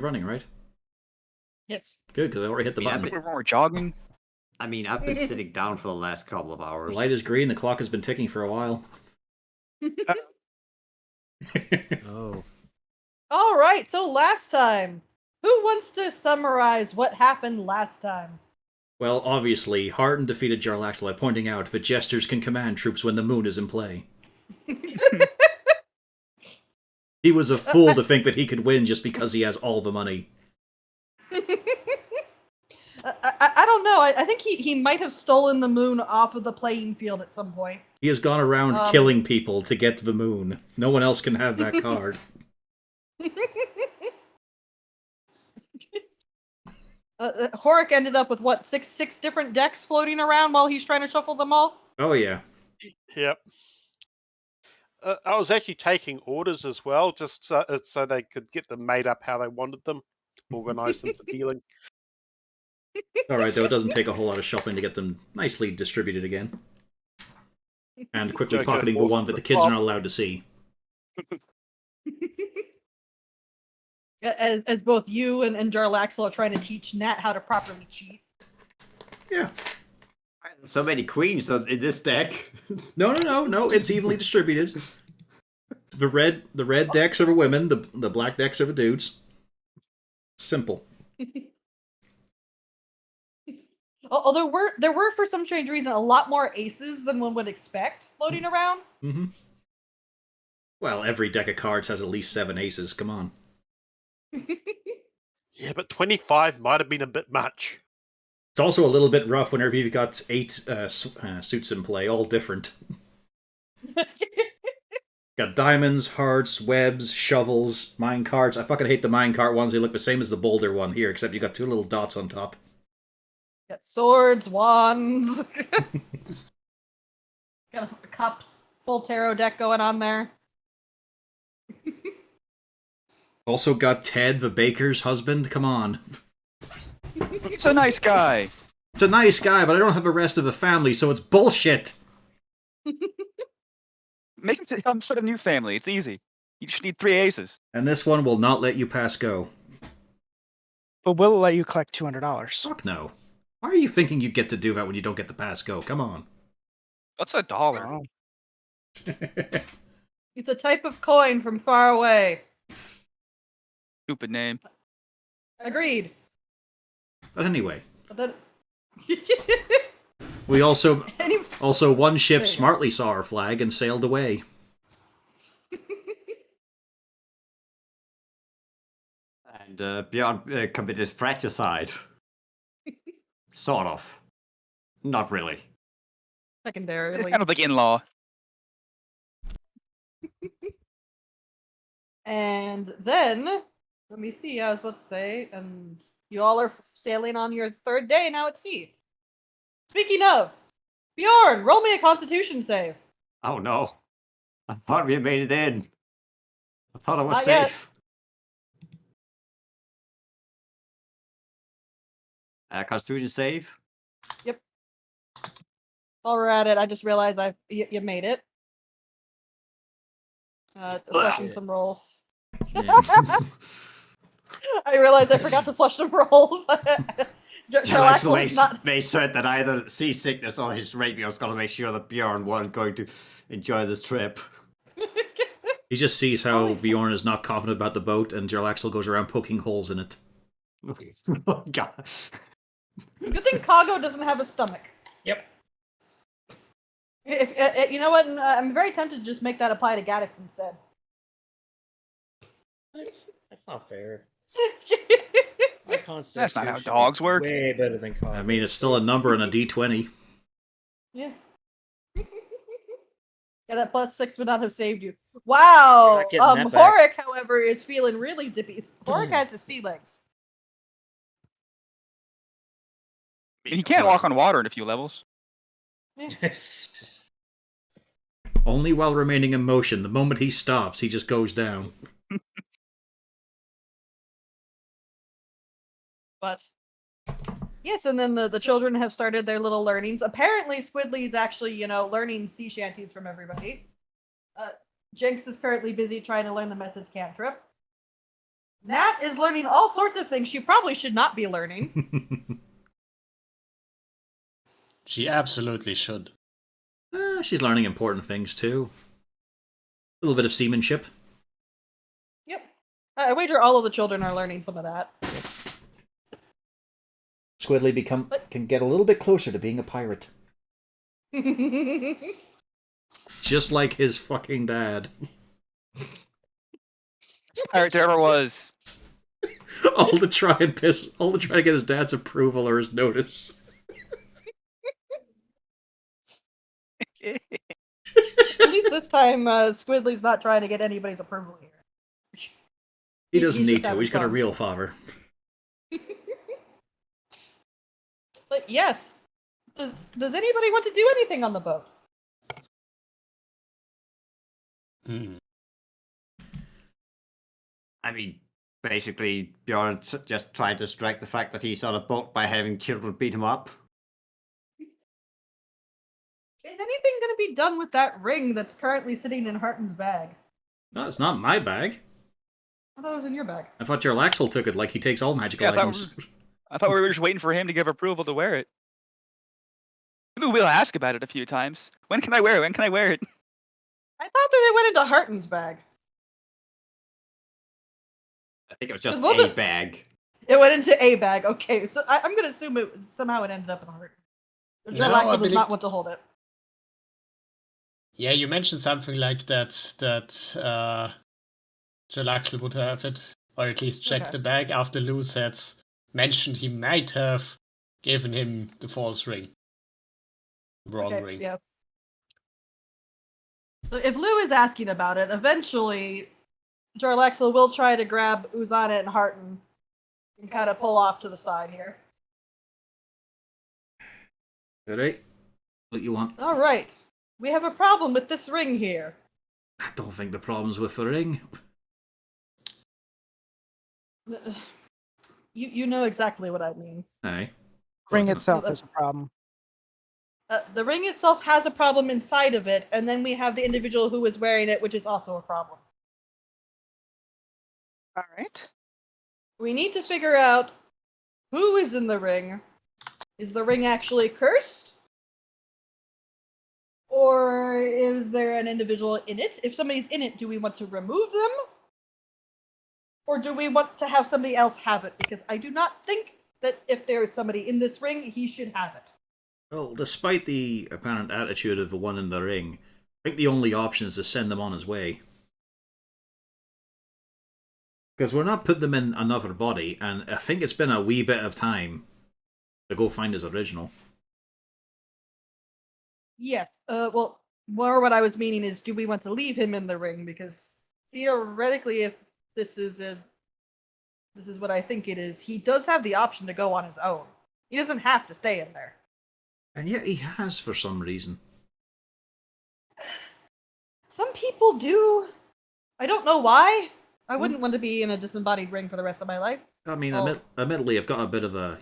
Running, right? Yes. Good, because I already hit the button. We're jogging. I mean, I've been sitting down for the last couple of hours. The light is green, the clock has been ticking for a while. Oh. All right, so last time. Who wants to summarize what happened last time? Well, obviously, Harden defeated Jarlaxle by pointing out that jesters can command troops when the moon is in play. He was a fool to think that he could win just because he has all the money. I don't know. I think he might have stolen the moon off of the playing field at some point. He has gone around killing people to get to the moon. No one else can have that card. Horik ended up with, what, six different decks floating around while he's trying to shuffle them all? Oh, yeah. Yep. I was actually taking orders as well, just so they could get them made up how they wanted them, organize them for dealing. Alright, though, it doesn't take a whole lot of shuffling to get them nicely distributed again. And quickly pocketing the one that the kids are not allowed to see. As both you and Jarlaxle are trying to teach Nat how to properly cheat. Yeah. So many queens in this deck. No, it's evenly distributed. The red decks are the women, the black decks are the dudes. Simple. Although there were, for some strange reason, a lot more aces than one would expect floating around. Mm-hmm. Well, every deck of cards has at least 7 aces, come on. Yeah, but 25 might have been a bit much. It's also a little bit rough whenever you've got 8 suits in play, all different. Got diamonds, hearts, webs, shovels, mine carts. I fucking hate the mine cart ones. They look the same as the boulder one here, except you got 2 little dots on top. Got swords, wands. Got a cups, full tarot deck going on there. Also got Ted, the baker's husband. Come on. He's a nice guy. It's a nice guy, but I don't have the rest of the family, so it's bullshit. Make him some sort of new family. It's easy. You just need 3 aces. And this one will not let you pass go. But will it let you collect $200? Fuck no. Why are you thinking you get to do that when you don't get the pass go? Come on. What's $1? Oh. It's a type of coin from far away. Stupid name. Agreed. But anyway. But then... We also one ship smartly saw our flag and sailed away. And Bjorn committed fratricide. Sort of. Not really. Secondarily. It's kind of like in-law. And then, let me see, I was about to say, and you all are sailing on your 3rd day now at sea. Speaking of, Bjorn, roll me a constitution save. Oh no. I thought we made it in. I thought I was Not yet. safe. Constitution save? Yep. While we're at it, I just realized you made it. Flushing some rolls. I realized I forgot to flush some rolls. Jarlaxle made certain that either seasickness or his rapier was going to make sure that Bjorn wasn't going to enjoy this trip. He just sees how Bjorn is not confident about the boat, and Jarlaxle goes around poking holes in it. Oh, God. Good thing Kago doesn't have a stomach. Yep. If you know what, I'm very tempted to just make that apply to Gaddix instead. That's not fair. That's not how dogs work. Way better than coffee. I mean, it's still a number on a d20. Yeah. Yeah, that +6 would not have saved you. Wow! You're not getting that back. Horik, however, is feeling really zippy. Horik has the sea legs. He can't walk on water in a few levels. Yes. Only while remaining in motion. The moment he stops, he just goes down. But yes, and then the children have started their little learnings. Apparently, Squidly's actually, learning sea shanties from everybody. Jinx is currently busy trying to learn the message cantrip. Nat is learning all sorts of things she probably should not be learning. She absolutely should. She's learning important things too. A little bit of seamanship. Yep. I wager all of the children are learning some of that. Squidly can get a little bit closer to being a pirate. Just like his fucking dad. Pirate there ever was. all to try to get his dad's approval or his notice. At least this time, Squidly's not trying to get anybody's approval here. He doesn't He's need just to, having he's got a fun. real father. But yes, does anybody want to do anything on the boat? Hmm. I mean, basically, Bjorn just tried to strike the fact that he's on a boat by having children beat him up. Is anything going to be done with that ring that's currently sitting in Harton's bag? No, it's not my bag. I thought it was in your bag. I thought your Laxel took it like he takes all magical Yeah, items. I thought we were just waiting for him to give approval to wear it. Maybe we'll ask about it a few times. When can I wear it? When can I wear it? I thought that it went into Harton's bag. I think it was just Well, a the- bag. It went into a bag. Okay, so I'm going to assume it somehow it ended up in Harton. No, I Axel does believe- not want to hold it. Yeah, you mentioned something like that Jalaxel would have it, or at least check Okay. the bag after Luz had mentioned he might have given him the false ring. Wrong Okay, ring. yeah. So if Lou is asking about it, eventually Jarlaxle will try to grab Uzana and Harton and kind of pull off to the side here. Alright. What you want? Alright. We have a problem with this ring here. I don't think the problem's with the ring. You know exactly what I mean. Aye. Ring Well, itself Well, is a problem. The ring itself has a problem inside of it, and then we have the individual who is wearing it, which is also a problem. All right. We need to figure out who is in the ring. Is the ring actually cursed? Or is there an individual in it? If somebody's in it, do we want to remove them? Or do we want to have somebody else have it? Because I do not think that if there is somebody in this ring, he should have it. Well, despite the apparent attitude of the one in the ring, I think the only option is to send him on his way. Because we're not putting them in another body, and I think it's been a wee bit of time to go find his original. Yes. Well, more what I was meaning is, do we want to leave him in the ring? Because theoretically, if this is what I think it is, he does have the option to go on his own. He doesn't have to stay in there. And yet he has for some reason. Some people do. I don't know why. I wouldn't want to be in a disembodied ring for the rest of my life. I mean, Well- admittedly, I've got a bit of a,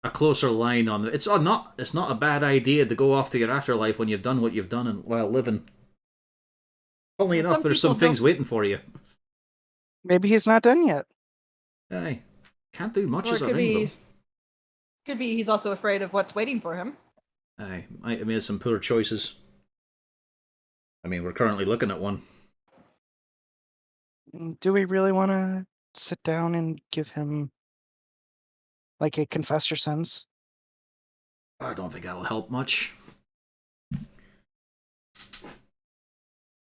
a closer line on it. It's not a bad idea to go off to your afterlife when you've done what you've done and while living. Funnily Well, enough, some there's people some things don't- waiting for you. Maybe he's not done yet. Aye. Can't do much Or as it a could ring, be, he's also afraid of what's waiting for him. though. Aye. Might have made some poor choices. I mean, we're currently looking at one. Do we really want to sit down and give him like a confess your sins? I don't think that'll help much.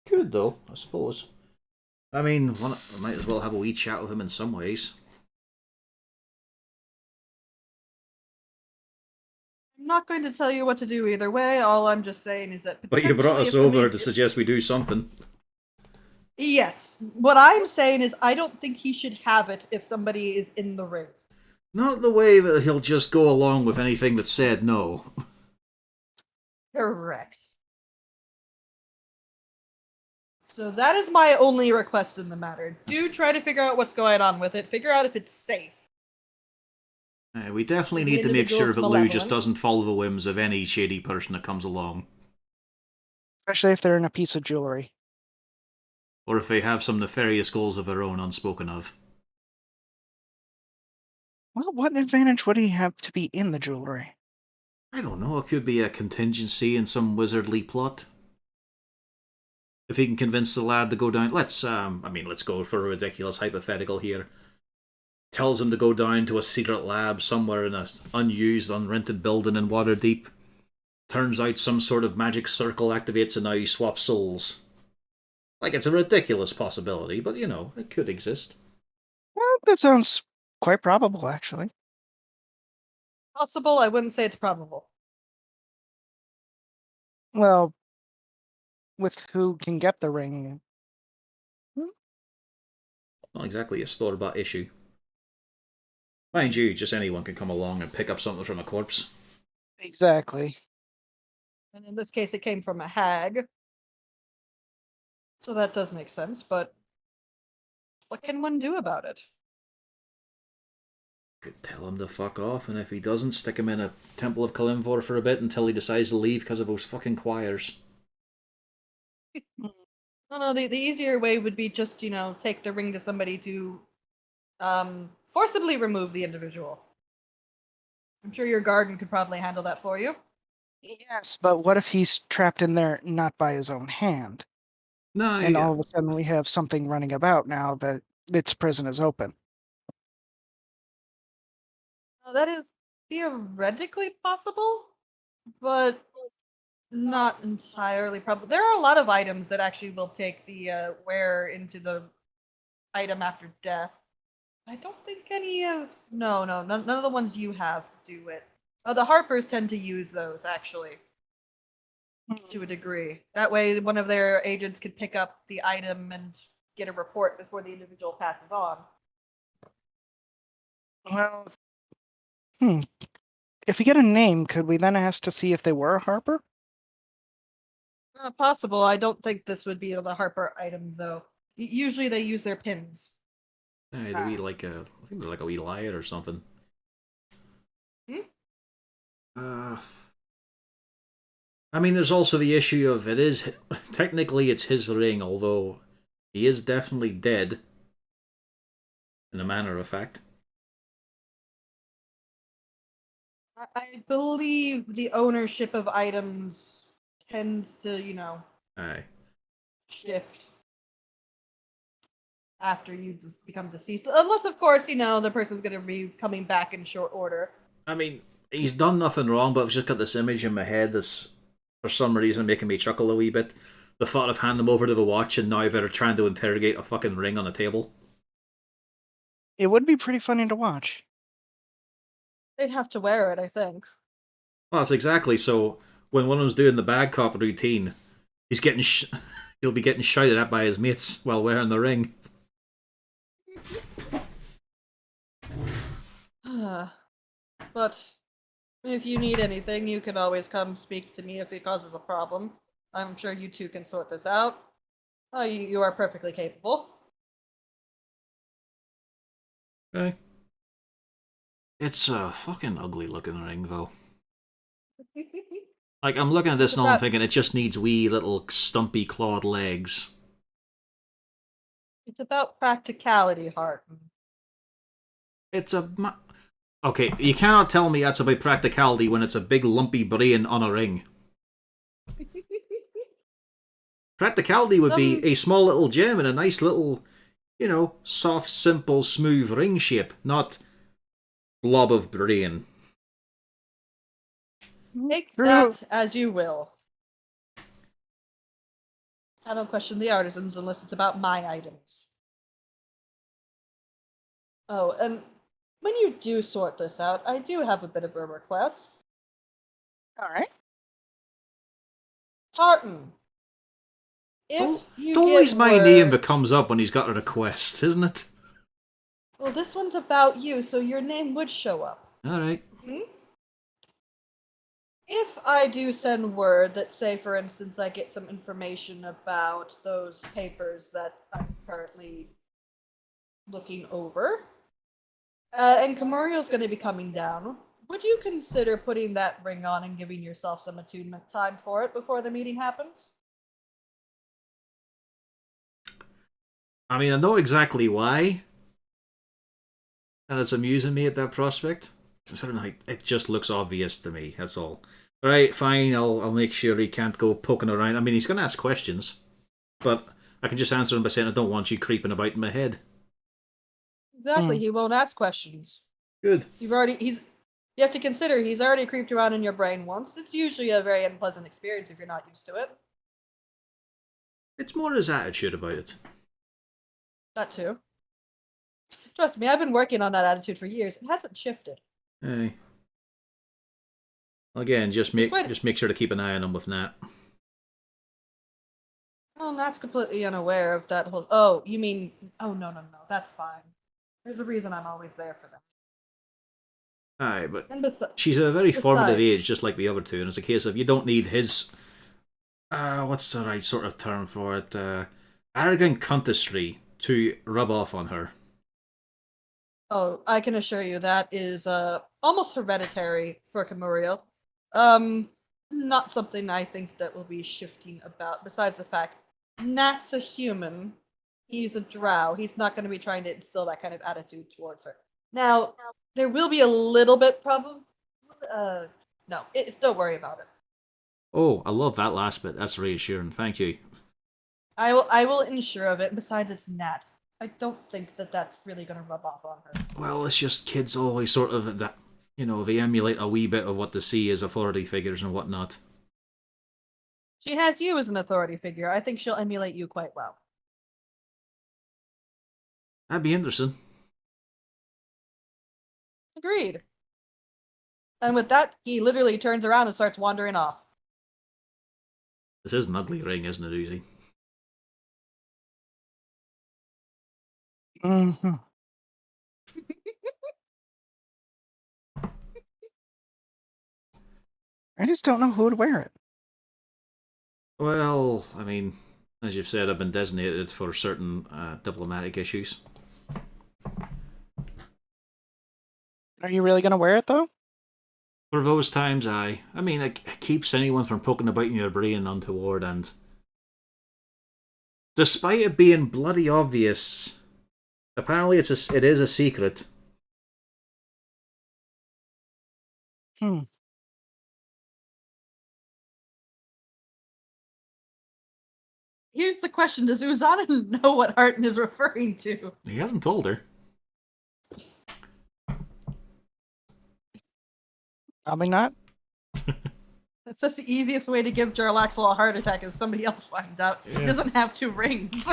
Good, though, I suppose. I mean, I might as well have a wee chat with him in some ways. I'm not going to tell you what to do either way. All I'm just saying is that. But you brought potentially us if over somebody's- to suggest we do something. Yes. What I'm saying is I don't think he should have it if somebody is in the ring. Not the way that he'll just go along with anything that's said no. Correct. So that is my only request in the matter. Do try to figure out what's going on with it. Figure out if it's safe. We definitely The need to make sure individual's that Lou just malevolent. doesn't follow the whims of any shady person that comes along. Especially if they're in a piece of jewelry. Or if they have some nefarious goals of their own unspoken of. Well, what advantage would he have to be in the jewelry? I don't know, it could be a contingency in some wizardly plot. If he can convince the lad to go down, let's go for a ridiculous hypothetical here. Tells him to go down to a secret lab somewhere in an unused, unrented building in Waterdeep. Turns out some sort of magic circle activates and now you swap souls. Like, it's a ridiculous possibility, but you know, it could exist. Well, that sounds quite probable, actually. Possible, I wouldn't say it's probable. Well, with who can get the ring. Not exactly a store-bought issue. Mind you, just anyone can come along and pick up something from a corpse. Exactly. And in this case, it came from a hag. So that does make sense, but what can one do about it? Could tell him to fuck off, and if he doesn't, stick him in a Temple of Kalimvor for a bit until he decides to leave because of those fucking choirs. No, the easier way would be just, take the ring to somebody to forcibly remove the individual. I'm sure your garden could probably handle that for you. Yes, but what if he's trapped in there not by his own hand? No, And yeah. all of a sudden we have something running about now that its prison is open. Well, that is theoretically possible, but not entirely probable. There are a lot of items that actually will take the wearer into the item after death. I don't think any of none of the ones you have do it. The Harpers tend to use those actually to a degree. That way, one of their agents could pick up the item and get a report before the individual passes on. Well, if we get a name, could we then ask to see if they were a Harper? Possible. I don't think this would be the Harper item though. Usually they use their pins. I think they're like a wee lion or something. I mean, there's also the issue of technically it's his ring, although he is definitely dead, in a manner of fact. I believe the ownership of items tends to, Aye. shift after you become deceased. Unless, of course, the person's going to be coming back in short order. I mean, he's done nothing wrong, but I've just got this image in my head that's, for some reason, making me chuckle a wee bit. The thought of handing him over to the watch and now they're trying to interrogate a fucking ring on a table. It would be pretty funny to watch. They'd have to wear it, I think. Well, that's exactly. So when one of them's doing the bad cop routine, he'll be getting shouted at by his mates while wearing the ring. But if you need anything, you can always come speak to me if it causes a problem. I'm sure you two can sort this out. You are perfectly capable. Okay. It's a fucking ugly looking ring, though. Like, I'm looking at this and all I'm thinking it just needs wee little stumpy clawed legs. It's about practicality, Harton. Okay, you cannot tell me that's about practicality when it's a big lumpy brain on a ring. Practicality would be a small little gem in a nice little, soft, simple, smooth ring shape, not blob of brain. Make that as you will. I don't question the artisans unless it's about my items. Oh, and when you do sort this out, I do have a bit of a request. All right. Tartan. It's always my name that comes up when he's got a request, isn't it? Well, this one's about you, so your name would show up. Alright. If I do send word that, say, for instance, I get some information about those papers that I'm currently looking over, and Camurio's going to be coming down, would you consider putting that ring on and giving yourself some attunement time for it before the meeting happens? I mean, I know exactly why. and it's amusing me at that prospect. Sort of like, it just looks obvious to me. That's all. All right, fine. I'll make sure he can't go poking around. I mean, he's going to ask questions, but I can just answer him by saying I don't want you creeping about in my head. Exactly. Hmm. He won't ask questions. Good. You have to consider he's already creeped around in your brain once. It's usually a very unpleasant experience if you're not used to it. It's more his attitude about it. That too. Trust me, I've been working on that attitude for years. It hasn't shifted. Hey. Again, just make quite- make sure to keep an eye on him with Nat. Well, Nat's completely unaware of that whole. Oh, you mean? Oh no. That's fine. There's a reason I'm always there for them. Aye, but And besides, she's a very formative besides- age, just like the other two, and it's a case of you don't need his. What's the right sort of term for it? Arrogant cuntistry to rub off on her. Oh, I can assure you that is almost hereditary for Camuriel. Not something I think that will be shifting about. Besides the fact, Nat's a human. He's a drow. He's not going to be trying to instill that kind of attitude towards her. Now, there will be a little bit problem. No, don't worry about it. Oh, I love that last bit. That's reassuring. Thank you. I will ensure of it. Besides, it's Nat. I don't think that that's really going to rub off on her. Well, it's just kids always sort of that. You know, they emulate a wee bit of what they see as authority figures and whatnot. She has you as an authority figure. I think she'll emulate you quite well. That'd be interesting. Agreed. And with that, he literally turns around and starts wandering off. This is an ugly ring, isn't it, Uzi? Hmm. I just don't know who would wear it. Well, I mean, as you've said, I've been designated for certain diplomatic issues. Are you really going to wear it, though? For those times, I mean, it keeps anyone from poking about in your brain untoward, and despite it being bloody obvious, apparently it is a secret. Hmm. Here's the question: does Uzana know what Arton is referring to? He hasn't told her. Probably not. That's just the easiest way to give Jarlaxle a heart attack is somebody else finds out. Yeah. He doesn't have 2 rings.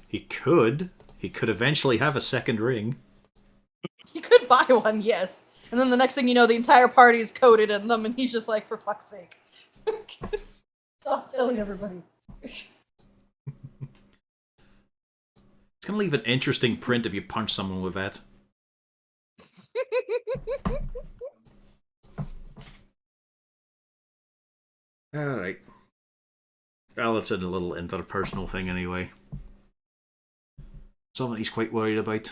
He could. He could eventually have a second ring. He could buy one, yes. And then the next thing you know, the entire party is coated in them, and he's just like, for fuck's sake. Stop telling everybody. It's gonna leave an interesting print if you punch someone with that. Alright. Well, it's a little interpersonal thing anyway. Something he's quite worried about.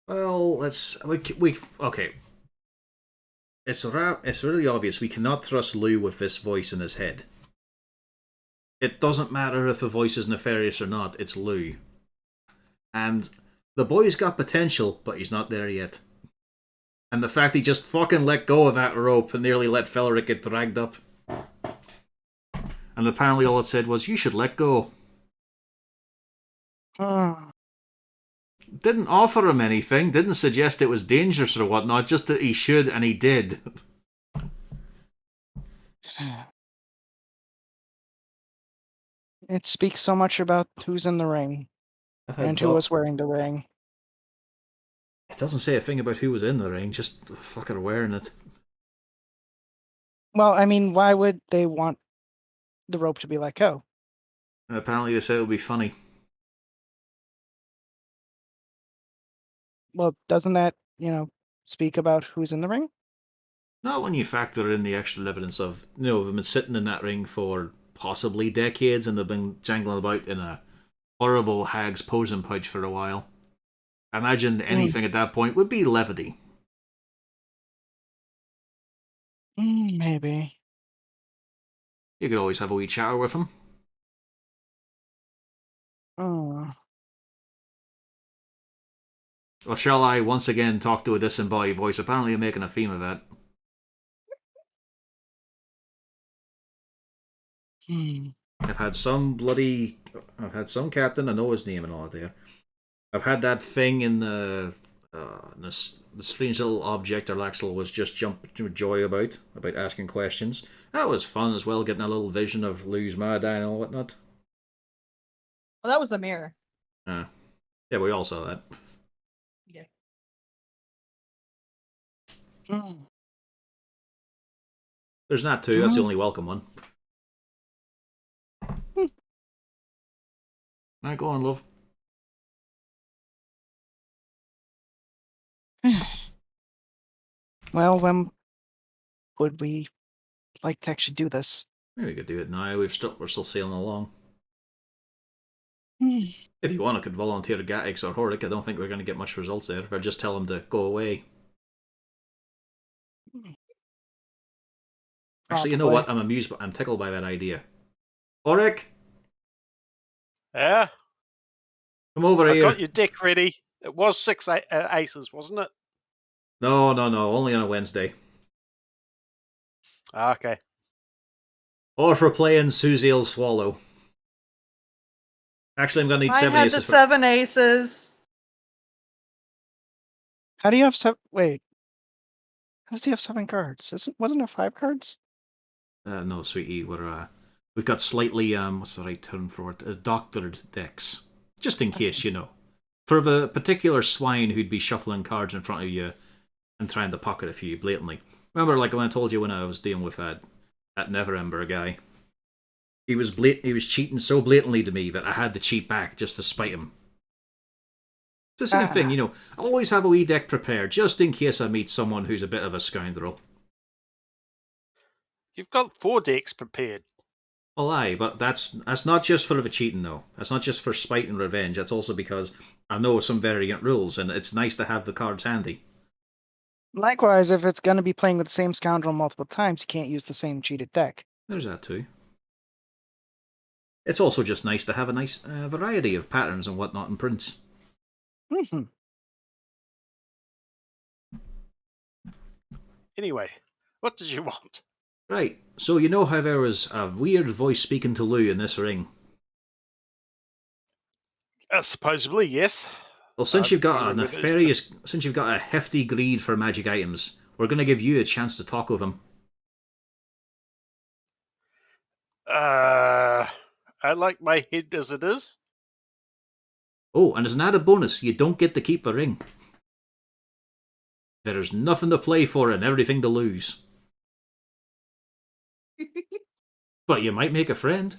Well, okay. It's really obvious we cannot trust Lou with this voice in his head. It doesn't matter if the voice is nefarious or not, it's Lou. And the boy's got potential, but he's not there yet. And the fact he just fucking let go of that rope and nearly let Felric get dragged up. And apparently all it said was, you should let go. Hmm. Didn't offer him anything, didn't suggest it was dangerous or whatnot, just that he should, and he did. It speaks so much about who's in the ring and who was wearing the ring. It doesn't say a thing about who was in the ring, just fucking wearing it. Well, I mean, why would they want the rope to be let go? And apparently they said it would be funny. Well, doesn't that, speak about who's in the ring? Not when you factor in the extra evidence of, they've been sitting in that ring for possibly decades and they've been jangling about in a horrible hag's posing pouch for a while. I imagine anything at that point would be levity. Maybe. You could always have a wee chatter with him. Oh. Or shall I once again talk to a disembodied voice? Apparently I'm making a theme of that. I've had some captain, I know his name and all there. I've had that thing in the strange little object Alaxel was just jumping to joy about asking questions. That was fun as well, getting a little vision of Lou's Mada and all whatnot. Well, that was the mirror. Yeah, we all saw that. Yeah. There's not two, that's the only welcome one. Alright, go on, love. Well, when would we like to actually do this? Maybe we could do it now. We're still sailing along. If you want, I could volunteer Gatix or Horik. I don't think we're going to get much results there. I'll just tell them to go away. Actually, you know what? I'm amused, but I'm tickled by that idea. Horik, Yeah, come over I here. got your deck ready. It was 6 aces, wasn't it? No, only on a Wednesday. Okay. Or for playing Suziel Swallow. Actually, I'm going to need I 7 had aces. the 7 aces. How do you have 7? Wait. How does he have 7 cards? Wasn't it 5 cards? No, sweetie, we've got slightly what's the right term for it? Doctored decks, just in case, you know, for the particular swine who'd be shuffling cards in front of you and trying to pocket a few blatantly. Remember, like when I told you when I was dealing with that Neverember guy, he was cheating so blatantly to me that I had to cheat back just to spite him. It's the same thing, you know. I always have a wee deck prepared just in case I meet someone who's a bit of a scoundrel. You've got 4 decks prepared. Well, aye, but that's not just for the cheating, though. That's not just for spite and revenge. That's also because I know some variant rules, and it's nice to have the cards handy. Likewise, if it's going to be playing with the same scoundrel multiple times, you can't use the same cheated deck. There's that too. It's also just nice to have a nice variety of patterns and whatnot in prints. Anyway, what did you want? Right, so you know how there was a weird voice speaking to Lou in this ring? Supposedly, yes. Well, since you've got a hefty greed for magic items, we're going to give you a chance to talk with him. I like my head as it is. Oh, and as an added bonus, you don't get to keep the ring. There's nothing to play for and everything to lose. But you might make a friend.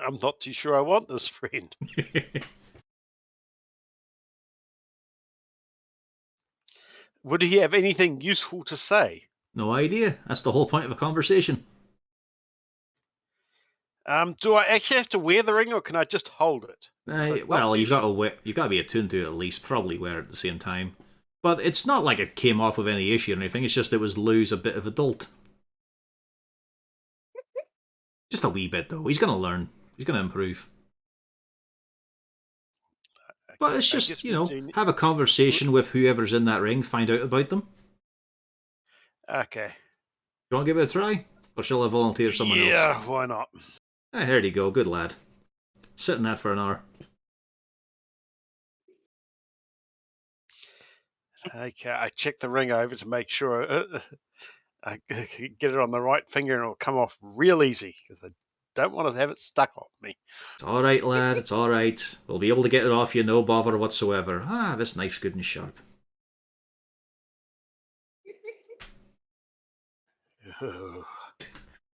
I'm not too sure I want this friend. Would he have anything useful to say? No idea. That's the whole point of a conversation. Do I actually have to wear the ring, or can I just hold it? Well, you've got to be attuned to it at least. Probably wear it at the same time. But it's not like it came off with any issue or anything. It's just it was Lou's a bit of a dolt. Just a wee bit though. He's gonna learn. He's gonna improve. But it's just, you know, have a conversation with whoever's in that ring. Find out about them. Okay. You want to give it a try, or shall I volunteer someone else? Yeah, why not? Ah, there you go. Good lad. Sit in that for an hour. Okay, I check the ring over to make sure I get it on the right finger and it'll come off real easy, because I don't want to have it stuck on me. It's alright, lad. It's alright. We'll be able to get it off you, no bother whatsoever. Ah, this knife's good and sharp.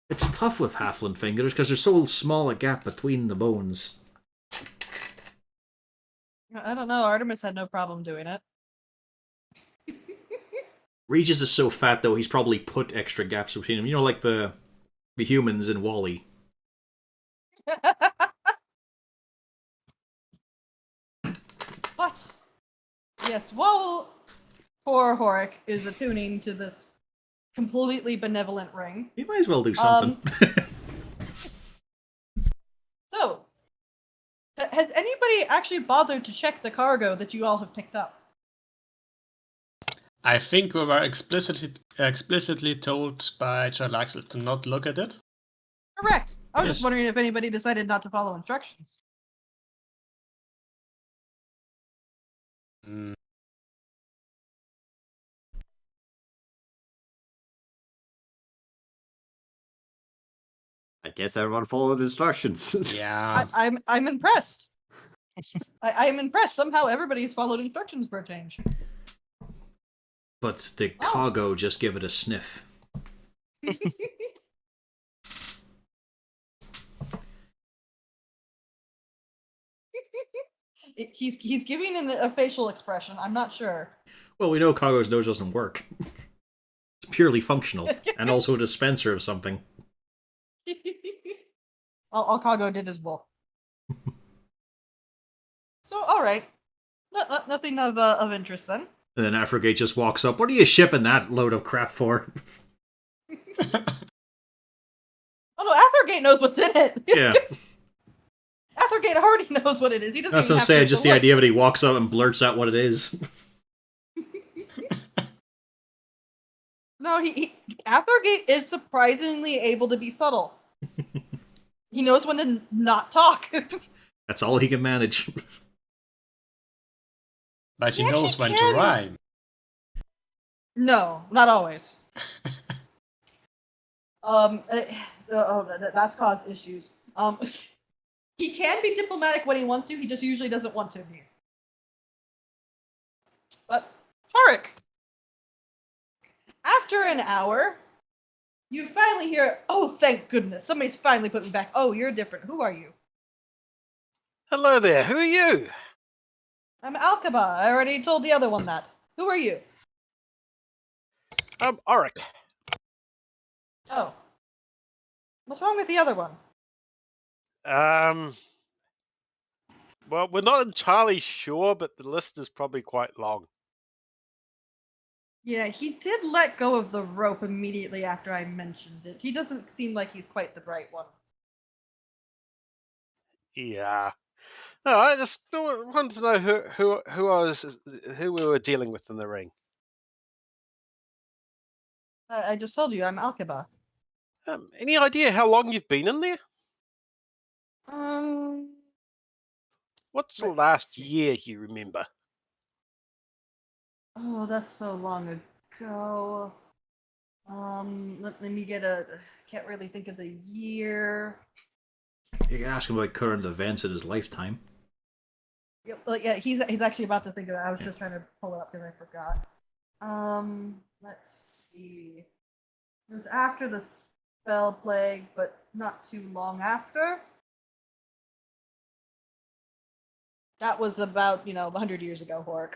It's tough with halfling fingers because there's so small a gap between the bones. I don't know. Artemis had no problem doing it. Regis is so fat though, he's probably put extra gaps between them. You know, like the humans in WALL-E. What? Yes, well, poor Horik is attuning to this completely benevolent ring. You might as well do something. So, has anybody actually bothered to check the cargo that you all have picked up? I think we were explicitly told by Jalaxel to not look at it. Correct. I was Yes. just wondering if anybody decided not to follow instructions. Mm, I guess everyone followed instructions. yeah. I'm impressed. I am impressed. Somehow everybody's followed instructions for a change. But the cargo just give it a sniff. He's giving a facial expression. I'm not sure. Well, we know cargo's nose doesn't work. It's purely functional, and also a dispenser of something. all cargo did is wolf. So all right, nothing of interest then. And then Afrigate just walks up. What are you shipping that load of crap for? Oh no, Athergate knows what's in it. Yeah, Athergate already knows what it is. He doesn't. that's even what I'm have saying. to Just the look. idea that he walks up and blurts out what it is. No, Athergate is surprisingly able to be subtle. He knows when to not talk. That's all he can manage. But he He knows actually when to can- rhyme. No, not always. That's caused issues. He can be diplomatic when he wants to. He just usually doesn't want to be. But Tarek, after an hour, you finally hear, "Oh, thank goodness! Somebody's finally put me back. Oh, you're different. Who are you?" Hello there. Who are you? I'm Alkaba. I already told the other one that. Who are you? I'm Auric. Oh. What's wrong with the other one? Well, we're not entirely sure, but the list is probably quite long. Yeah, he did let go of the rope immediately after I mentioned it. He doesn't seem like he's quite the bright one. Yeah. No, I just wanted to know who we were dealing with in the ring. I just told you, I'm Alkaba. Any idea how long you've been in there? What's the Let's last see. year you remember? Oh, that's so long ago. Let me get can't really think of the year. You can ask him about current events in his lifetime. Yep, yeah, he's actually about to think of it. I was just trying to pull it up because I forgot. Let's see. It was after the spell plague, but not too long after. That was about, 100 years ago, Hork.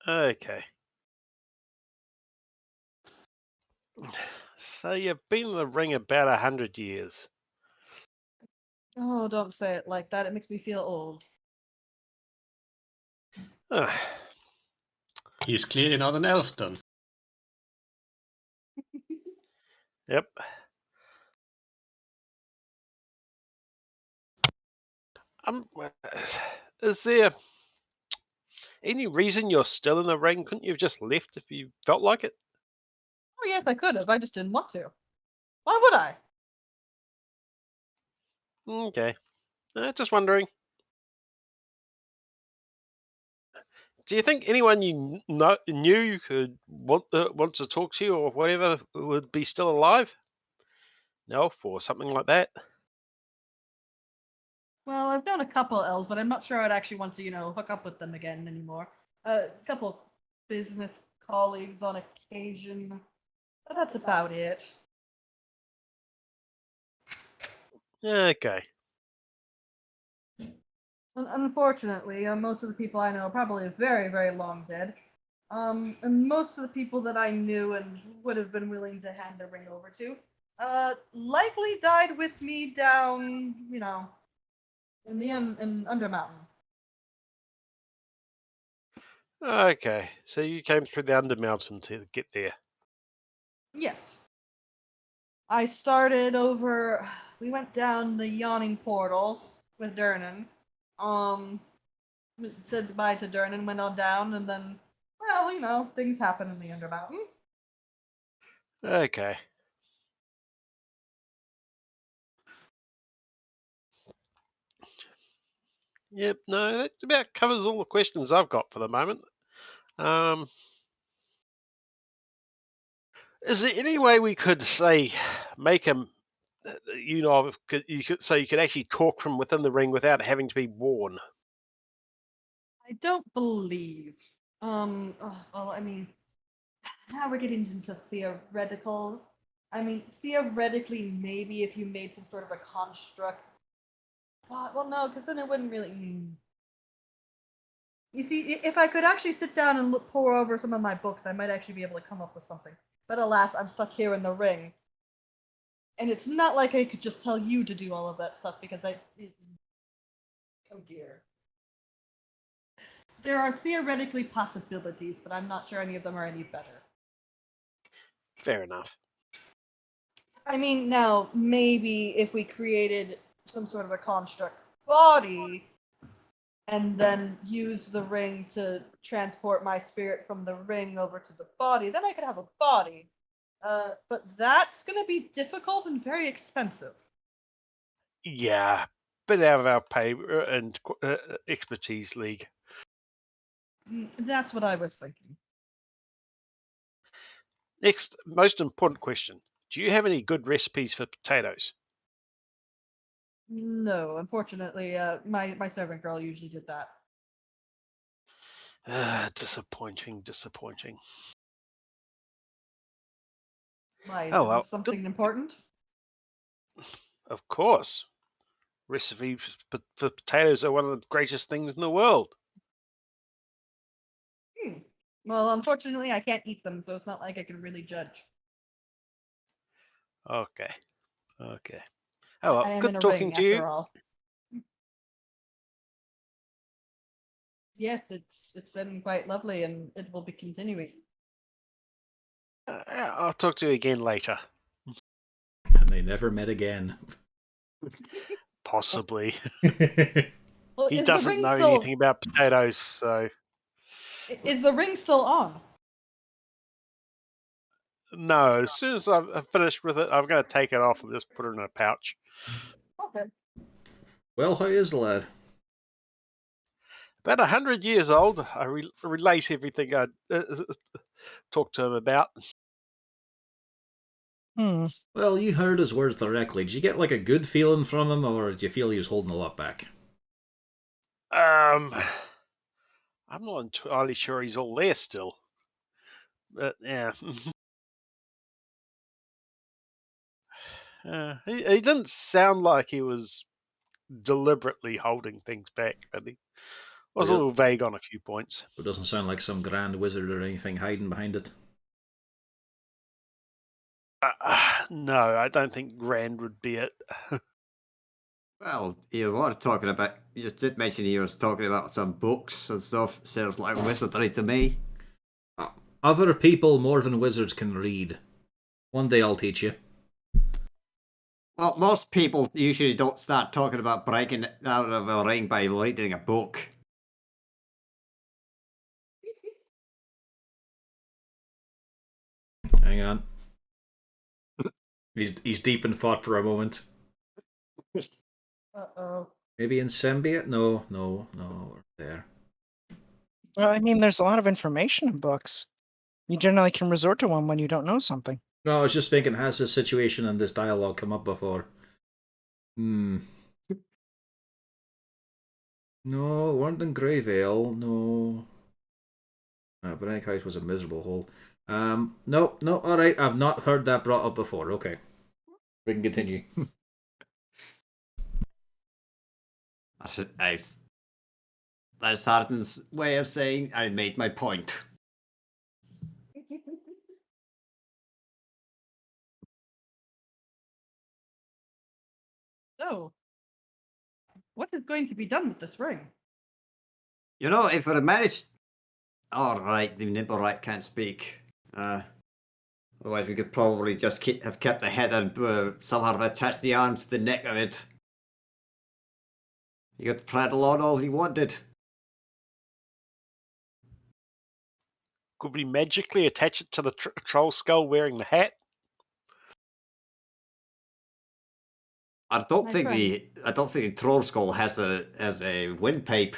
Okay. So you've been in the ring about 100 years. Oh, don't say it like that. It makes me feel old. Ah, He's clearly not an elf then. yep. Is there any reason you're still in the ring? Couldn't you have just left if you felt like it? Oh, yes, I could have. I just didn't want to. Why would I? Okay. Just wondering. Do you think anyone you knew could want to talk to you or whatever would be still alive? No, for something like that. Well, I've known a couple elves, but I'm not sure I'd actually want to, hook up with them again anymore. A couple business colleagues on occasion. But that's about it. Okay. Unfortunately, most of the people I know are probably very, very long dead. And most of the people that I knew and would have been willing to hand the ring over to, likely died with me down, in the in Undermountain. Okay. So you came through the Undermountain to get there. Yes. I started over. We went down the yawning portal with Durnan, said goodbye to Dern and went on down, and then, well, you know, things happen in the Undermountain. Okay. Yep, no, that about covers all the questions I've got for the moment. Is there any way we could say make him, you could so you could actually talk from within the ring without having to be worn? I don't believe. Well, I mean, now we're getting into theoreticals. I mean, theoretically, maybe if you made some sort of a construct. Well, no, because then it wouldn't really. You see, if I could actually sit down and pore over some of my books, I might actually be able to come up with something. But alas, I'm stuck here in the ring. And it's not like I could just tell you to do all of that stuff because oh dear. There are theoretically possibilities, but I'm not sure any of them are any better. Fair enough. I mean, now, maybe if we created some sort of a construct body and then use the ring to transport my spirit from the ring over to the body, then I could have a body. But that's going to be difficult and very expensive. Yeah, bit out of our pay and expertise league. That's what I was thinking. Next, most important question: do you have any good recipes for potatoes? No, unfortunately, my servant girl usually did that. Disappointing. Why, Oh is well, this something important? of course. Recipes for potatoes are one of the greatest things in the world. Well, unfortunately, I can't eat them, so it's not like I can really judge. Okay. Oh I well, am in good a talking ring, to you. after all. Yes, it's been quite lovely, and it will be continuing. I'll talk to you again later. And they never met again. Possibly. Well, He is the doesn't ring know still anything about potatoes, so is the ring still on? no. As soon as I've finished with it, I'm going to take it off and just put it in a pouch. Okay. Well, how is the lad? About 100 years old. I relate everything I talked to him about. Well, you heard his words directly. Did you get like a good feeling from him, or did you feel he was holding a lot back? I'm not entirely sure he's all there still. But yeah. He didn't sound like he was deliberately holding things back, but he was a Real- little vague on a few points. It doesn't sound like some grand wizard or anything hiding behind it. No, I don't think grand would be it. Well, you were talking about. You just did mention he was talking about some books and stuff. Sounds like wizardry to me. Other people more than wizards can read. One day I'll teach you. Well, most people usually don't start talking about breaking out of a ring by reading a book. Hang on. He's deep in thought for a moment. Uh-oh. Maybe in Sembia? No, we're there. Well, I mean, there's a lot of information in books. You generally can resort to one when you don't know something. No, I was just thinking, has this situation and this dialogue come up before? No, it weren't in Greyvale, no. Brenick House was a miserable hole. No, alright, I've not heard that brought up before. Okay. We can continue. That's Harden's way of saying I made my point. So, what is going to be done with this ring? You know, if we had managed. All right, the Nimblerat can't speak. Otherwise, we could probably just have kept the head and somehow attached the arms to the neck of it. He could prattle on all he wanted. Could we magically attach it to the troll skull wearing the hat? I don't My think friend. the troll skull has a windpipe.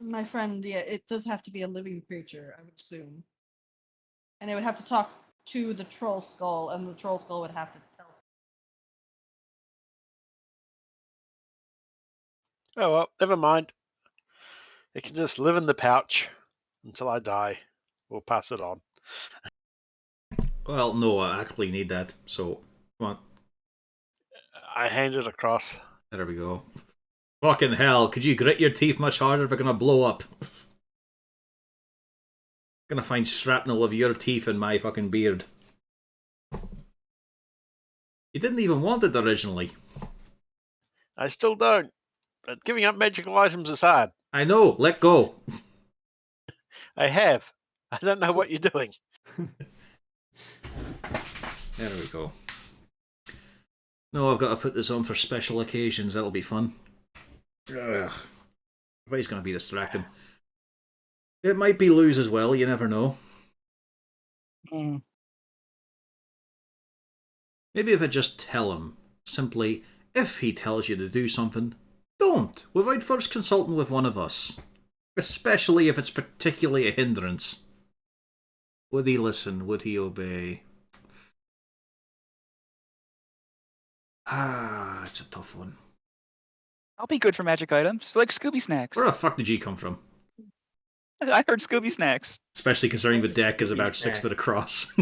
My friend, yeah, it does have to be a living creature, I would assume. And it would have to talk to the troll skull, and the troll skull would have to tell. Oh well, never mind. It can just live in the pouch until I die. We'll pass it on. Well, no, I actually need that. So, come on. I hand it across. There we go. Fucking hell, could you grit your teeth much harder if we're gonna blow up? Gonna find shrapnel of your teeth in my fucking beard. You didn't even want it originally. I still don't. But giving up magical items is hard. I know, let go. I have. I don't know what you're doing. There we go. No, I've got to put this on for special occasions. That'll be fun. Ugh. Everybody's going to be distracting. It might be Lose as well, you never know. Mm. Maybe if I just tell him, simply, if he tells you to do something, don't, without first consulting with one of us. Especially if it's particularly a hindrance. Would he listen? Would he obey? Ah, it's a tough one. I'll be good for magic items, like Scooby Snacks. Where the fuck did you come from? I heard Scooby Snacks. Especially considering the deck is Scooby about 6 snack. foot across.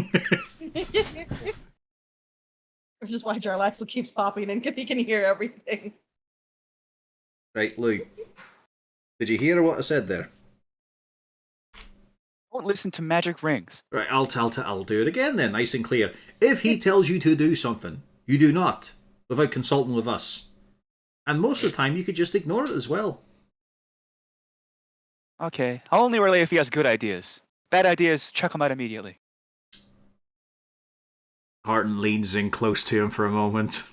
Which is why Jarlax will keep popping in, because he can hear everything. Right, Lou. Did you hear what I said there? Won't listen to magic rings. Right, I'll do it again then, nice and clear. If he tells you to do something, you do not, without consulting with us. And most of the time, you could just ignore it as well. Okay, I'll only relay if he has good ideas. Bad ideas, chuck him out immediately. Harton leans in close to him for a moment.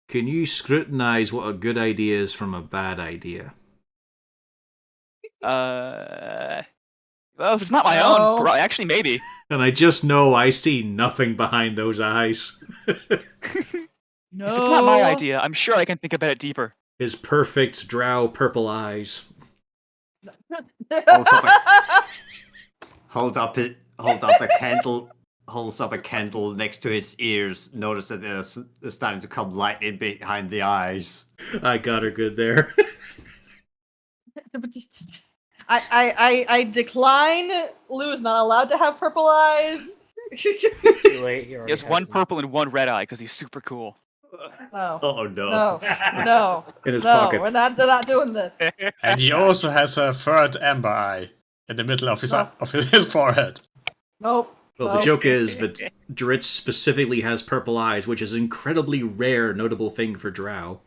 Can you scrutinize what a good idea is from a bad idea? Well, if it's not my No. own, actually maybe. And I just know I see nothing behind those eyes. No. If it's not my idea, I'm sure I can think about it deeper. His perfect drow purple eyes. Hold up a candle. Holds up a candle next to his ears. Notice that they're starting to come light in behind the eyes. I got her good there. I decline. Lou is not allowed to have purple eyes. Too late. He has one purple and one red eye because he's super cool. No. Oh no. No. No. In his No. pocket. We're not doing this. And he also has a third amber eye in the middle of his No. his forehead. Nope. Well, the Nope. joke is that Dritz specifically has purple eyes, which is an incredibly rare, notable thing for drow.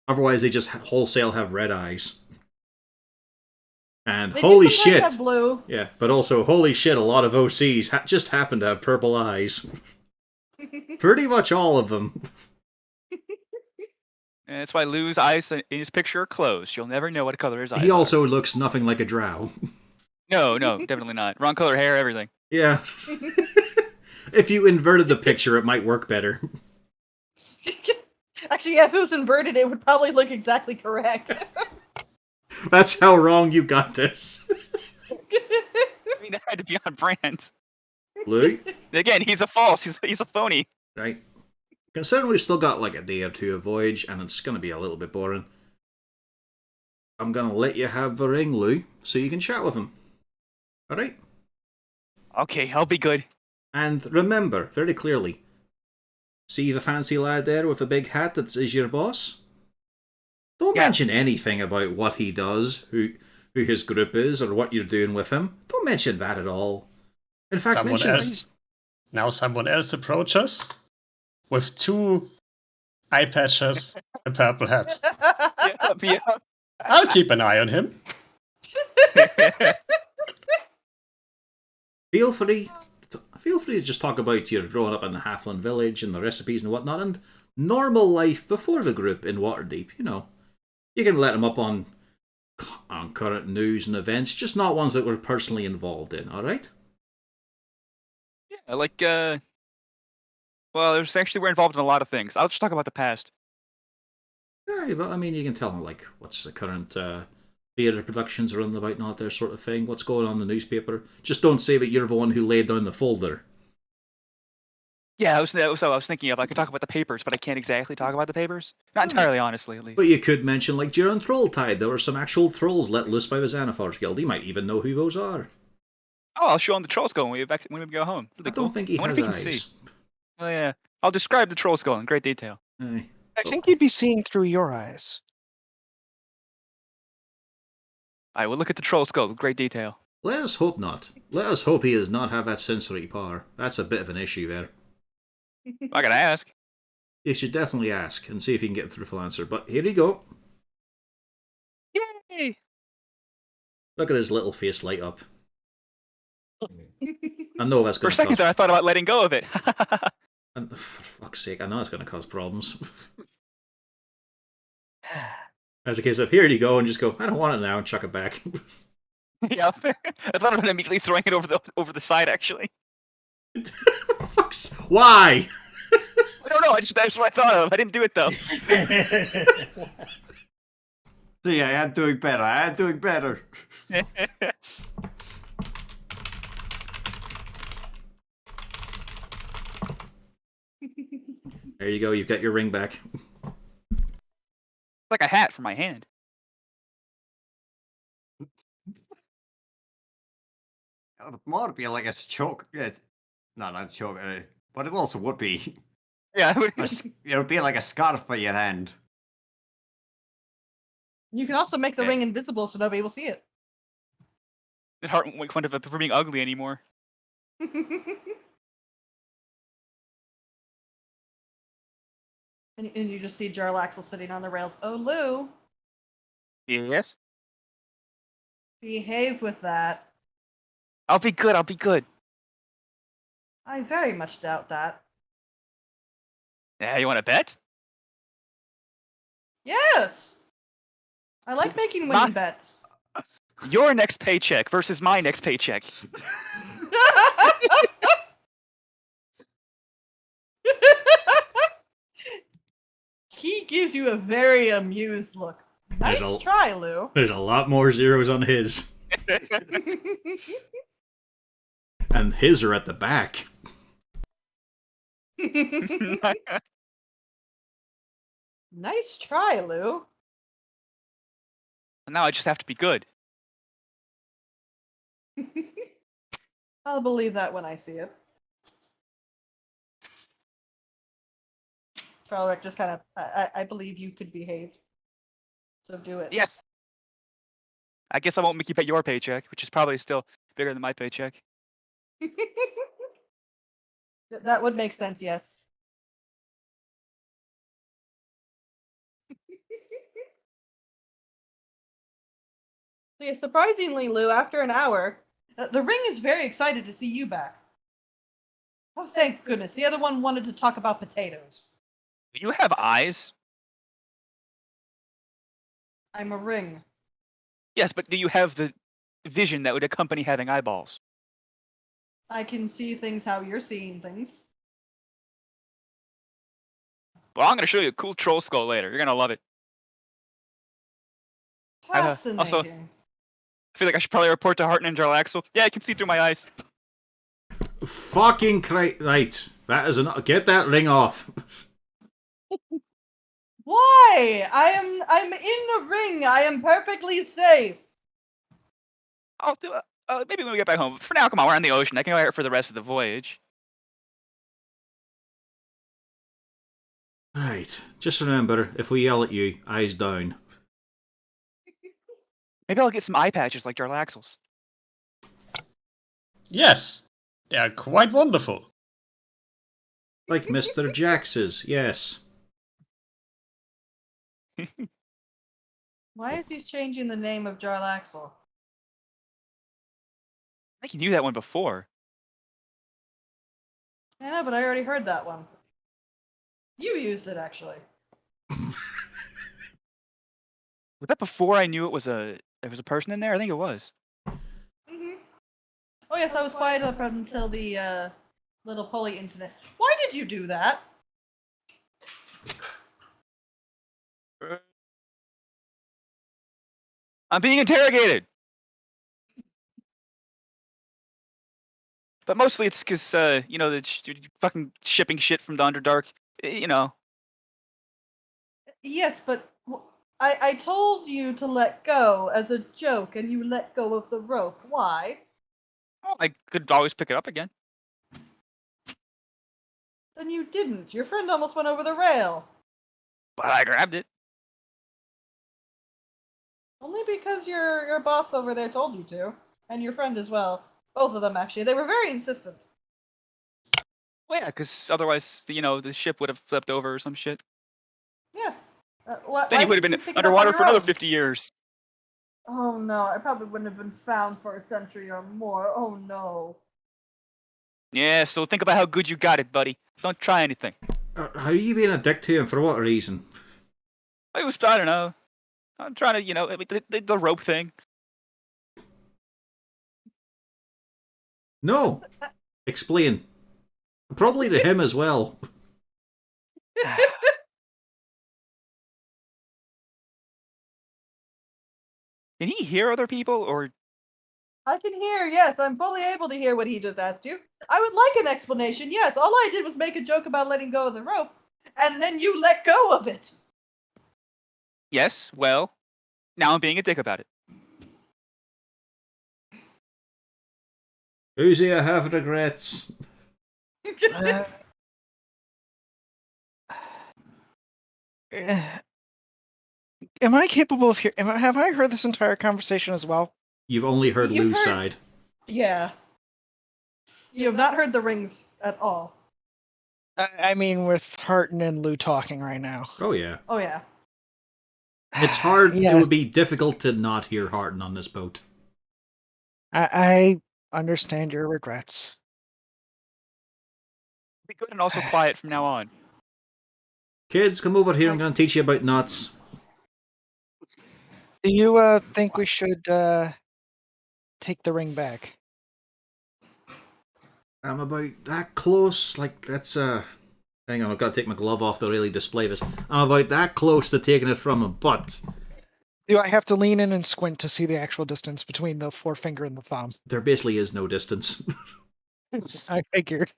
Otherwise, they just wholesale have red eyes. And They do holy sometimes shit! have blue. Yeah, but also, holy shit, a lot of OCs just happen to have purple eyes. Pretty much all of them. And that's why Lou's eyes in his picture are closed. You'll never know what color his eyes He are. also looks nothing like a drow. No, definitely not. Wrong color hair, everything. Yeah. If you inverted the picture, it might work better. Actually, yeah, if it was inverted, it would probably look exactly correct. That's how wrong you got this. I mean, that had to be on brand. Lou? Again, he's a false. He's a phony. Right. Considering we've still got like a day or two of voyage, and it's going to be a little bit boring, I'm going to let you have the ring, Lou, so you can chat with him. Alright? Okay, I'll be good. And remember, very clearly, see the fancy lad there with the big hat that is your boss? Don't Yeah. mention anything about what he does, who his group is, or what you're doing with him. Don't mention that at all. In fact, Someone mention... else. Now someone else approaches with 2 eye patches, a purple hat. Yeah. I'll keep an eye on him. Feel free to just talk about your growing up in the Halfling village and the recipes and whatnot, and normal life before the group in Waterdeep. You know, you can let him up on current news and events, just not ones that we're personally involved in. All right? Yeah, like well, there's actually we're involved in a lot of things. I'll just talk about the past. Yeah, but I mean, you can tell him like what's the current theatre productions are on about and all that sort of thing. What's going on in the newspaper? Just don't say that you're the one who laid down the folder. Yeah, that was what I was thinking of. I could talk about the papers, but I can't exactly talk about the papers. Not entirely, honestly, at least. But you could mention, like, during Trolltide, there were some actual trolls let loose by the Xanathars Guild. He might even know who those are. Oh, I'll show him the troll skull when we go home. That'd be I don't cool. think he I wonder has if he can eyes. see. Oh yeah, I'll describe the troll skull in great detail. Aye. I think you'd be seeing through your eyes. I will look at the troll skull with great detail. Let us hope not. Let us hope he does not have that sensory power. That's a bit of an issue there. I gotta ask. You should definitely ask and see if you can get a truthful answer. But here you go. Yay! Look at his little face light up. I know that's For going a to second cause... there, I thought about letting go of it. And, for fuck's sake, I know it's going to cause problems. As a case of, here you go, and just go, I don't want it now, and chuck it back. Yeah, I thought about immediately throwing it over the side. Actually, Fuck's... Why? I don't know. That's what I thought of. I didn't do it though. See, I am doing better. I am doing better. There you go, you've got your ring back. Like a hat for my hand. It would more be like a choke. No, not a choke. But it also would be. Yeah. It would be like a scarf for your hand. You can also make the Okay. ring invisible so nobody will see it. It hard won't make fun of it for being ugly anymore. And you just see Jarlaxle sitting on the rails. Oh, Lou, Yes. behave with that. I'll be good. I'll be good. I very much doubt that. Yeah, you want to bet? Yes! I like making winning bets. Your next paycheck versus my next paycheck. He gives you a very amused look. Nice There's a- try, Lou. There's a lot more zeros on his. And his are at the back. Nice try, Lou. Now I just have to be good. I'll believe that when I see it. Trelrick just kind of, I believe you could behave. So do it. Yes. I guess I won't make you bet your paycheck, which is probably still bigger than my paycheck. That would make sense, yes. So yeah, surprisingly, Lou, after an hour, the ring is very excited to see you back. Oh, thank goodness. The other one wanted to talk about potatoes. Do you have eyes? I'm a ring. Yes, but do you have the vision that would accompany having eyeballs? I can see things how you're seeing things. Well, I'm going to show you a cool troll skull later. You're going to love it. Fascinating. Also- I feel like I should probably report to Hearten and Jarlaxle. Yeah, I can see through my eyes. Fucking Christ. Right. That is enough. Get that ring off. Why? I'm in the ring. I am perfectly safe. I'll do it. Maybe when we get back home. For now, come on, we're on the ocean. I can wear it for the rest of the voyage. Right. Just remember, if we yell at you, eyes down. Maybe I'll get some eye patches like Jarlaxle's. Yes, they are quite wonderful. Like Mr. Jax's, yes. Why is he changing the name of Jarlaxle? I think you knew that one before. I know, but I already heard that one. You used it, actually. Was that before I knew there was a person in there? I think it was. Hmm. Oh yes, I was quiet up until the little pulley incident. Why did you do that? I'm being interrogated. But mostly it's because, the fucking shipping shit from the Underdark. You know. Yes, but I told you to let go as a joke, and you let go of the rope. Why? Well, I could always pick it up again. Then you didn't. Your friend almost went over the rail. But I grabbed it. Only because your boss over there told you to, and your friend as well. Both of them, actually. They were very insistent. Well, yeah, because otherwise, the ship would have flipped over or some shit. Yes. Why Then you would have didn't been you pick it up on underwater your for another own? 50 years. Oh no, I probably wouldn't have been found for a century or more. Oh no. Yeah, so think about how good you got it, buddy. Don't try anything. How are you being a dick to him? For what reason? I don't know. I'm trying to, the rope thing. No. Explain. Probably to him as well. Can he hear other people, or I can hear, yes, I'm fully able to hear what he just asked you. I would like an explanation, yes. All I did was make a joke about letting go of the rope, and then you let go of it. yes? Well, now I'm being a dick about it. Who's here have regrets? Uh, am I capable of hearing? Have I heard this entire conversation as well? You've only heard You've Lou's heard- side. Yeah. You have not heard the rings at all. I mean, with Harton and Lou talking right now. Oh, yeah. Oh yeah. It's hard. It Yeah, would be difficult to not hear Harton on this boat. I understand your regrets. Be good and also quiet from now on. Kids, come over here. I'm going to teach you about nuts. Do you think we should take the ring back? I'm about that close. Like, that's, hang on, I've got to take my glove off to really display this. I'm about that close to taking it from him, but Do I have to lean in and squint to see the actual distance between the forefinger and the thumb? there basically is no distance. I figured.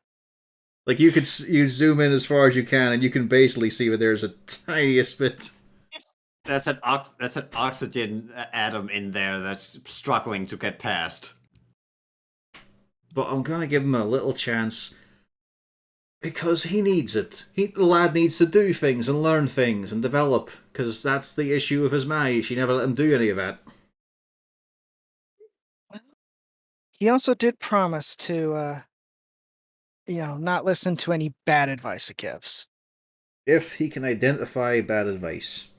Like, you zoom in as far as you can, and you can basically see where there's a tiniest bit. There's an oxygen atom in there that's struggling to get past. But I'm going to give him a little chance. Because he needs it. The lad needs to do things and learn things and develop. Because that's the issue with his Mai. She never let him do any of that. He also did promise to, not listen to any bad advice it gives. If he can identify bad advice.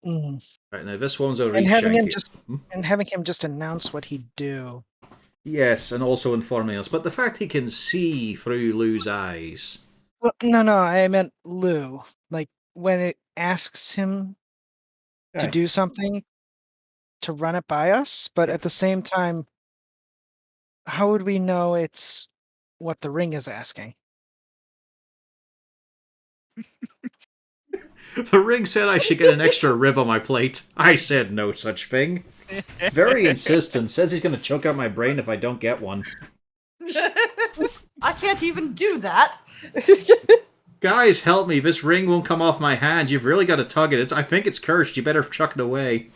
Mm. Right, now this one's a And having him reshank. having him just announce what he'd do. Yes, and also informing us. But the fact he can see through Lou's eyes. Well, no, I meant Lou. Like when it asks him to Aye. do something, to run it by us, but at the same time, how would we know it's what the ring is asking? The ring said I should get an extra rib on my plate. I said no such thing. It's very insistent. Says he's going to choke out my brain if I don't get one. I can't even do that. Guys, help me. This ring won't come off my hand. You've really got to tug it. I think it's cursed. You better chuck it away.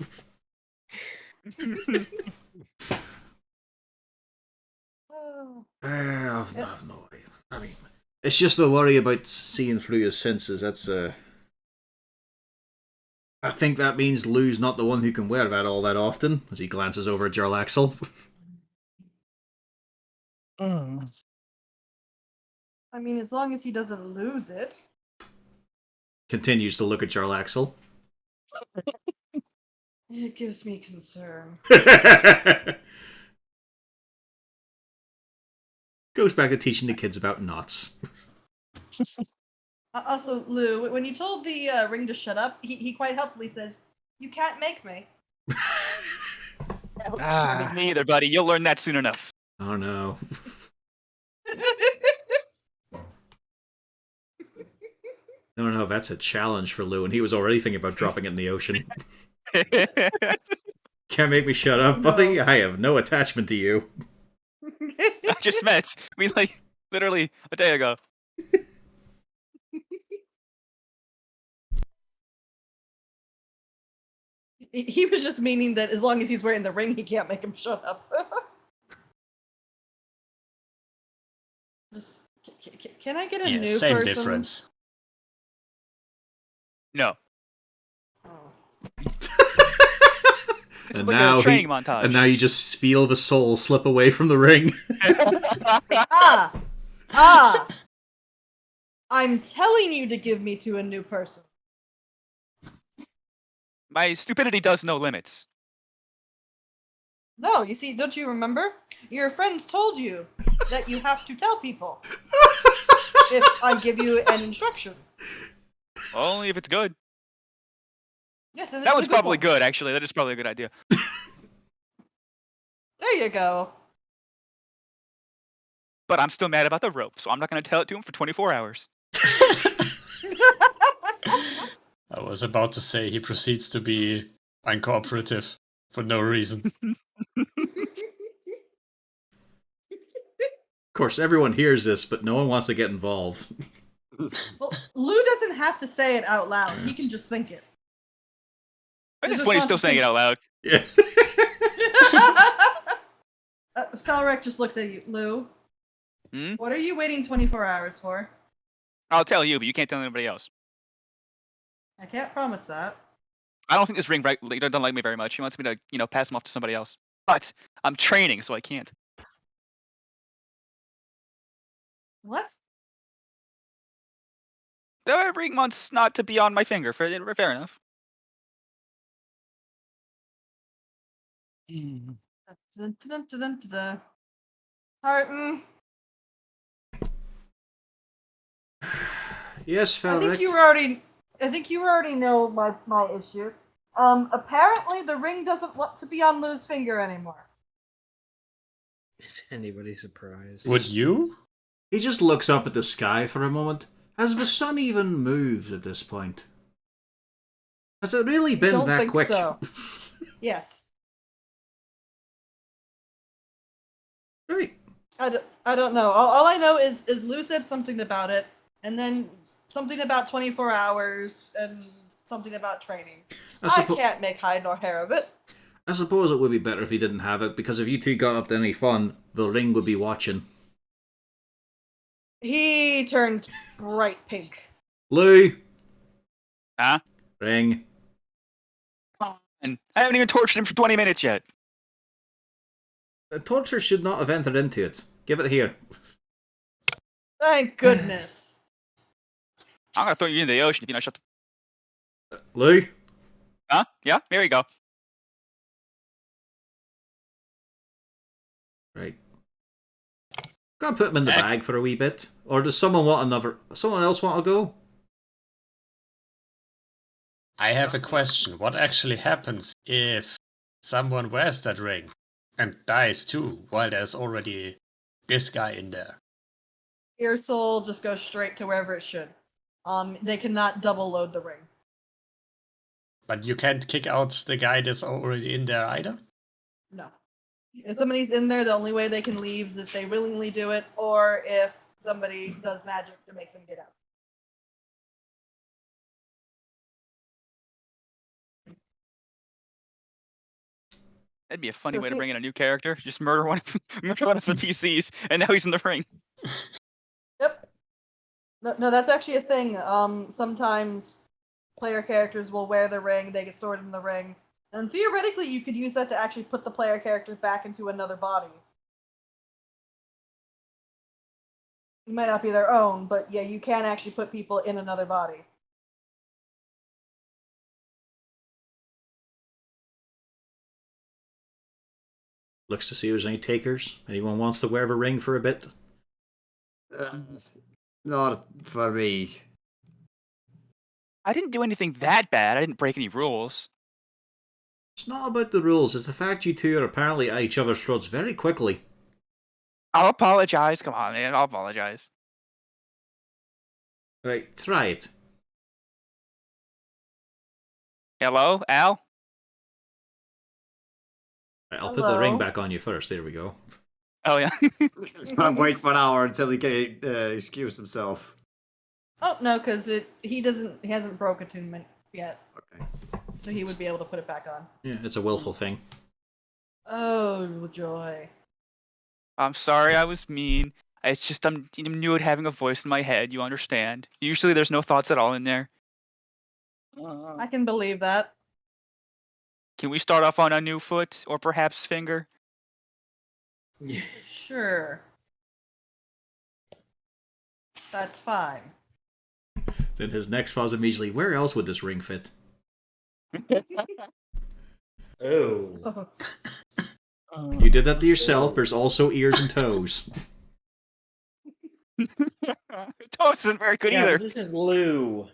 I've no idea. I mean, it's just the worry about seeing through his senses. That's I think that means Lou's not the one who can wear that all that often, as he glances over at Jarlaxle. Mm. I mean, as long as he doesn't lose it. Continues to look at Jarlaxle. It gives me concern. Goes back to teaching the kids about knots. Also, Lou, when you told the ring to shut up, he quite helpfully says, "You can't make me." Ah, Me either, buddy. You'll learn that soon enough. Oh no. No, that's a challenge for Lou, and he was already thinking about dropping it in the ocean. Can't make me shut up, buddy. No. I have no attachment to you. I just met. We like literally a day ago. He was just meaning that as long as he's wearing the ring, he can't make him shut up. Just, can I get a Yeah, new same person? difference. No. Oh. And Look at now a training montage. and now you just feel the soul slip away from the ring. Ah! I'm telling you to give me to a new person. My stupidity does no limits. No, you see, don't you remember? Your friends told you that you have to tell people if I give you an instruction. Only if it's good. Yes, and That it's was a good probably one. good, actually. That is probably a good idea. There you go. But I'm still mad about the rope, so I'm not going to tell it to him for 24 hours. I was about to say he proceeds to be uncooperative for no reason. Of course, everyone hears this, but no one wants to get involved. Well, Lou doesn't have to say it out loud. He can just think it. At This this is point, he's not still saying it think- out loud. Yeah. Felric just looks at you. Lou, Hmm? what are you waiting 24 hours for? I'll tell you, but you can't tell anybody else. I can't promise that. I don't think this ring doesn't like me very much. He wants me to, pass him off to somebody else. But I'm training, so I can't. What? The ring wants not to be on my finger. Fair enough. Dun, dun, dun, dun, dun, dun. Harton, Yes, I Felric. think you already know my issue. Apparently the ring doesn't want to be on Lou's finger anymore. Is anybody surprised? Would you? He just looks up at the sky for a moment. Has the sun even moved at this point? Has it really been Don't that think quick? so. Yes. Right. I don't know. All I know is Lou said something about it, and then something about 24 hours, and something about training. I can't make hide nor hair of it. I suppose it would be better if he didn't have it, because if you two got up to any fun, the ring would be watching. He turns bright pink. Lou! Huh? Ring. Come on. I haven't even tortured him for 20 minutes yet. The torture should not have entered into it. Give it here. Thank goodness. I'm gonna throw you into the ocean if you don't shut the... Lou? Huh? Yeah? There you go. Right. Gotta put him in the bag for a wee bit. Or does someone else want to go? I have a question. What actually happens if someone wears that ring and dies too, while there's already this guy in there? Your soul just goes straight to wherever it should. They cannot double load the ring. But you can't kick out the guy that's already in there either? No. If somebody's in there, the only way they can leave is if they willingly do it, or if somebody does magic to make them get out. That'd be a funny So way to thi- bring in a new character. Just murder one of the PCs, and now he's in the ring. Yep. No, that's actually a thing. Sometimes player characters will wear the ring, they get stored in the ring, and theoretically you could use that to actually put the player character back into another body. It might not be their own, but yeah, you can actually put people in another body. Looks to see if there's any takers. Anyone wants to wear the ring for a bit? Not for me. I didn't do anything that bad. I didn't break any rules. It's not about the rules, it's the fact you two are apparently at each other's throats very quickly. I'll apologize. Come on, man. I'll apologize. Right, try it. Hello, Al? Right, I'll put the ring Hello? back on you first. There we go. Oh, yeah. I'm waiting for an hour until he can excuse himself. Oh no, because he hasn't broke attunement yet, Okay. so he would be able to put it back on. Yeah, it's a willful thing. Oh joy! I'm sorry I was mean. It's just I'm new at having a voice in my head. You understand? Usually there's no thoughts at all in there. I can believe that. Can we start off on a new foot, or perhaps finger? Sure. That's fine. Then his next thought is immediately, where else would this ring fit? Oh. You did that to yourself. There's also ears and toes. Toast isn't very good Yeah, either. but this is Lou.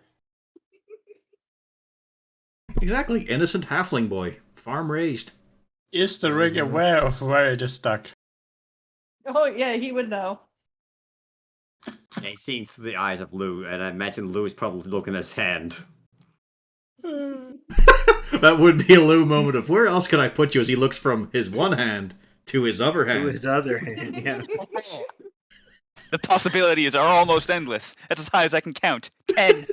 Exactly. Innocent halfling boy. Farm raised. Is the ring aware of where it is stuck? Oh yeah, he would know. Yeah, he's seeing through the eyes of Lou, and I imagine Lou is probably looking at his hand. That would be a Lou moment of where else can I put you as he looks from his one hand to his other To hand. his other hand, yeah. The possibilities are almost endless. That's as high as I can count. 10.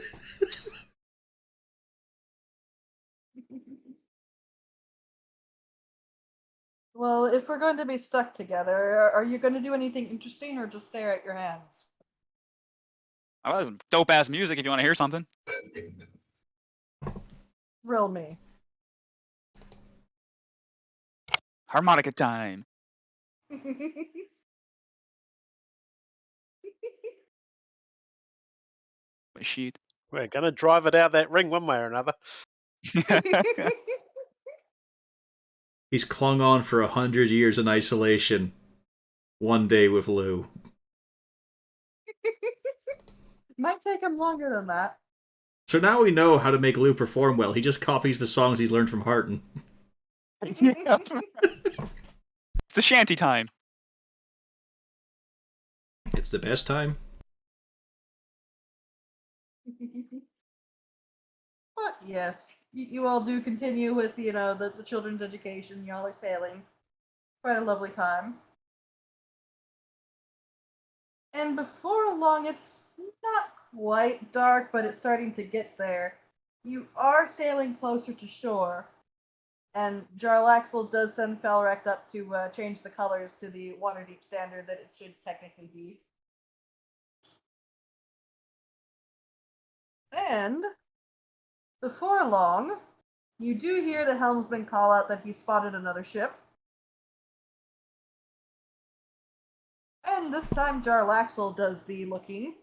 Well, if we're going to be stuck together, are you going to do anything interesting or just stare at your hands? Dope ass music if you want to hear something. Rill me. Harmonica time. My sheet. We're gonna drive it out that ring one way or another. He's clung on for 100 years in isolation. One day with Lou. Might take him longer than that. So now we know how to make Lou perform well. He just copies the songs he's learned from Harton. It's the shanty time. It's the best time. But yes, you all do continue with, the children's education. Y'all are sailing. Quite a lovely time. And before long, it's not quite dark, but it's starting to get there. You are sailing closer to shore, and Jarlaxle does send Felrect up to change the colors to the Waterdeep standard that it should technically be. And before long, you do hear the helmsman call out that he spotted another ship. And this time Jarlaxle does the looking.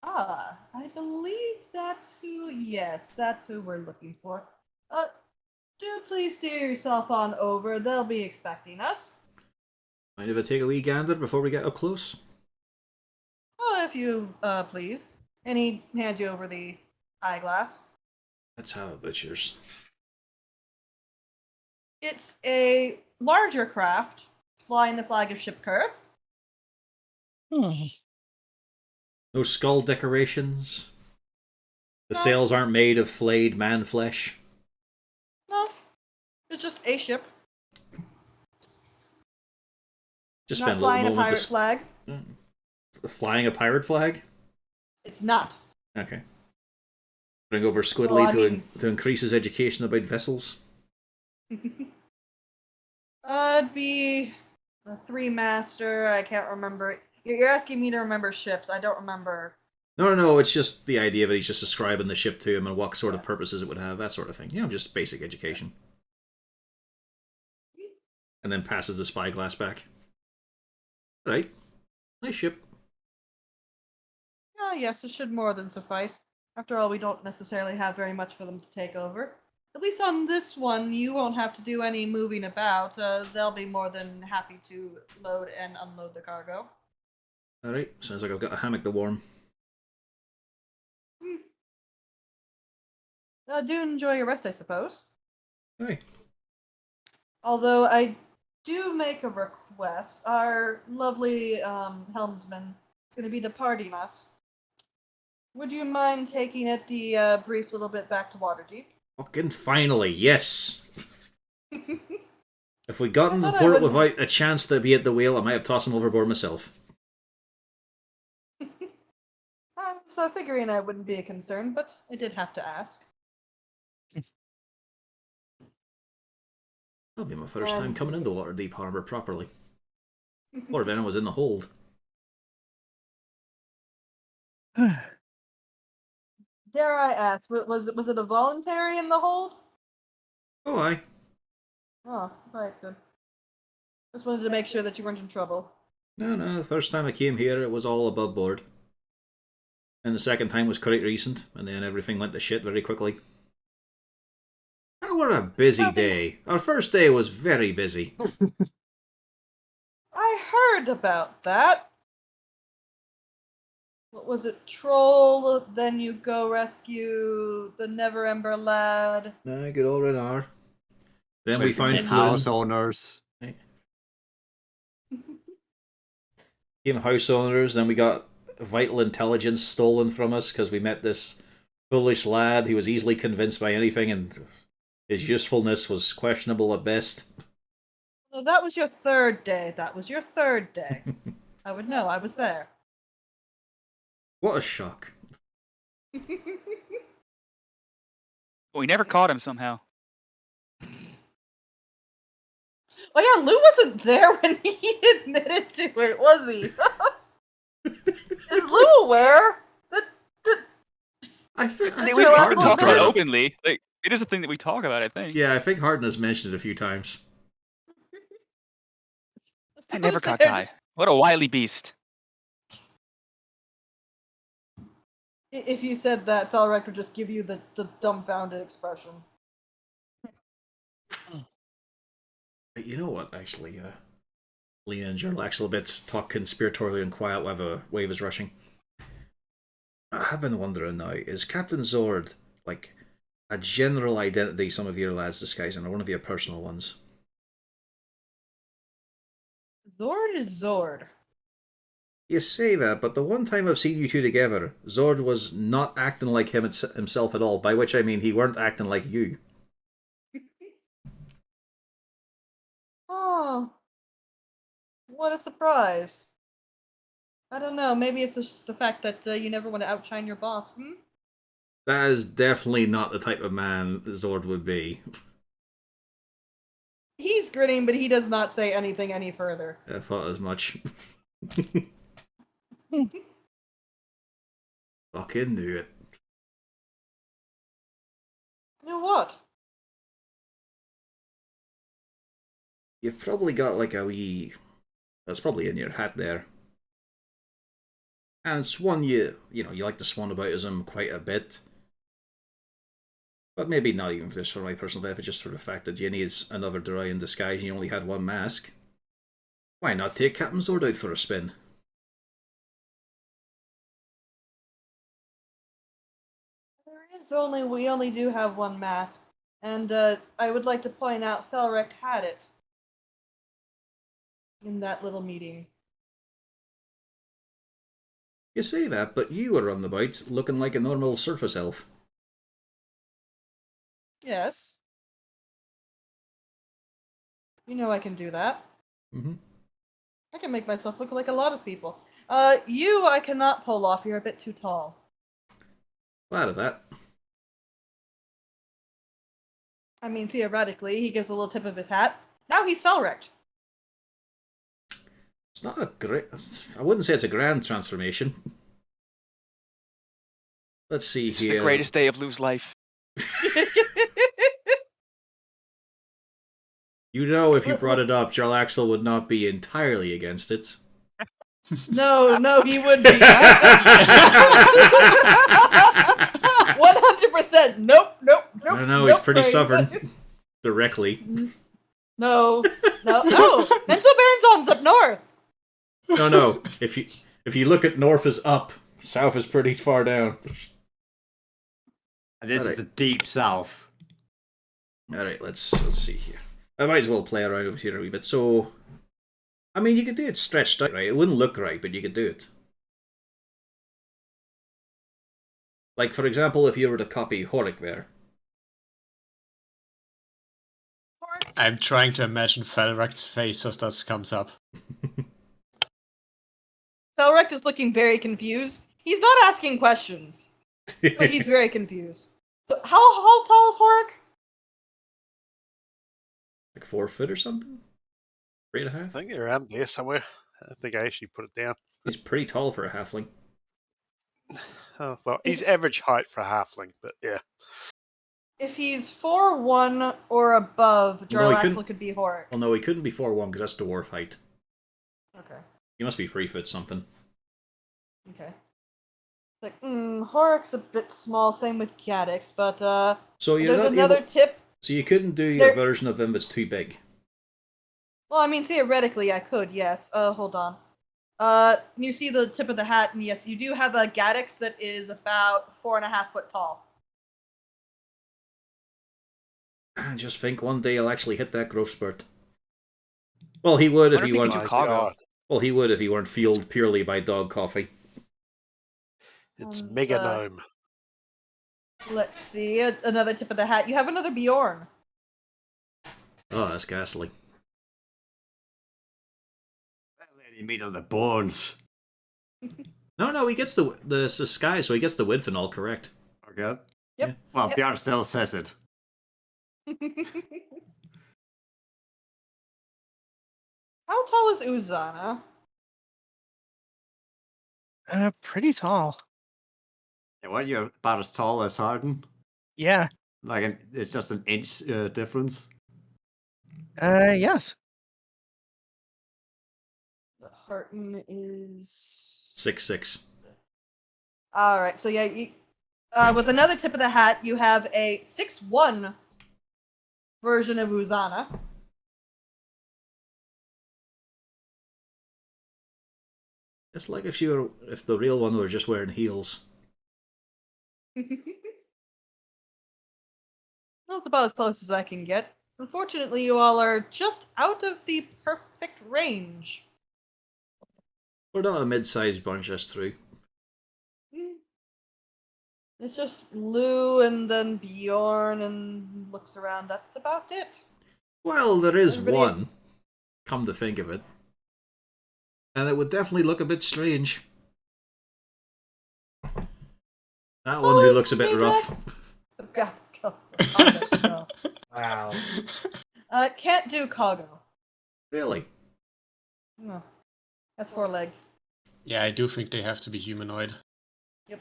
Ah, I believe that's who, yes, that's who we're looking for. Do please steer yourself on over, they'll be expecting us. Mind if I take a wee gander before we get up close? Oh, if you, please. And he hands you over the eyeglass. Let's have a butcher's. It's a larger craft, flying the flag of Ship Curve. No skull decorations. The No. sails aren't made of flayed man flesh. No, it's just a ship. Just Not spend a little flying a moment pirate flag. Flying a pirate flag? It's not. Okay. Bring over Squidly Well, I mean- to increase his education about vessels. It'd be a three-master. I can't remember. You're asking me to remember ships. I don't remember. No, it's just the idea that he's just describing the ship to him and what sort of purposes it would have, that sort of thing. Just basic education. And then passes the spyglass back. Right. Nice ship. Ah, yes, it should more than suffice. After all, we don't necessarily have very much for them to take over. At least on this one, you won't have to do any moving about. They'll be more than happy to load and unload the cargo. Alright, sounds like I've got a hammock to warm. Do enjoy your rest, I suppose. Hey. Although I do make a request. Our lovely helmsman is going to be departing us. Would you mind taking it the brief little bit back to Waterdeep? Fucking finally, yes! If we'd gotten I the thought I port would- without a chance to be at the wheel, I might have tossed him overboard myself. So figuring I wouldn't be a concern, but I did have to ask. That'll be my first time coming into Waterdeep Harbour properly. Or if anyone was in the hold. Dare I ask, was it a voluntary in the hold? Oh, aye. Oh, right, good. Just wanted to make sure that you weren't in trouble. No, the first time I came here, it was all above board. And the second time was quite recent, and then everything went to shit very quickly. That were a busy day. Our first day was very busy. I heard about that. What was it? Troll, then you go rescue the Never Ember lad. Aye, good old Renar. Then we Became found house Flynn. owners. Became house owners, then we got vital intelligence stolen from us because we met this foolish lad who was easily convinced by anything and his usefulness was questionable at best. So that was your third day. That was your third day. I would know. I was there. What a shock. But we never caught him somehow. Oh yeah, Lou wasn't there when he admitted to it, was he? Is Lou aware? I think We Sure, talked Harden's about it brought it up. openly. Like, it is a thing that we talk about, I think. Yeah, I think Harden has mentioned it a few times. I never caught Guy. What a wily beast. If you said that, Felrek would just give you the dumbfounded expression. You know what, actually, Lena and Jarlax a little bit talk conspiratorially and quiet while the wave is rushing. I have been wondering now, is Captain Zord, like, a general identity some of your lads disguising, or one of your personal ones? Zord is Zord. You say that, but the one time I've seen you two together, Zord was not acting like himself at all, by which I mean he weren't acting like you. Oh, what a surprise. I don't know, maybe it's just the fact that you never want to outshine your boss, hmm? That is definitely not the type of man Zord would be. He's grinning, but he does not say anything any further. I thought as much. Fucking knew it. You know what? You've probably got like a wee... That's probably in your hat there. And it's one you like to swan aboutism quite a bit. But maybe not even just for my personal benefit, just for the fact that you need another Drow in disguise and you only had one mask. Why not take Captain Zord out for a spin? We only do have one mask. And I would like to point out Felrek had it. In that little meeting. You say that, but you were on the boat looking like a normal surface elf. Yes. You know I can do that. Mm-hmm. I can make myself look like a lot of people. You I cannot pull off. You're a bit too tall. Glad of that. I mean, theoretically, he gives a little tip of his hat. Now he's Felrect. It's not a great... I wouldn't say it's a grand transformation. Let's see It's here. the greatest day of Lou's life. You know, if you brought it up, Jarl Axel would not be entirely against it. No, he would be. 100%. Nope. No, he's pretty stubborn. Directly. No. Pencil Baronzone's up north. No. If you look at north is up, south is pretty far down. And this is Alright. the deep south. Alright, let's see here. I might as well play around with here a wee bit. So, I mean, you could do it stretched out, right? It wouldn't look right, but you could do it. Like, for example, if you were to copy Horik there. I'm trying to imagine Felrect's face as that comes up. Felrect is looking very confused. He's not asking questions, but he's very confused. So how tall is Horik? Like 4 foot or something? 3.5? I think they're around there somewhere. I think I actually put it down. He's pretty tall for a halfling. Oh, well, he's average height for a halfling, but yeah. If he's 4'1" or above, No, he Jarlaxle couldn't- could be Horik. Well, no, he couldn't be 4'1" because that's dwarf height. Okay. He must be 3 foot something. Okay. It's like, Horik's a bit small, same with Gadix, but So you're there's not another able... tip. So you couldn't do your There- version of him that's too big. Well, I mean, theoretically, I could, yes. Hold on. You see the tip of the hat, and yes, you do have a Gadix that is about 4.5 foot tall. I just think one day I'll actually hit that growth spurt. Well, he would if Wonder he if he weren't. can My do Cargo. God, Well, he would if he weren't fueled purely by dog coffee. it's And, Mega Gnome. Let's see, another tip of the hat. You have another Bjorn. Oh, that's ghastly. You meet on the bones. No, he gets the sky, so he gets the width and all correct. Okay. Yep. Well, Yep. Bjorn still says it. How tall is Uzana? Pretty tall. Yeah, what, you're about as tall as Harden? Yeah. Like, it's just an inch difference. Yes. The Harton is 6'6". all right. So yeah, with another tip of the hat, you have a 6'1" version of Uzana. It's like if the real one were just wearing heels. That's about as close as I can get. Unfortunately, you all are just out of the perfect range. We're not a mid-sized bunch, that's true. It's just Lou and then Bjorn and looks around. That's about it. Well, there is Everybody- one, come to think of it. And it would definitely look a bit strange. That one who looks a bit rough. God, God. No. Wow. Can't do Kago. Really? No. That's 4 legs. Yeah, I do think they have to be humanoid.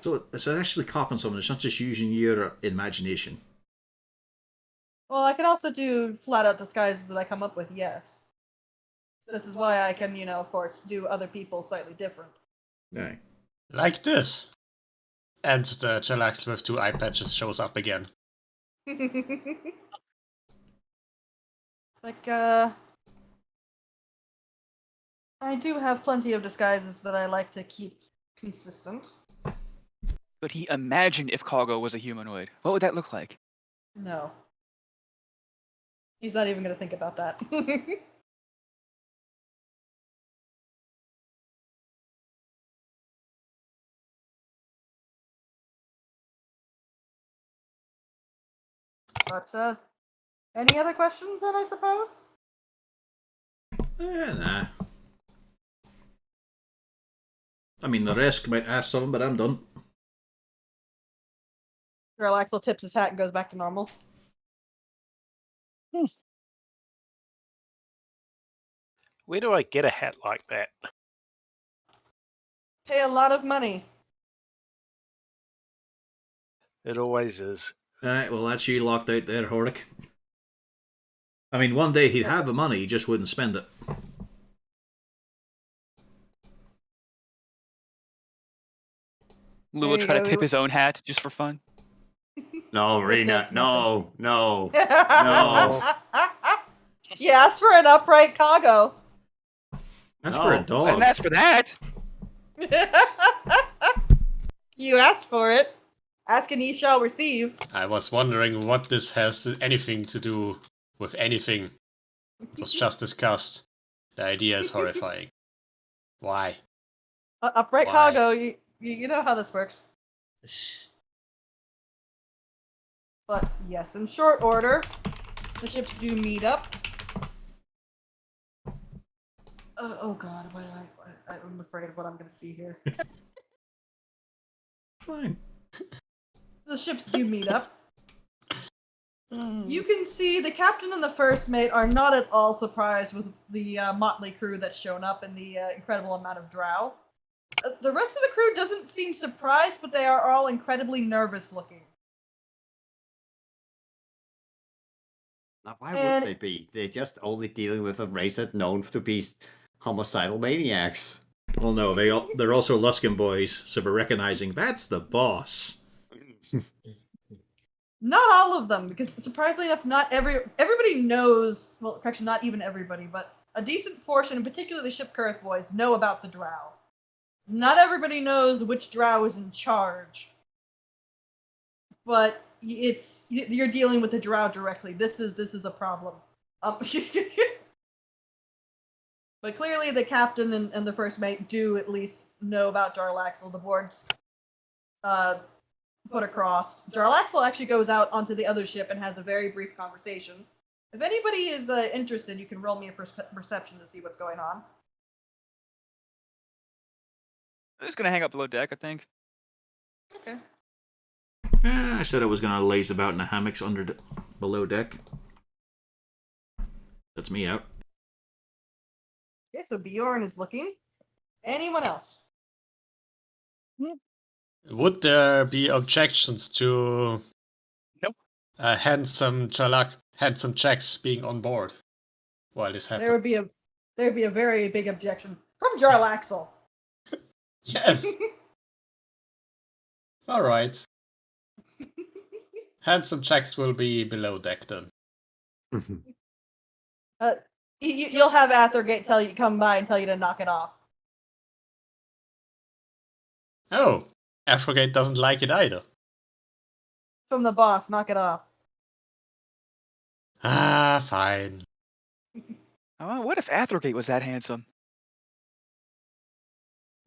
So it's actually copying someone, it's not just using your imagination. Well, I can also do flat out disguises that I come up with, yes. This is why I can, of course, do other people slightly different. Yeah. Like this. And the Jalax with 2 eye patches shows up again. Like, I do have plenty of disguises that I like to keep consistent. Could he imagine if Cargo was a humanoid? What would that look like? No. He's not even going to think about that. But, any other questions then, I suppose? Nah. I mean, the rest might ask something, but I'm done. Axel tips his hat and goes back to normal. Where do I get a hat like that? Pay a lot of money. It always is. Alright, well, that's you locked out there, Horik. I mean, one day he'd have the money, he just wouldn't spend it. Lou There will you try to go, tip Lou. his own hat just for fun. No, Rena, does no, no. You asked for an upright Kago. That's No. for a I dog. didn't ask for that. You asked for it. Ask and ye shall receive. I was wondering what this has anything to do with anything. It was just discussed. The idea is horrifying. Why? Upright Why? cargo, you know how this works. But yes, in short order, the ships do meet up. Oh god, I'm afraid of what I'm going to see here. Fine. The ships do meet up. You can see the captain and the first mate are not at all surprised with the motley crew that's shown up and the incredible amount of drow. The rest of the crew doesn't seem surprised, but they are all incredibly nervous looking. Now, why And- would they be? They're just only dealing with a race that's known to be homicidal maniacs. Well, no, they're also Luskin boys, so we're recognizing that's the boss. Not all of them, because surprisingly enough, not everybody knows. Well, correction, not even everybody, but a decent portion, particularly the Ship Kurth boys, know about the drow. Not everybody knows which drow is in charge, but you're dealing with the drow directly. This is a problem. But clearly, the captain and the first mate do at least know about Jarlaxle. The boards put across. Jarlaxle actually goes out onto the other ship and has a very brief conversation. If anybody is interested, you can roll me a perception to see what's going on. I'm just gonna hang out below deck, I think. Okay. I said I was going to laze about in the hammocks below deck. That's me out. Okay, so Bjorn is looking. Anyone else? Would there be objections to Nope. handsome Jacks being on board while this happens? There would be a very big objection from Jarlaxle. Yes. All right. Handsome Jacks will be below deck then. You'll have Athergate come by and tell you to knock it off. Oh, Afrogate doesn't like it either. From the boss, knock it off. Ah, fine. Oh, what if Athergate was that handsome?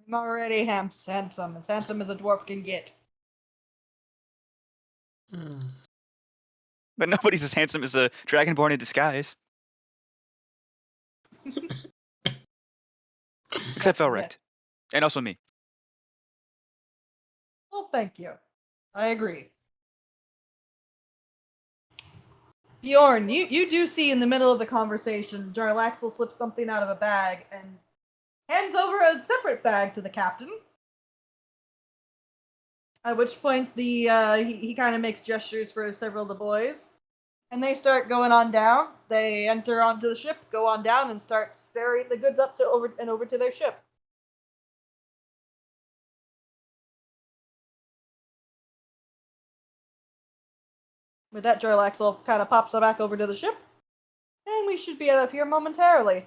I'm already handsome, as handsome as a dwarf can get. Hmm. But nobody's as handsome as a Dragonborn in disguise. Except Felrect. And also me. Well, thank you. I agree. Bjorn, you do see in the middle of the conversation, Jarlaxle slips something out of a bag and hands over a separate bag to the captain. At which point he kind of makes gestures for several of the boys. And they start going on down. They enter onto the ship, go on down, and start ferrying the goods up to over to their ship. With that, Jarlaxle kind of pops back over to the ship, and we should be out of here momentarily.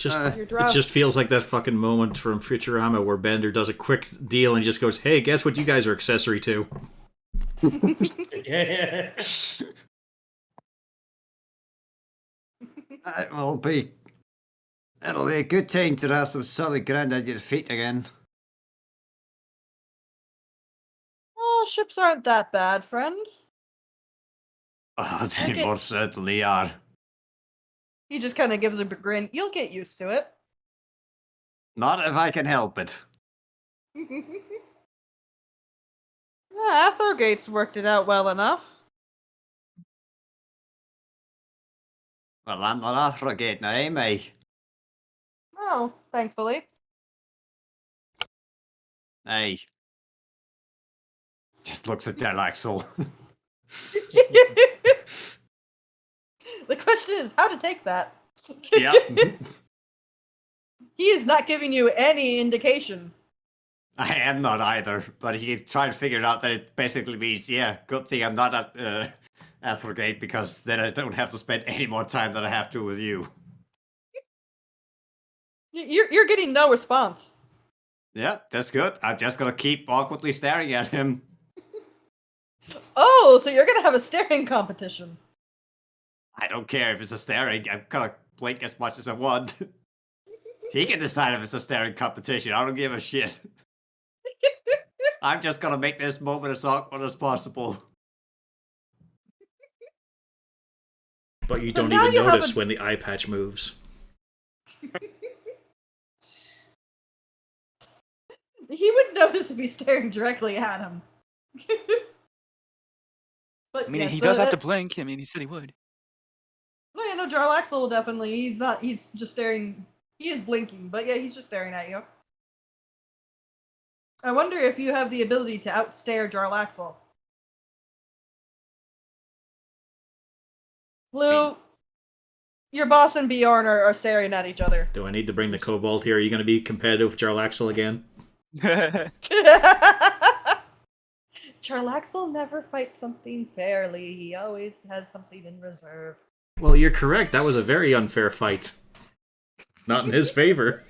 It Your drow- just feels like that fucking moment from Futurama where Bender does a quick deal and just goes, "Hey, guess what you guys are accessory to?" It'll be a good time to have some solid ground at your feet again. Oh, ships aren't that bad, friend. Oh, they Okay. most certainly are. He just kind of gives a grin. You'll get used to it. Not if I can help it. Athergate's worked it out well enough. Well, I'm not Athrogate now, eh, mate? Oh, thankfully. Hey. Just looks at Delaxel. The question is how to take that. Yeah. He is not giving you any indication. I am not either, but he tried to figure out that it basically means, yeah, good thing I'm not at Athrogate, because then I don't have to spend any more time than I have to with you. You're getting no response. Yeah, that's good. I'm just gonna keep awkwardly staring at him. Oh, so you're gonna have a staring competition. I don't care if it's a staring. I'm gonna blink as much as I want. He can decide if it's a staring competition. I don't give a shit. I'm just gonna make this moment as awkward as possible. But you So don't now even you have notice a- when the eye patch moves. He would notice if he's staring directly at him. But I mean, yes, he does have to that- blink. I mean, he said he would. No, yeah, no, Jarlaxle will definitely. He's not. He's just staring. He is blinking, but yeah, he's just staring at you. I wonder if you have the ability to outstare Jarlaxle. Blue, your boss and Bjorn are staring at each other. Do I need to bring the kobold here? Are you going to be competitive with Jarlaxle again? Jarlaxle never fights something fairly. He always has something in reserve. Well, you're correct. That was a very unfair fight. Not in his favor.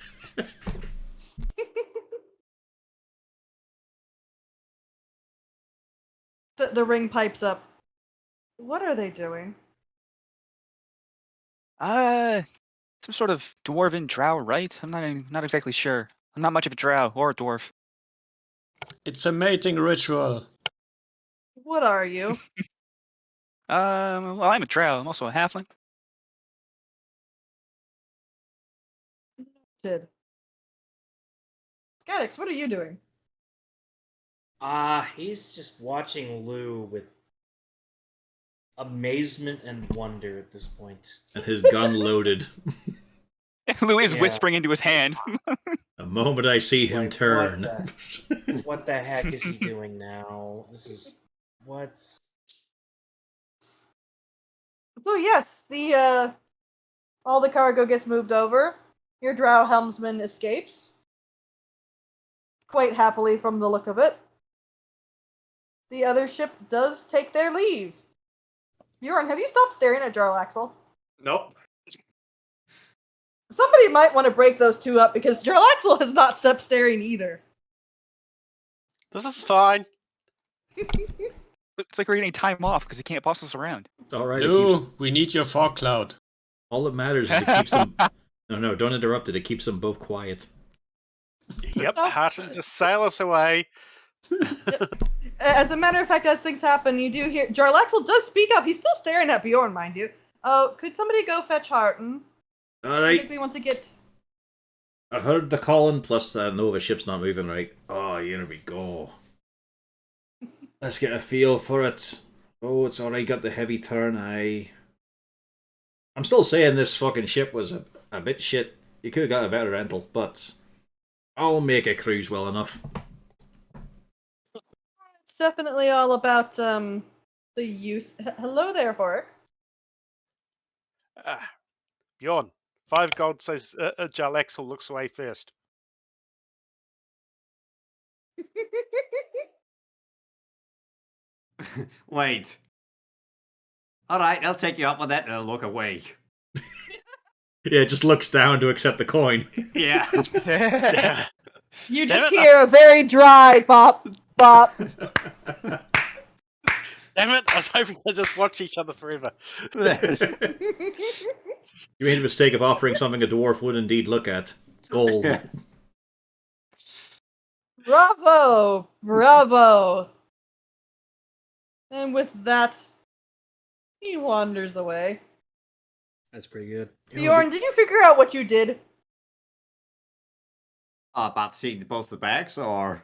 The ring pipes up. What are they doing? Some sort of dwarven drow, right? I'm not exactly sure. I'm not much of a drow or a dwarf. It's a mating ritual. What are you? Well, I'm a drow. I'm also a halfling. Did. Gaddix, what are you doing? He's just watching Lou with amazement and wonder at this point. And his gun loaded. Louis is Yeah. whispering into his hand. The moment I see him Like, turn. What the heck is he doing now? This is what? So yes, the all the cargo gets moved over. Your drow helmsman escapes. Quite happily from the look of it. The other ship does take their leave. Bjorn, have you stopped staring at Jarlaxle? Nope. Somebody might want to break those two up because Jarlaxle has not stopped staring either. This is fine. It's like we're getting time off because he can't boss us around. It's alright. It keeps, Lou, we need your fog cloud. all that matters is it keeps them... No, don't interrupt it. It keeps them both quiet. Yep, Hatton, just sail us away. As a matter of fact, as things happen, you do hear Jarlaxle does speak up. He's still staring at Bjorn, mind you. Oh, could somebody go fetch Harton? I think Alright. we want to get. I heard the calling, plus I know the ship's not moving right. Oh, here we go. Let's get a feel for it. Oh, it's alright, got the heavy turn, I'm still saying this fucking ship was a bit shit. You could have got a better rental, but I'll make a cruise well enough. It's definitely all about the use. Hello there, Hork. Bjorn, 5 gold says Jalexel looks away first. Wait. Alright, I'll take you up on that and I'll look away. Yeah, just looks down to accept the coin. Yeah. Yeah. You Damn just it, hear a very dry bop, bop. Damn it, I was hoping to just watch each other forever. You made a mistake of offering something a dwarf would indeed look at. Gold. Bravo! Bravo! And with that, he wanders away. That's pretty good. Bjorn, did you figure out what you did? About seeing both the bags, or?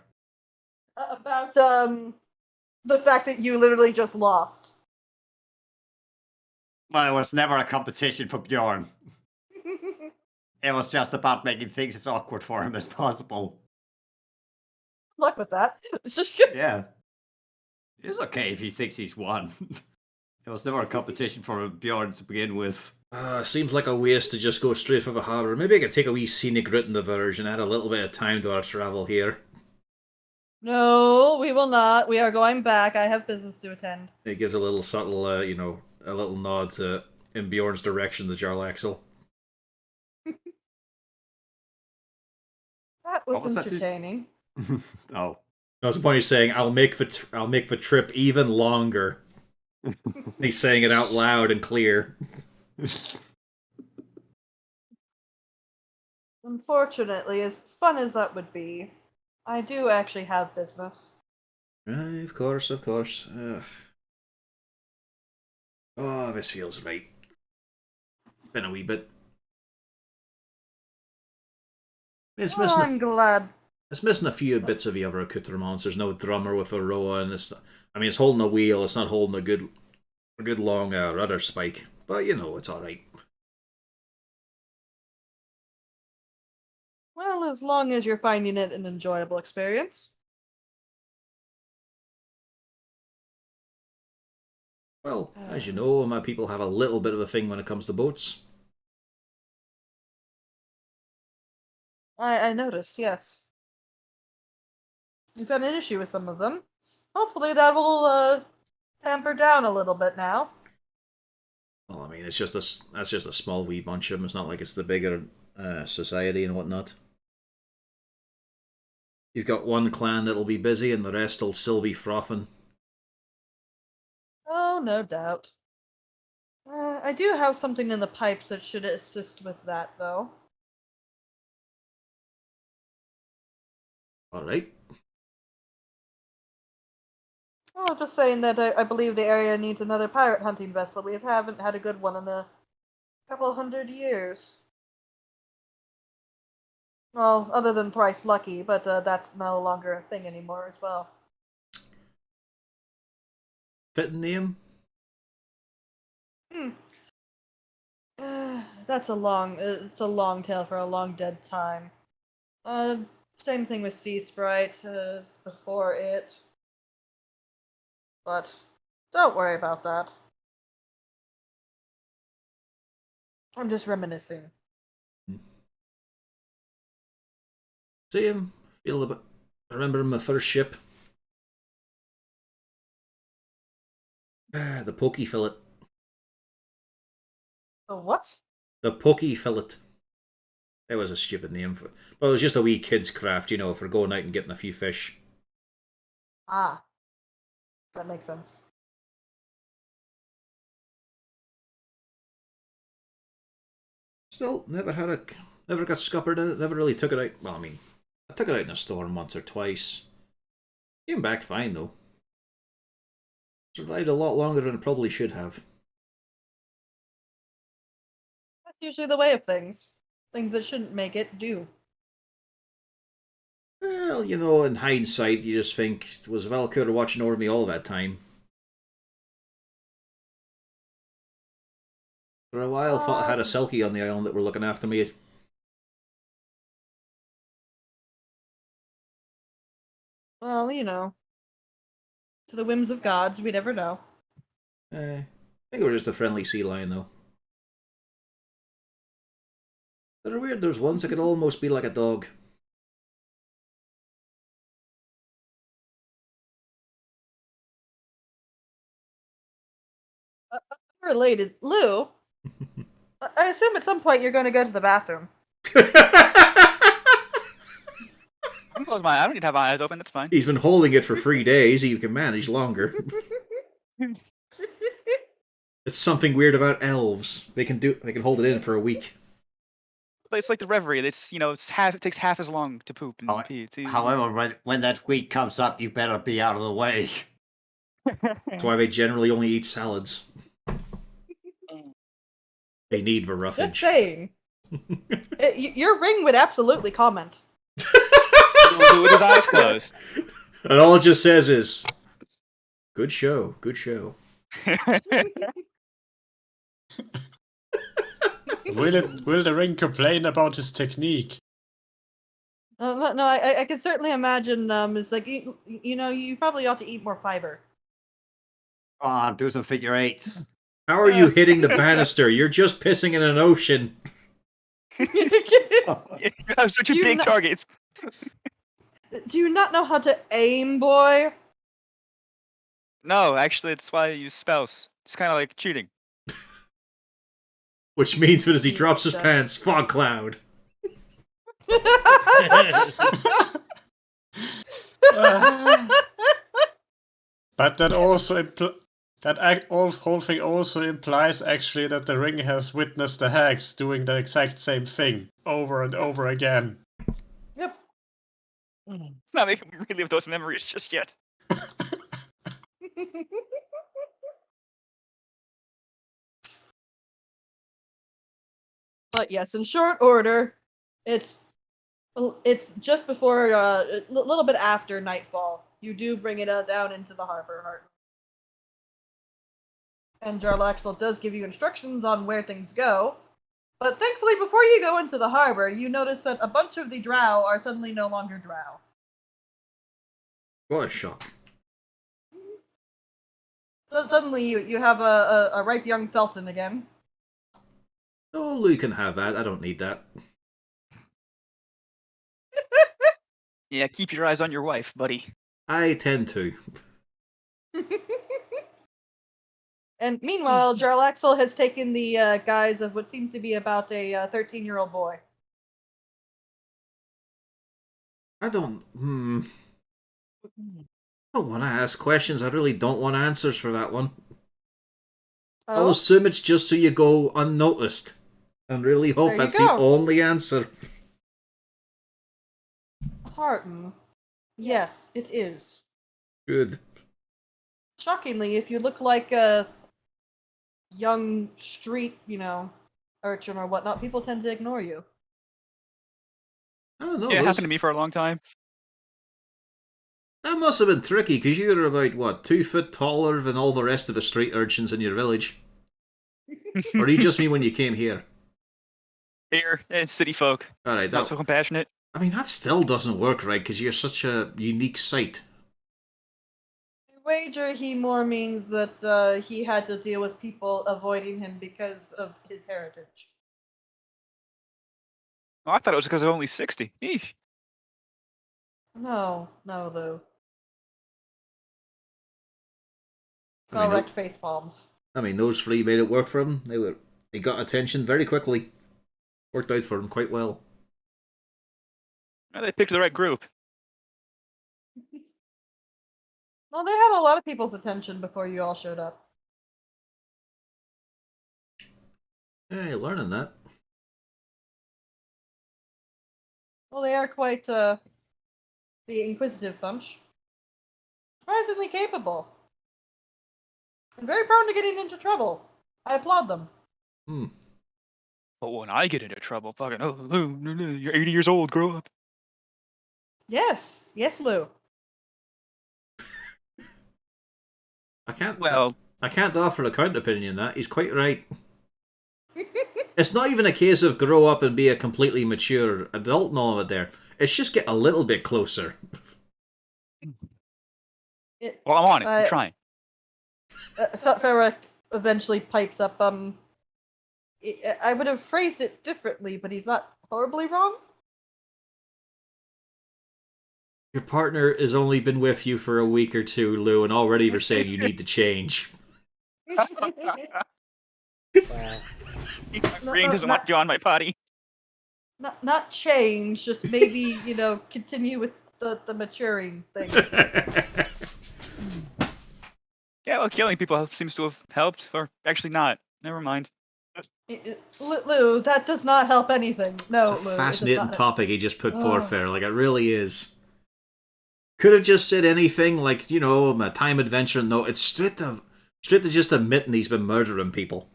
About the fact that you literally just lost. Well, it was never a competition for Bjorn. It was just about making things as awkward for him as possible. Luck with that. Yeah. It's okay if he thinks he's won. It was never a competition for Bjorn to begin with. Seems like a waste to just go straight for the harbour. Maybe I could take a wee scenic route in the verge and add a little bit of time to our travel here. No, we will not. We are going back. I have business to attend. It gives a little subtle, a little nod to in Bjorn's direction, the Jarlaxle. That What was was that, dude? entertaining. Oh. That was the point he's saying, I'll make the trip even longer. He's saying it out loud and clear. Unfortunately, as fun as that would be, I do actually have business. Of course, of course. Ugh. Oh, this feels right. Been a wee bit. It's Well, missing. I'm glad. It's missing a few bits of the other accoutrements. There's no drummer with a roa, and it's holding a wheel. It's not holding a good long rudder spike. But you know, it's all right. Well, as long as you're finding it an enjoyable experience. Well, as you know, my people have a little bit of a thing when it comes to boats. I noticed, yes. You've had an issue with some of them. Hopefully that will tamper down a little bit now. Well, I mean, that's just a small wee bunch of them. It's not like it's the bigger society and whatnot. You've got one clan that'll be busy, and the rest will still be frothing. Oh, no doubt. I do have something in the pipes that should assist with that, though. All right. Oh, just saying that I believe the area needs another pirate hunting vessel. We haven't had a good one in a couple 100 years. Well, other than Thrice Lucky, but that's no longer a thing anymore as well. Fitting name? That's it's a long tale for a long dead time. Same thing with Sea Sprite, before it. But don't worry about that. I'm just reminiscing. See him? Feel a bit. I remember my first ship. The pokey fillet. The what? The pokey fillet. That was a stupid name for. But it was just a wee kid's craft, you know, for going out and getting a few fish. Ah. That makes sense. Still, never got scuppered in it. Never really took it out. Well, I mean, I took it out in a storm once or twice. Came back fine though. Survived a lot longer than it probably should have. That's usually the way of things. Things that shouldn't make it do. Well, you know, in hindsight, you just think, was Valkyrie watching over me all that time? For a while, thought I had a Selkie on the island that were looking after me. Well, you know. To the whims of gods, we never know. I think we were just a friendly sea lion, though. They're weird. There's ones that could almost be like a dog. Related. Lou, I assume at some point you're going to go to the bathroom. I can close my. I don't need to have my eyes open. That's fine. He's been holding it for 3 days. He can manage longer. It's something weird about elves. They can hold it in for a week. But it's like the Reverie. It's it takes half as long to poop and pee. It's easy. However, when that week comes up, you better be out of the way. That's why they generally only eat salads. They need the Just roughage. saying. Your ring would absolutely comment. With his eyes closed. And all it just says is, good show, good show. Will the ring complain about his technique? No, I can certainly imagine. It's like you know, you probably ought to eat more fiber. Do some figure eights. How are you hitting the banister? You're just pissing in an ocean. You have such a Do you big not- target. Do you not know how to aim, boy? No, actually, it's why I use spells. It's kind of like cheating. Which means that as he Makes drops his sense. pants, fog cloud. But that also whole thing also implies actually that the ring has witnessed the hags doing the exact same thing over and over again. Yep. Not making me relive those memories just yet. But yes, in short order, it's just before a little bit after nightfall. You do bring it down into the harbor, Hart. And Jarlaxle does give you instructions on where things go. But thankfully, before you go into the harbor, you notice that a bunch of the drow are suddenly no longer drow. What a shock. So suddenly you have a ripe young Felton again. Oh, Lou can have that. I don't need that. Yeah, keep your eyes on your wife, buddy. I tend to. And meanwhile, Jarlaxle has taken the guise of what seems to be about a 13-year-old boy. I don't want to ask questions. I really don't want answers for that one. I'll Oh, assume it's just so you go unnoticed. And really hope There you that's the go. only answer. Harton. Yes, it is. Good. Shockingly, if you look like a young street, urchin or whatnot, people tend to ignore you. I don't know. Yeah, it those- happened to me for a long time. That must have been tricky, because you're about, what, 2 foot taller than all the rest of the street urchins in your village? Or do you just mean when you came here? Here, it's city folk. Alright, Not that... so compassionate. I mean, that still doesn't work right, because you're such a unique sight. I wager he more means that he had to deal with people avoiding him because of his heritage. Oh, I thought it was because of only 60. Eesh. No, Lou. I mean, Correct face palms. I mean, those three made it work for them. They got attention very quickly. Worked out for them quite well. Well, they picked the right group. Well, they had a lot of people's attention before you all showed up. Yeah, you're learning that. Well, they are quite the inquisitive bunch. Surprisingly capable. And very prone to getting into trouble. I applaud them. But when I get into trouble, fucking, oh, Lou, you're 80 years old, grow up. Yes, Lou. I can't offer a counter opinion on that. He's quite right. It's not even a case of grow up and be a completely mature adult and all of it there. It's just get a little bit closer. Well, I'm on it. I'm trying. Ferric eventually pipes up. I would have phrased it differently, but he's not horribly wrong. Your partner has only been with you for a week or two, Lou, and already you're saying you need to change. Wow. My brain doesn't want you on my potty. Not change, just maybe continue with the maturing thing. Yeah, well, killing people seems to have helped, or actually not. Never mind. Lou, that does not help anything. No, It's a Lou, it does fascinating not help. topic he just put forth there. Like, it really is. Could have just said anything, like, a time adventure. No, it's straight to just admitting he's been murdering people.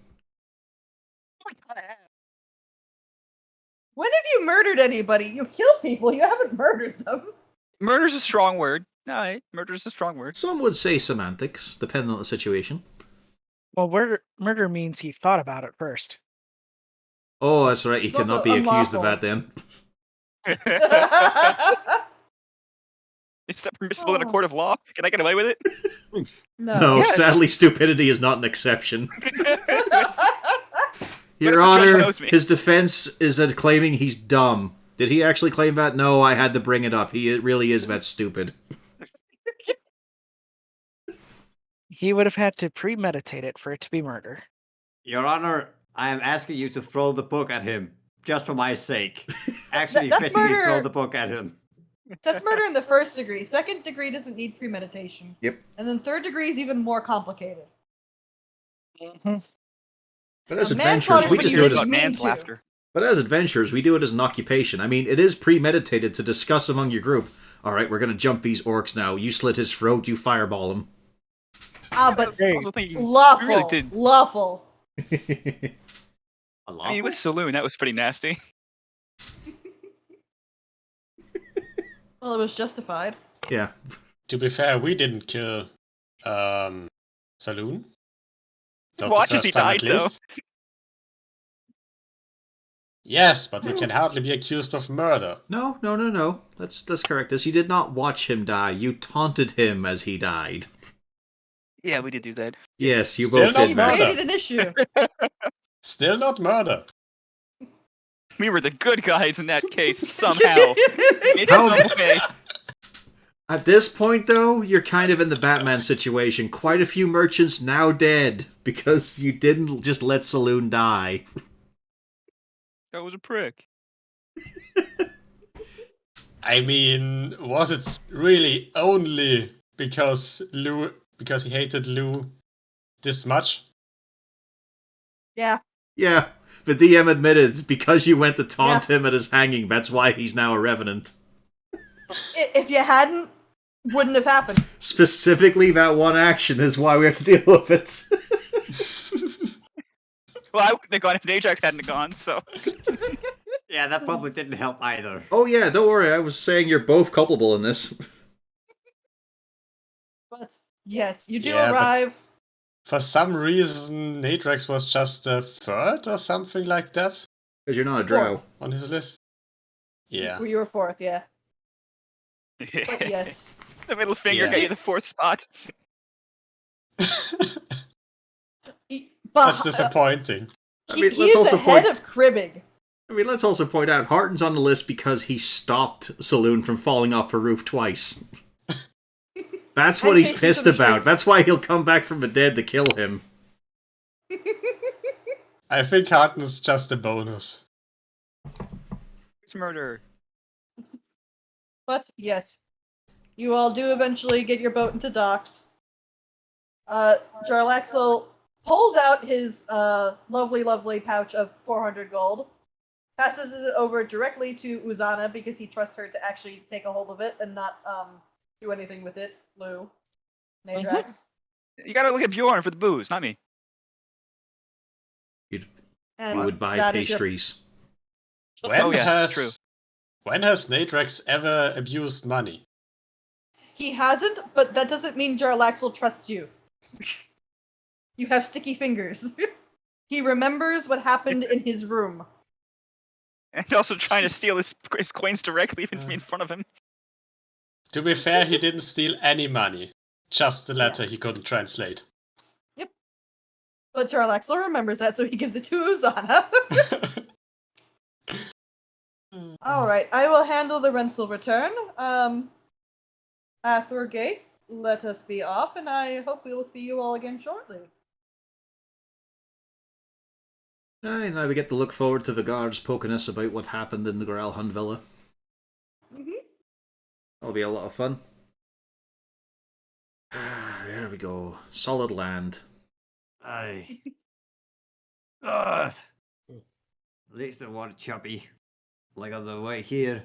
When have you murdered anybody? You kill people. You haven't murdered them. Murder's a strong word. No, murder's a strong word. Some would say semantics, depending on the situation. Well, murder means he thought about it first. Oh, that's right. He It's cannot also be accused of unlawful. that then. Is that permissible in a court of law? Can I get away with it? No, Yes. sadly, stupidity is not an exception. Your if the judge Honor, knows me? his defense is that claiming he's dumb. Did he actually claim that? No, I had to bring it up. He really is that stupid. He would have had to premeditate it for it to be murder. Your Honor, I am asking you to throw the book at him, just for my sake. actually that's physically throw murder. the book at him. That's murder in the first degree. Second degree doesn't need premeditation. Yep. And then third degree is even more complicated. Mhm. But as Now, adventurers, manslaughter we is just when do you it as didn't mean to. laughter. But as adventurers, we do it as an occupation. I mean, it is premeditated to discuss among your group. All right, we're going to jump these orcs now. You slit his throat, you fireball him. Ah, but Hey. Also thinking, we lawful. really did. Lawful. I mean, with Saloon, that was pretty nasty. Well, it was justified. Yeah. To be fair, we didn't kill Saloon. Not the Watch as first he time, at died, though. least. Yes, but we can hardly be accused of murder. No. Let's correct this. You did not watch him die. You taunted him as he died. Yeah, we did do that. Yes, you Still both not did, Matt. murder. Created an issue. Still not murder. We were the good guys in that case, somehow. In How- some way. At this point, though, you're kind of in the Batman situation. Quite a few merchants now dead because you didn't just let Saloon die. That was a prick. I mean, was it really only because he hated Lou this much? Yeah. Yeah, the DM admitted it's because you went to taunt him at his hanging. That's why he's now a revenant. If you hadn't, wouldn't have happened. Specifically, that one action is why we have to deal with it. Well, I wouldn't have gone if Ajax hadn't gone, so. Yeah, that probably didn't help either. Oh yeah, don't worry. I was saying you're both culpable in this. But yes, you do Yeah, but- arrive. For some reason, Natrax was just the third or something like that Because you're not a drow. Fourth. on his list. Yeah. You were fourth, yeah. But yes. The middle finger Yeah. got you the fourth spot. But That's disappointing. I mean, let's he's also ahead point- of cribbing. I mean, let's also point out Harton's on the list because he stopped Saloon from falling off a roof twice. That's what And he's chasing pissed some about. shits. That's why he'll come back from the dead to kill him. I think Harton's just a bonus. It's murder. But yes, you all do eventually get your boat into docks. Jarlaxle pulls out his lovely pouch of 400 gold, passes it over directly to Uzana because he trusts her to actually take a hold of it and not do anything with it. Lou, Nadrax, You gotta look at Bjorn for the booze, not me. and You would buy that is your- pastries. Oh, yeah, true. When has Natrax ever abused money? He hasn't, but that doesn't mean Jarlaxle trusts you. You have sticky fingers. He remembers what happened in his room. And also trying to steal his coins directly in front of him. To be fair, he didn't steal any money. Just the letter he couldn't translate. But Jarlaxle remembers that, so he gives it to Uzana. Alright, I will handle the rental return. Gate, let us be off, and I hope we will see you all again shortly. Aye, now we get to look forward to the guards poking us about what happened in the Gralhund Villa. That'll be a lot of fun. There we go. Solid land. Aye. Ugh. At least they weren't chubby. Like on the way here.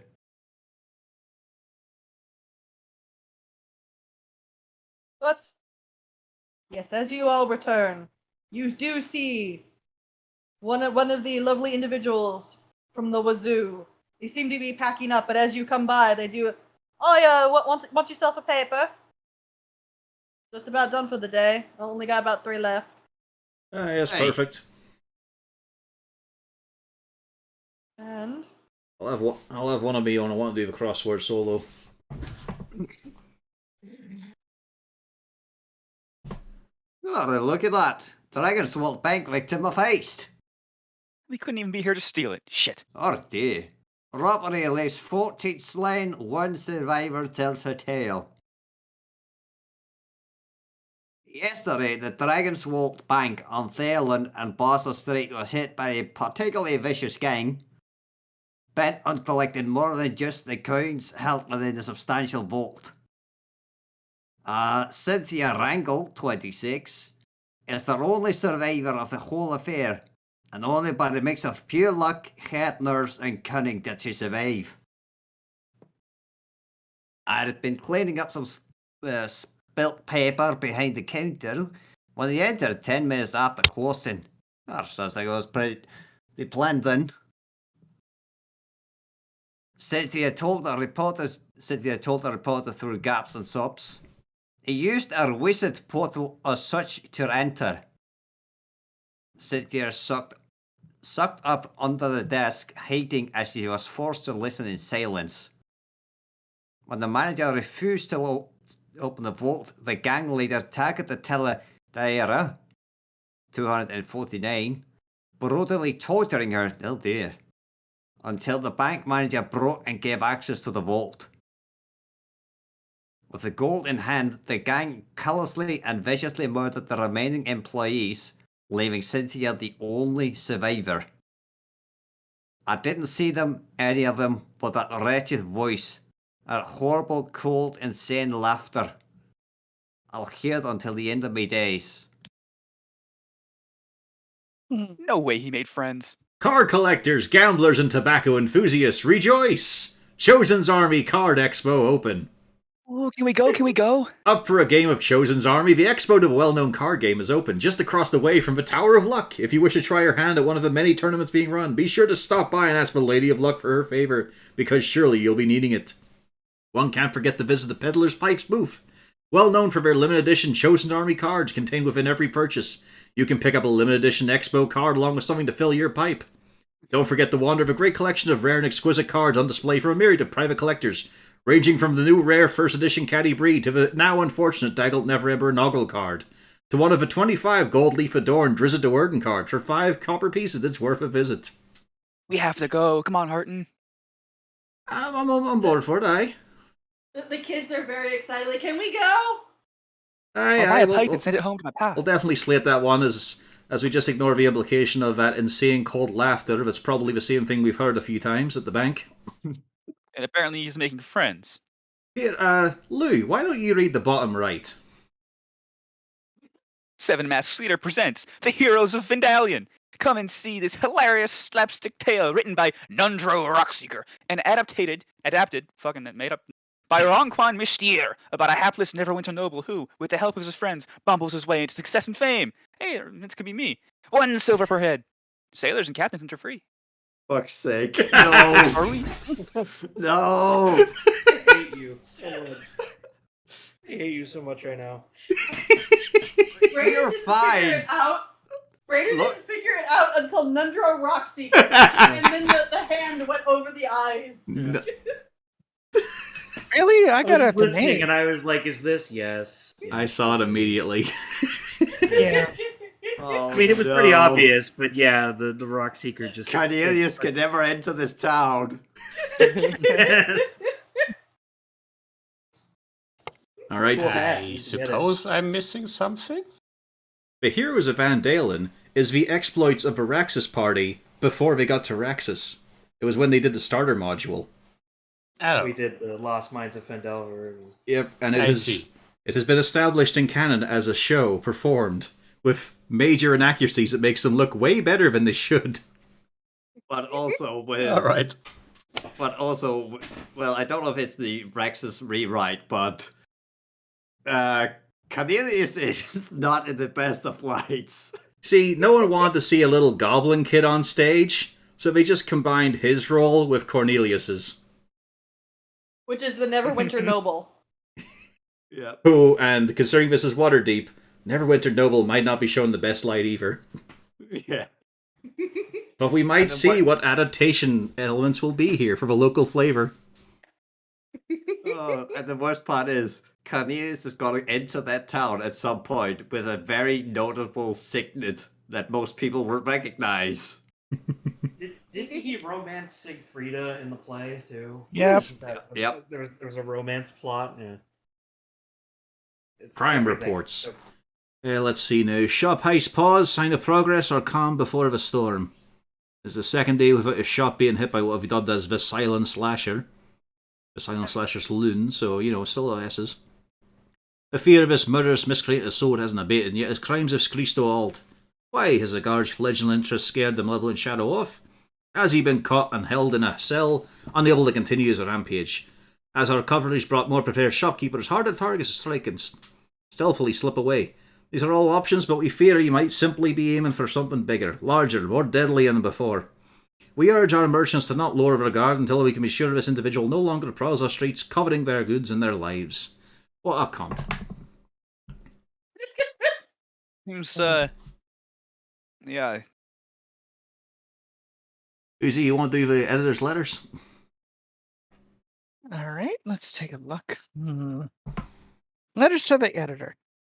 But, yes, as you all return, you do see one of the lovely individuals from the Wazoo. They seem to be packing up, but as you come by, they do. Oh yeah, want yourself a paper? Just about done for the day. Only got about 3 left. Yes, Hey. perfect. And I'll have one of me on. I want to do the crossword solo. Oh, look at that. Dragonswald Bank victim of haste. We couldn't even be here to steal it. Shit. Oh dear. Robbery leaves 14 slain, 1 survivor tells her tale. Yesterday, the Dragonswald Bank on Thayland and Bosser Street was hit by a particularly vicious gang. bent on collecting more than just the coins held within the substantial vault. Cynthia Wrangle, 26, is the only survivor of the whole affair, and only by the mix of pure luck, head nerves, and cunning did she survive. I had been cleaning up some spilt paper behind the counter when they entered 10 minutes after closing. Sounds like it was pretty planned in. Cynthia told the reporter through gaps and sobs. He used her wizard portal as such to enter. Cynthia sucked up under the desk, hiding as she was forced to listen in silence. When the manager refused to open the vault, the gang leader targeted the teller Daira, 249, brutally torturing her, oh dear, until the bank manager broke and gave access to the vault. With the gold in hand, the gang callously and viciously murdered the remaining employees, leaving Cynthia the only survivor. I didn't see them, any of them, but that wretched voice, that horrible, cold, insane laughter. I'll hear it until the end of my days. No way he made friends. Card collectors, gamblers, and tobacco enthusiasts, rejoice! Chosen's Army Card Expo open. Oh, can we go? Can we go? Up for a game of Chosen's Army, the expo to a well-known card game is open, just across the way from the Tower of Luck. If you wish to try your hand at one of the many tournaments being run, be sure to stop by and ask the Lady of Luck for her favor, because surely you'll be needing it. One can't forget to visit the Peddler's Pipes booth. Well known for their limited edition Chosen's Army cards contained within every purchase. You can pick up a limited edition expo card along with something to fill your pipe. Don't forget to wander of a great collection of rare and exquisite cards on display from a myriad of private collectors, ranging from the new rare first edition Caddy Breed to the now unfortunate Daggled Neverember Noggle card, to one of the 25 gold leaf adorned Drizzt Do'Urden cards for 5 copper pieces. It's worth a visit. We have to go. Come on, Harton. I'm on board for it, aye. The kids are very excited. Like, can we go? I'll buy a pipe and send it home to my pal. We'll definitely slate that one as we just ignore the implication of that insane cold laughter that's probably the same thing we've heard a few times at the bank. And apparently he's making friends. Here, Lou, why don't you read the bottom right? Seven Masked Leader presents The Heroes of Vindalion. Come and see this hilarious slapstick tale written by Nundro Rockseeker and adapted, made up, by Ronquan Mistier about a hapless Neverwinter noble who, with the help of his friends, bumbles his way into success and fame. Hey, this could be me. 1 silver per head. Sailors and captains enter free. Fuck's sake. Are we? No! I hate you so much. I hate you so much right now. Brayden You're didn't fine. Figure it out. Brayden Look. didn't figure it out until Nundro Rockseeker, and then the hand went over the eyes. No. Really? I I got was it. listening and I was like, is this? Yes. I saw it immediately. Yeah. Oh, I mean, it was pretty no. obvious, but yeah, the rock seeker just. Cornelius can never enter this town. All right. I suppose I'm missing something? The Heroes of Van Dalen is the exploits of the Raxus party before they got to Raxus. It was when they did the starter module. Oh, We did the Lost Mines of Fendelver. Yep, and I see. it has been established in canon as a show performed with major inaccuracies that makes them look way better than they should. But also, Alright. well, I don't know if it's the Rex's rewrite, but Cornelius is not in the best of lights. See, no one wanted to see a little goblin kid on stage, so they just combined his role with Cornelius's. Which is the Neverwinter Noble. Yeah. Who, and considering this is Waterdeep, Neverwinter Noble might not be shown the best light either. Yeah. But we might And then see what adaptation elements will be here for the local flavor. And the worst part is, Cornelius is going to enter that town at some point with a very notable signet that most people would recognize. Didn't he romance Sigfrida in the play too? Yep. Yep. There was a romance plot. Yeah. It's Crime everything. reports. So, Let's see now. Shop heist pause, sign of progress, or calm before the storm. It's the second day without his shop being hit by what we've dubbed as the Silent Slasher. The Silent Slasher's loon, so, still S's. The fear of his murderous miscreant of sword hasn't abated, and yet his crimes have screeched to a halt. Why? Has the guard's fledgling interest scared the malevolent shadow off? Has he been caught and held in a cell, unable to continue his rampage? As our coverage brought more prepared shopkeepers, harder targets to strike and stealthily slip away. These are all options, but we fear he might simply be aiming for something bigger, larger, more deadly than before. We urge our merchants to not lower their guard until we can be sure this individual no longer prowls our streets, coveting their goods and their lives. What a cunt. Seems, yeah. Uzi, you want to do the editor's letters? All right, let's take a look. Letters to the editor.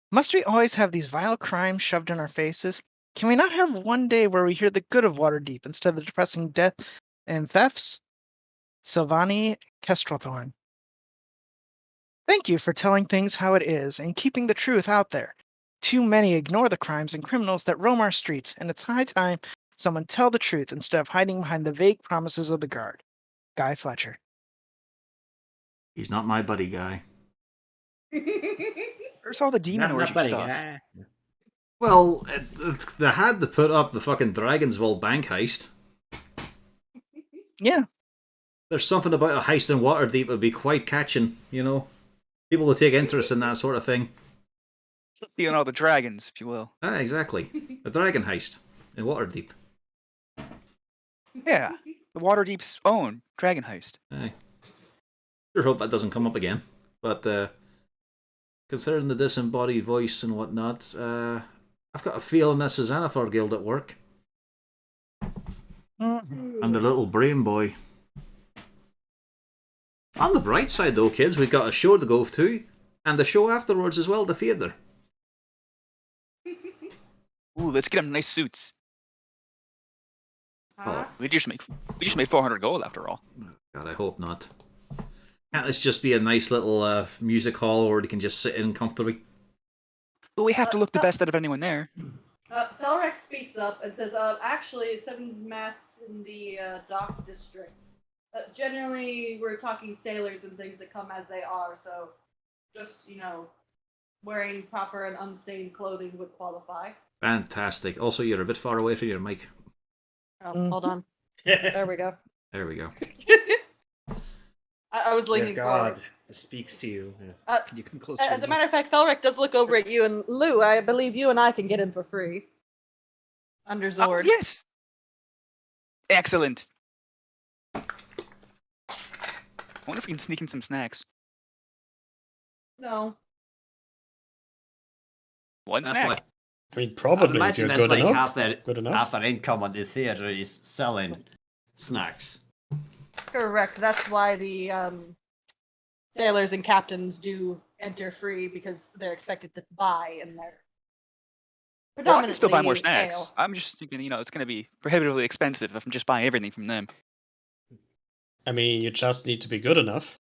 Must we always have these vile crimes shoved in our faces? Can we not have one day where we hear the good of Waterdeep instead of the depressing death and thefts? Sylvani Kestrelthorn. Thank you for telling things how it is and keeping the truth out there. Too many ignore the crimes and criminals that roam our streets, and it's high time someone tell the truth instead of hiding behind the vague promises of the guard. Guy Fletcher. He's not my buddy, Guy. Where's all the demon orgy stuff? Well, they had to put up the fucking Dragonsville bank heist. Yeah. There's something about a heist in Waterdeep that would be quite catching, People will take interest in that sort of thing. Stealing all the dragons, if you will. Ah, exactly. A dragon heist in Waterdeep. Yeah, the Waterdeep's own dragon heist. Aye. Sure hope that doesn't come up again. But considering the disembodied voice and whatnot, I've got a feeling this is Anathor Guild at work. And the little brain boy. On the bright side though, kids, we've got a show to go to, and the show afterwards as well, the theatre. Ooh, let's get them nice suits. Huh? We just made 400 gold after all. God, I hope not. Can't this just be a nice little music hall where they can just sit in comfortably? But we have to look the best out of anyone there. Felrex speaks up and says, actually, 7 masks in the dock district. Generally, we're talking sailors and things that come as they are, so just, wearing proper and unstained clothing would qualify. Fantastic. Also, you're a bit far away from your mic. Oh, hold on. There we go. There we go. I was leaning forward. God speaks to you. Can you come closer? As a matter of fact, Felric does look over at you, and Lou, I believe you and I can get in for free. Under Zord. Yes. Excellent. I wonder if we can sneak in some snacks. No. One That's snack. like- I mean, I'd probably if imagine you're that's good like enough. half Good enough. their income on the theatre is selling snacks. Correct. That's why the sailors and captains do enter free, because they're expected to buy, and they're Well, I can still buy more predominantly snacks. ale. I'm just thinking, it's going to be prohibitively expensive if I'm just buying everything from them. I mean, you just need to be good enough.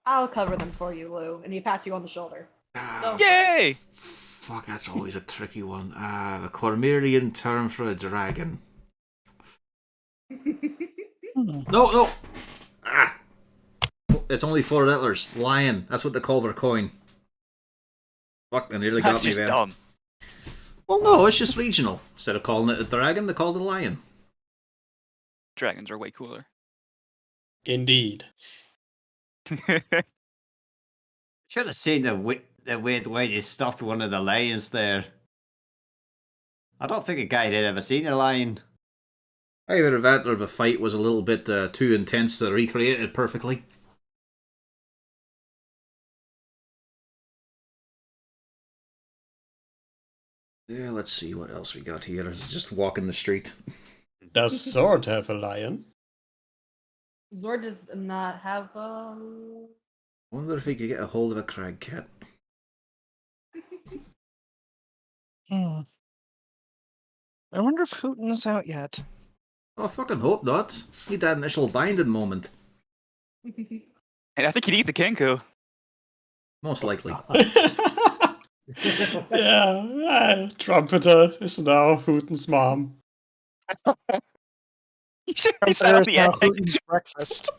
I'll cover them for you, Lou, and he pats you on the shoulder. Ah, Yay! fuck, that's always a tricky one. The Cormyrian term for a dragon. No! Ah! It's only 4 letters. Lion. That's what they call their coin. Fuck, they nearly That's got me just there. dumb. Well, no, it's just regional. Instead of calling it a dragon, they called it a lion. Dragons are way cooler. Indeed. Should have seen the weird way they stuffed one of the lions there. I don't think a guy had ever seen a lion. Either that or the fight was a little bit too intense to recreate it perfectly. Yeah, let's see what else we got here. It's just walking the street. Does Zord have a lion? Zord does not have Wonder if we could get a hold of a crag cat. I wonder if Hooten's out yet. Oh, I fucking hope not. Need that initial binding moment. And I think he'd eat the Kenku. Most likely. Yeah, trumpeter is now Hooten's mom. You said Trumpeter is the now egg. Hooten's breakfast.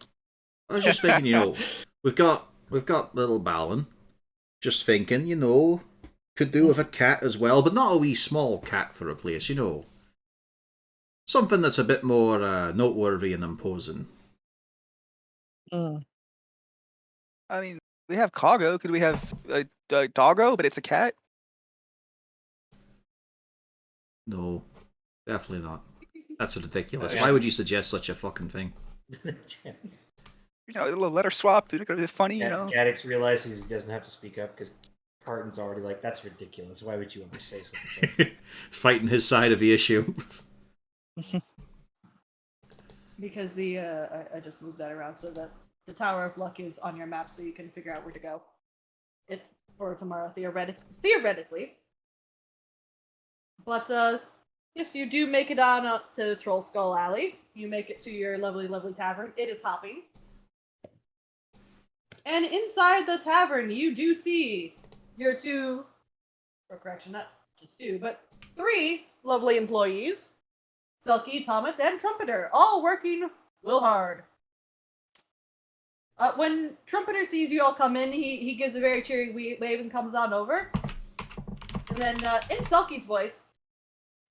I was just thinking, we've got little Balin. Just thinking, could do with a cat as well, but not a wee small cat for a place, Something that's a bit more noteworthy and imposing. Mm. I mean, we have Cargo. Could we have a doggo, but it's a cat? No, definitely not. That's ridiculous. Yeah. Why would you suggest such a fucking thing? A little letter swap. They're gonna be funny, Gaddix realizes he doesn't have to speak up because Carton's already like, that's ridiculous. Why would you ever say something? Fighting his side of the issue. Because I just moved that around so that the Tower of Luck is on your map, so you can figure out where to go. For tomorrow, theoretically. But yes, you do make it on up to Troll Skull Alley. You make it to your lovely, lovely tavern. It is hopping. And inside the tavern, you do see your two, or correction, not just two, but three lovely employees. Selkie, Thomas, and Trumpeter, all working real hard. When Trumpeter sees you all come in, he gives a very cheery wave and comes on over. And then, in Selkie's voice,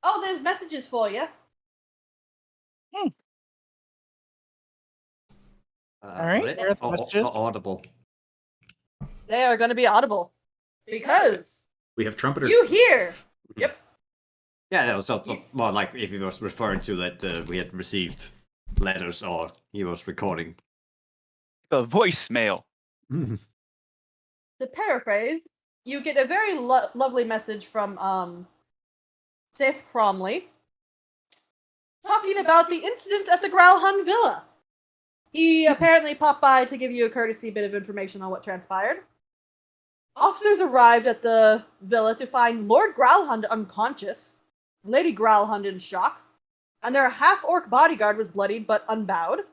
"Oh, there's messages for you." All right, written there are the or messages. audible? They are going to be audible. Because We have Trumpeter. you hear. Yep. Yeah, that was also more like if he was referring to that we had received letters or he was recording. A voicemail. To paraphrase, you get a very lovely message from Seth Cromley talking about the incident at the Growlhund Villa. He apparently popped by to give you a courtesy bit of information on what transpired. Officers arrived at the villa to find Lord Growlhund unconscious, Lady Growlhund in shock, and their half-orc bodyguard was bloodied but unbowed.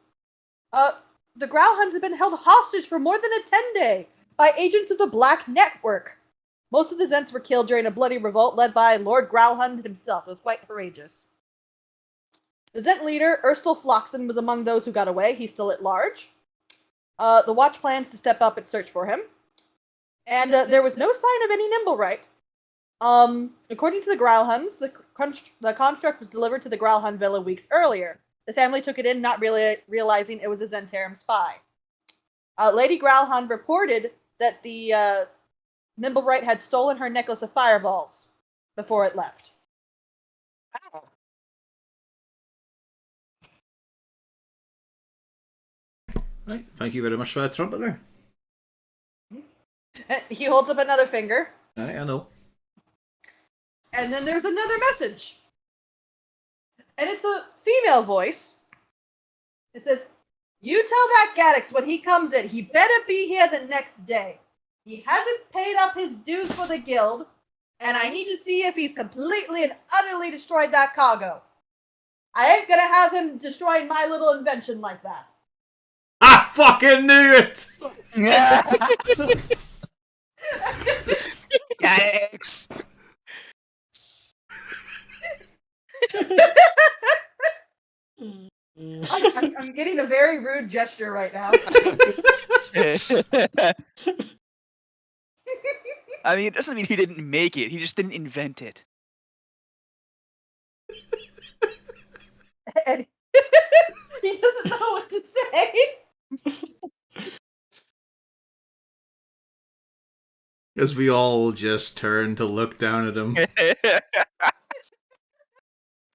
The Growlhunds have been held hostage for more than a 10-day by agents of the Black Network. Most of the Zents were killed during a bloody revolt led by Lord Growlhund himself. It was quite courageous. The Zent leader, Urstel Floxen, was among those who got away. He's still at large. The Watch plans to step up and search for him. And there was no sign of any Nimblewright. According to the Growlhunds, the construct was delivered to the Growlhund Villa weeks earlier. The family took it in, not really realizing it was a Zentarum spy. Lady Growlhund reported that the Nimblewright had stolen her necklace of fireballs before it left. Right. Thank you very much for that, Trumpeter. He holds up another finger. I know. And then there's another message. And it's a female voice. It says, "You tell that Gaddix when he comes in, he better be here the next day. He hasn't paid up his dues for the guild, and I need to see if he's completely and utterly destroyed that cargo. I ain't gonna have him destroying my little invention like that." I fucking knew it! Yikes! I'm getting a very rude gesture right now. I mean, it doesn't mean he didn't make it. He just didn't invent it. And he doesn't know what to say. As we all just turn to look down at him.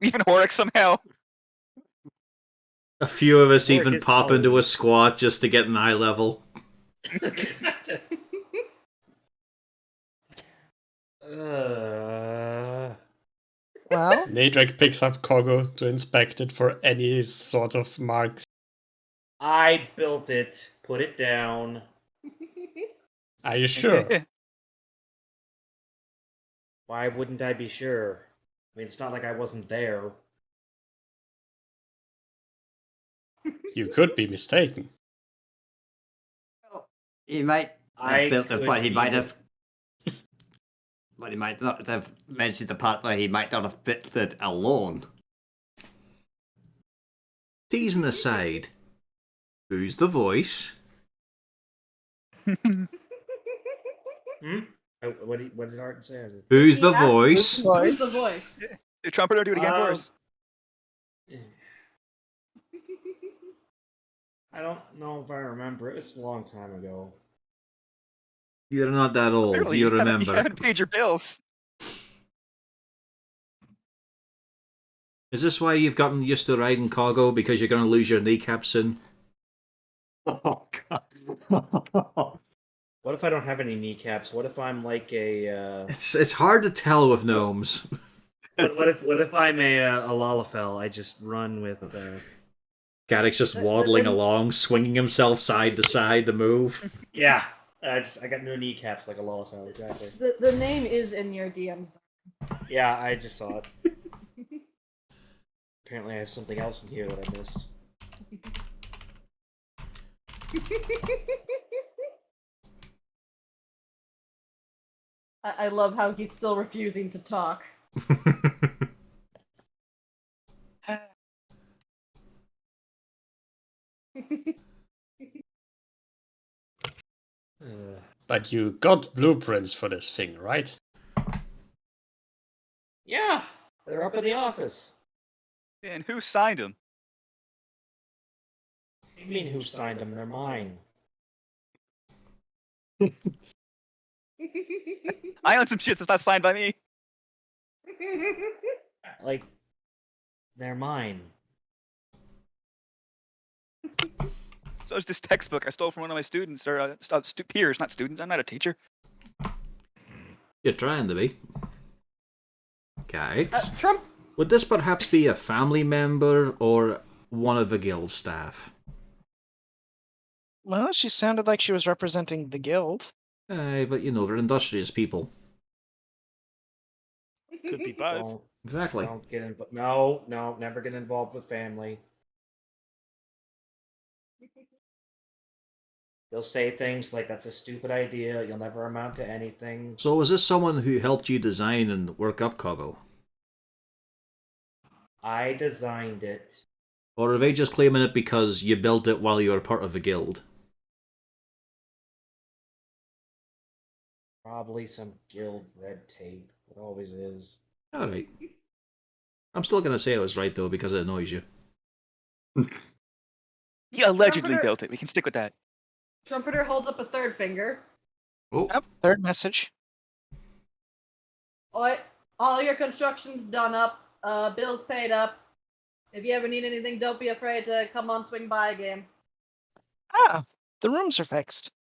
Even Horik somehow. A few of us Horik even is pop into a always- squat just to get an eye level. Well, Nadrek picks up Kogo to inspect it for any sort of mark. I built it. Put it down. Are you sure? Why wouldn't I be sure? I mean, it's not like I wasn't there. You could be mistaken. He might I have built it, could but he be might the- have. But he might not have mentioned the part where he might not have built it alone. teasing aside, who's the voice? Hmm? What did Arden say? Who's He the asked voice? Who's the voice? The trumpeter, do it again for us. I don't know if I remember. It's a long time ago. You're not that old. Clearly, You you remember. haven't paid your bills. Is this why you've gotten used to riding cargo? Because you're going to lose your kneecap soon? Oh god. What if I don't have any kneecaps? What if I'm like a? It's hard to tell with gnomes. What if I'm a Lalafell? I just run with. Garrick's just waddling along, swinging himself side to side to move. Yeah, I got no kneecaps like a Lalafell. Exactly. The name is in your DMs. Yeah, I just saw it. Apparently, I have something else in here that I missed. I love how he's still refusing to talk. But you got blueprints for this thing, right? Yeah, they're up in the office. And who signed him? What do you mean, who signed them? They're mine. I own some shit that's not signed by me. Like, they're mine. So is this textbook I stole from one of my students, or peers, not students. I'm not a teacher. You're trying to be. Garrick's. Trump. Would this perhaps be a family member or one of the guild staff? Well, she sounded like she was representing the guild. Aye, but you know, they're industrious people. Could be both. Don't, Exactly. don't get involved. No, never get involved with family. They'll say things like, that's a stupid idea, you'll never amount to anything. So is this someone who helped you design and work up cargo? I designed it. Or are they just claiming it because you built it while you were part of the guild? Probably some guild red tape. It always is. Alright. I'm still going to say I was right, though, because it annoys you. You allegedly Trumpeter- built it. We can stick with that. Trumpeter holds up a third finger. Oh, Yep, third message. All your construction's done up. Bills paid up. If you ever need anything, don't be afraid to come on swing by again. Ah, the rooms are fixed.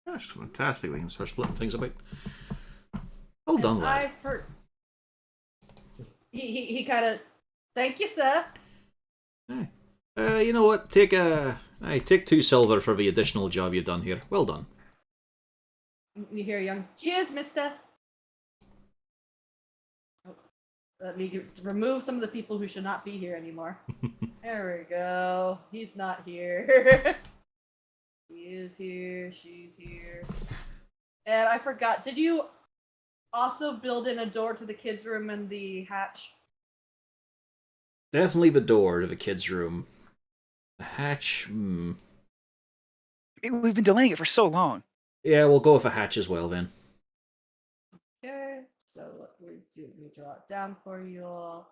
that's fantastic. We can start splitting things about. Well done, lad. He kind of, thank you, sir. You know what? Take 2 silver for the additional job you've done here. Well done. You hear young, cheers, mister. Oh, let me remove some of the people who should not be here anymore. There we go. He's not here. He is here. She's here. And I forgot, did you also build in a door to the kids' room and the hatch? Definitely the door to the kids' room. The hatch, We've been delaying it for so long. Yeah, we'll go with a hatch as well, then. Okay, so what we do, we draw it down for you all.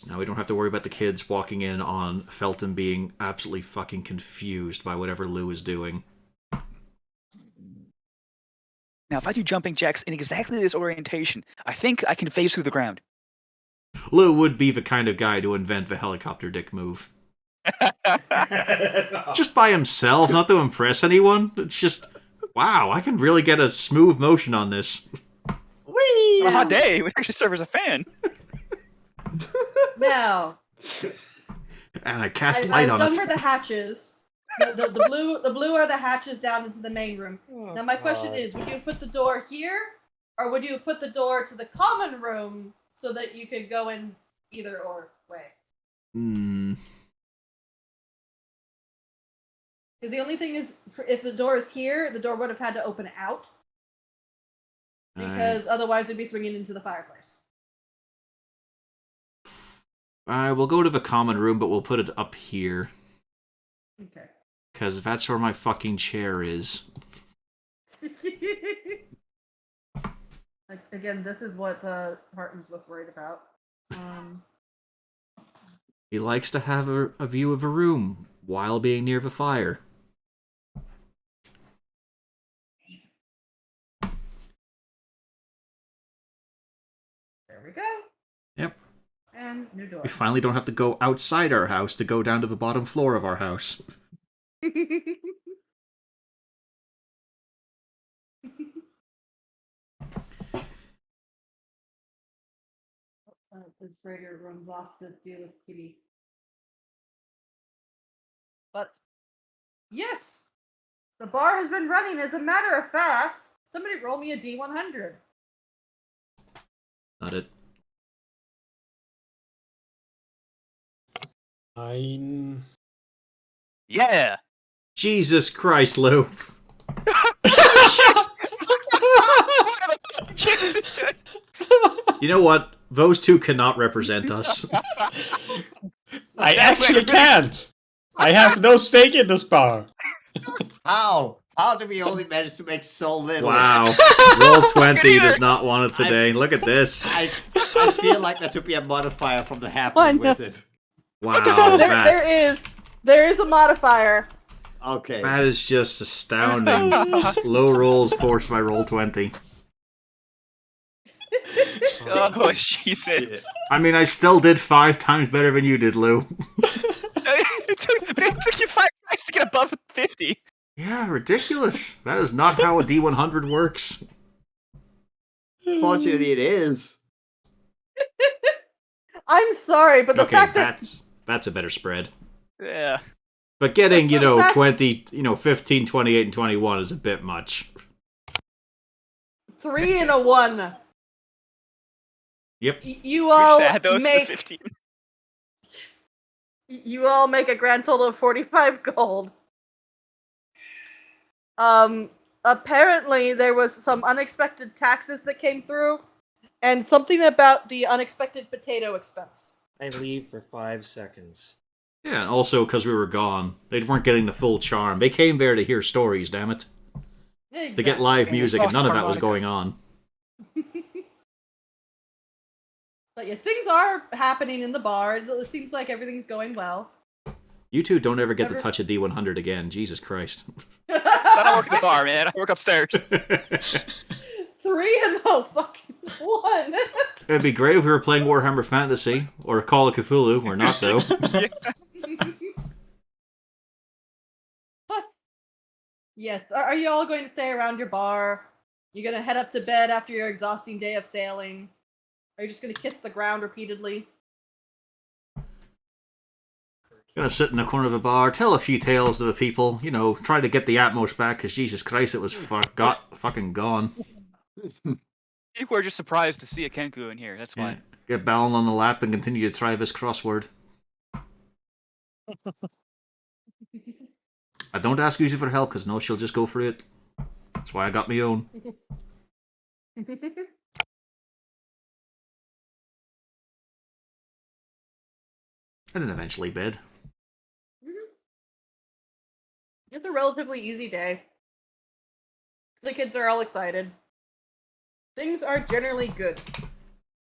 Now we don't have to worry about the kids walking in on Felton being absolutely fucking confused by whatever Lou is doing. Now, if I do jumping jacks in exactly this orientation, I think I can phase through the ground. Lou would be the kind of guy to invent the helicopter dick move. Just by himself, not to impress anyone. It's just, wow, I can really get a smooth motion on this. On a hot day, it would actually serve as a fan. Now, And I cast I've light on done it. for the hatches. The blue are the hatches down into the main room. Now my question is, would you put the door here, or would you put the door to the common room so that you could go in either or way? Because the only thing is, if the door is here, the door would have had to open out. Because otherwise it'd be swinging into the fireplace. We'll go to the common room, but we'll put it up here. Okay. Because that's where my fucking chair is. Again, this is what Hartons was worried about. He likes to have a view of a room while being near the fire. There we go. Yep. And new door. We finally don't have to go outside our house to go down to the bottom floor of our house. The trigger runs off to deal with Kitty. But yes, the bar has been running. As a matter of fact, somebody roll me a D100. Not it. 9. Yeah. Jesus Christ, Lou. You know what? Those two cannot represent us. I actually can't! I have no stake in this bar. How? How do we only manage to make so little? Wow. Roll 20 does not want it today. Look at this. I feel like there should be a modifier from the I halfling know. with it. Wow. There is a modifier. Okay. That is just astounding. Low rolls forced by roll 20. Oh, Jesus. I mean, I still did 5 times better than you did, Lou. it took you 5 tries to get above 50. Yeah, ridiculous. That is not how a D100 works. Fortunately, it is. I'm sorry, but the Okay, fact that that's a better spread. Yeah. But getting, But the fact- 20, 15, 28, and 21 is a bit much. 3 and a 1. Yep. You We all just add those to make 15. you all make a grand total of 45 gold. Apparently there was some unexpected taxes that came through, and something about the unexpected potato expense. I leave for 5 seconds. Yeah, and also because we were gone, they weren't getting the full charm. They came there to hear stories, damn it. To get live And music, it's and none of also that was harmonica. going on. But yeah, things are happening in the bar. It seems like everything's going well. You two don't ever get to Never- touch a D100 again. Jesus Christ. I don't work at the bar, man. I work upstairs. 3 and no fucking 1. It'd be great if we were playing Warhammer Fantasy or Call of Cthulhu. We're not, though. But yes, are you all going to stay around your bar? You gonna head up to bed after your exhausting day of sailing? Are you just gonna kiss the ground repeatedly? Gonna sit in the corner of the bar, tell a few tales to the people, try to get the Atmos back, because Jesus Christ, it was fucking gone. People are just surprised to see a Kenku in here. That's Yeah. why. Get Balin on the lap and continue to try this crossword. I don't ask Uzi for help, because no, she'll just go for it. That's why I got my own. And then eventually bed. It's a relatively easy day. The kids are all excited. Things are generally good.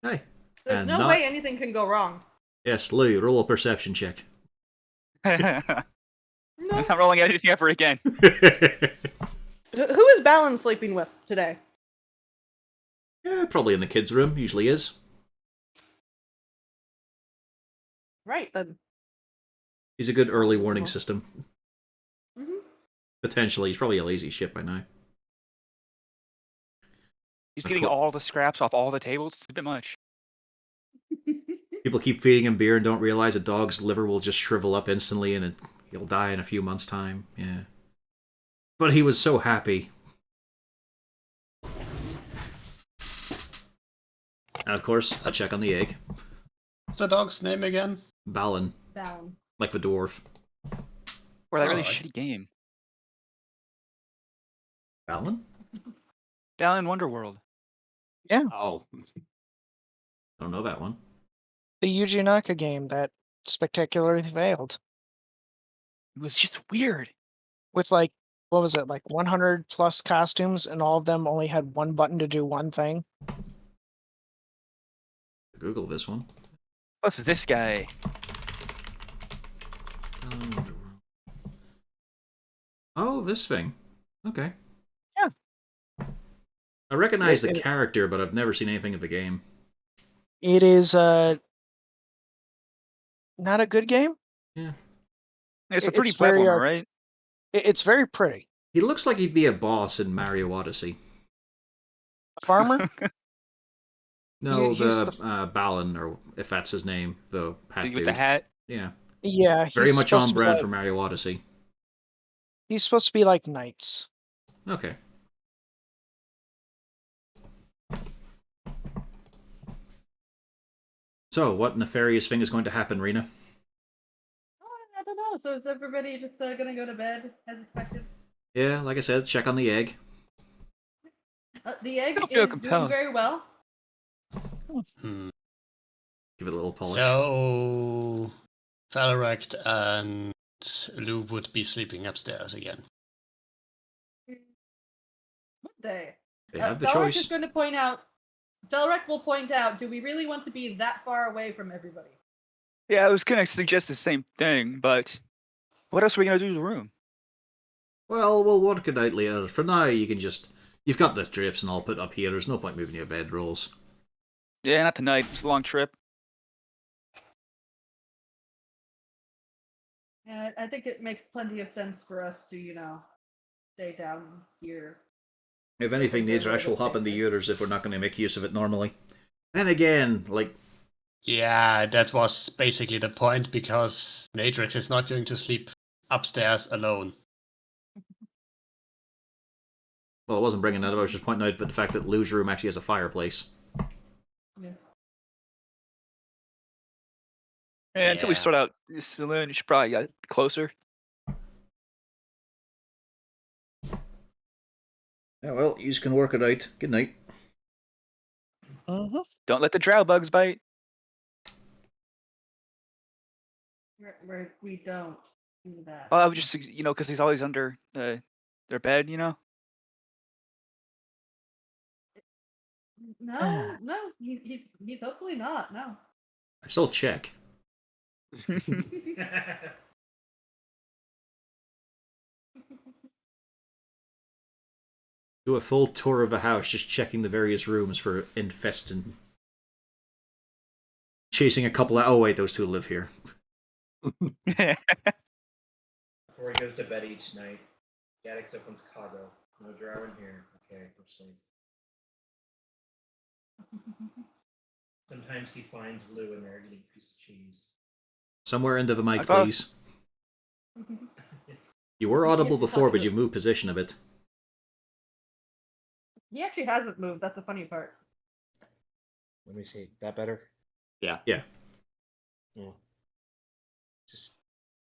Hey. There's And no not- way anything can go wrong. Yes, Lou, roll a perception check. I'm No. not rolling anything ever again. Who is Balin sleeping with today? Yeah, probably in the kids' room, usually is. Right then. He's a good early warning system. Mhm. Potentially, he's probably a lazy shit by now. He's getting all the scraps off all the tables. It's a bit much. People keep feeding him beer and don't realize a dog's liver will just shrivel up instantly and he'll die in a few months' time. Yeah. But he was so happy. And of course, a check on the egg. What's the dog's name again? Balin, Balin. like the dwarf. Or that really Alright. shitty game. Balin? Down in Wonderworld. Oh. Don't know that one. The Yuji Naka game that spectacularly failed. It was just weird. With like, what was it, like 100 plus costumes, and all of them only had one button to do one thing. Google this one. Plus this guy. Oh, this thing. Okay. Yeah. I recognize the It- character, but I've never seen anything of the game. It is not a good game. Yeah. It's a It's 3D very platformer, right? It's very pretty. He looks like he'd be a boss in Mario Odyssey. A farmer. No, He's the Balan, or if that's his name, the hat With dude. the hat. Yeah. Yeah, Very he's much supposed on to be brand like- for Mario Odyssey. He's supposed to be like knights. Okay. So, what nefarious thing is going to happen, Rena? Oh, I don't know. So is everybody just gonna go to bed as expected? Yeah, like I said, check on the egg. The egg don't feel is doing compelled. very well. Hmm. Give it a little polish. So, Valorect and Lou would be sleeping upstairs again. Would they? They have the Felric is choice. going to point out. Felric will point out. Do we really want to be that far away from everybody? Yeah, I was gonna suggest the same thing, but what else are we gonna do to the room? Well, we'll work it out later. For now, you can just... You've got the drapes and all put up here. There's no point moving your bedrolls. Yeah, not tonight. It's a long trip. And I think it makes plenty of sense for us to, stay down here. If anything, Nadrash will hop in the Uterus if we're not going to make use of it normally. Then again, like... Yeah, that was basically the point, because Natrix is not going to sleep upstairs alone. Well, I wasn't bringing that up. I was just pointing out the fact that Lou's room actually has a fireplace. Yeah. Yeah, until we Yeah. sort out this saloon, you should probably get closer. Yeah, well, you can work it out. Good night. Mm-hmm. Don't let the drow bugs bite. We don't do that. Well, I would just, because he's always under their bed, No, he's hopefully not. No. I still check. Do a full tour of the house, just checking the various rooms for infesting. Chasing a couple of... Oh, wait, those two live here. Before he goes to bed each night, Gaddix opens Kago. No drow in here. Okay, we're safe. Sometimes he finds Lou in there eating a piece of cheese. Somewhere into the mic, I thought- please. You were audible before, but you've moved position a bit. He actually hasn't moved. That's the funny part. Let me see. That better? Yeah. Yeah. Yeah. Just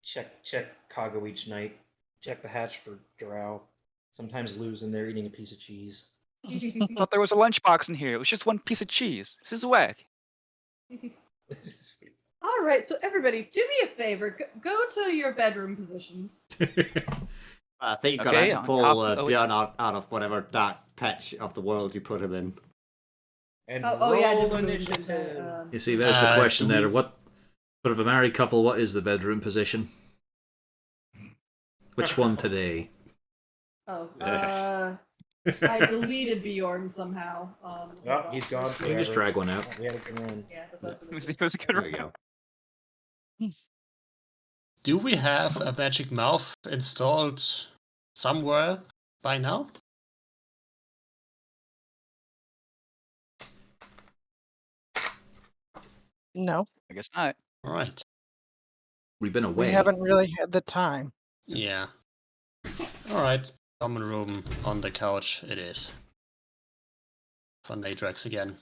check Kago each night. Check the hatch for drow. Sometimes Lou's in there eating a piece of cheese. Thought there was a lunchbox in here. It was just one piece of cheese. This is whack. All right, so everybody, do me a favor. Go to your bedroom positions. I think you're Okay, going to on pull top of- Bjorn out of whatever dark patch of the world you put him in. And Oh, yeah, I did roll the move, initiative. didn't I? You see, there's the question do we- there. What, for a married couple, what is the bedroom position? Which one today? Oh, Yeah. I deleted Bjorn somehow. Oh, he's gone You forever. can just drag one out. We had a good run. Yeah, that's what I was It was a good There we round. go. Do we have a magic mouth installed somewhere by now? No, I guess not. All right. We've been away. we haven't really had the time. Yeah. All right. Common room on the couch it is. For Nadrax again.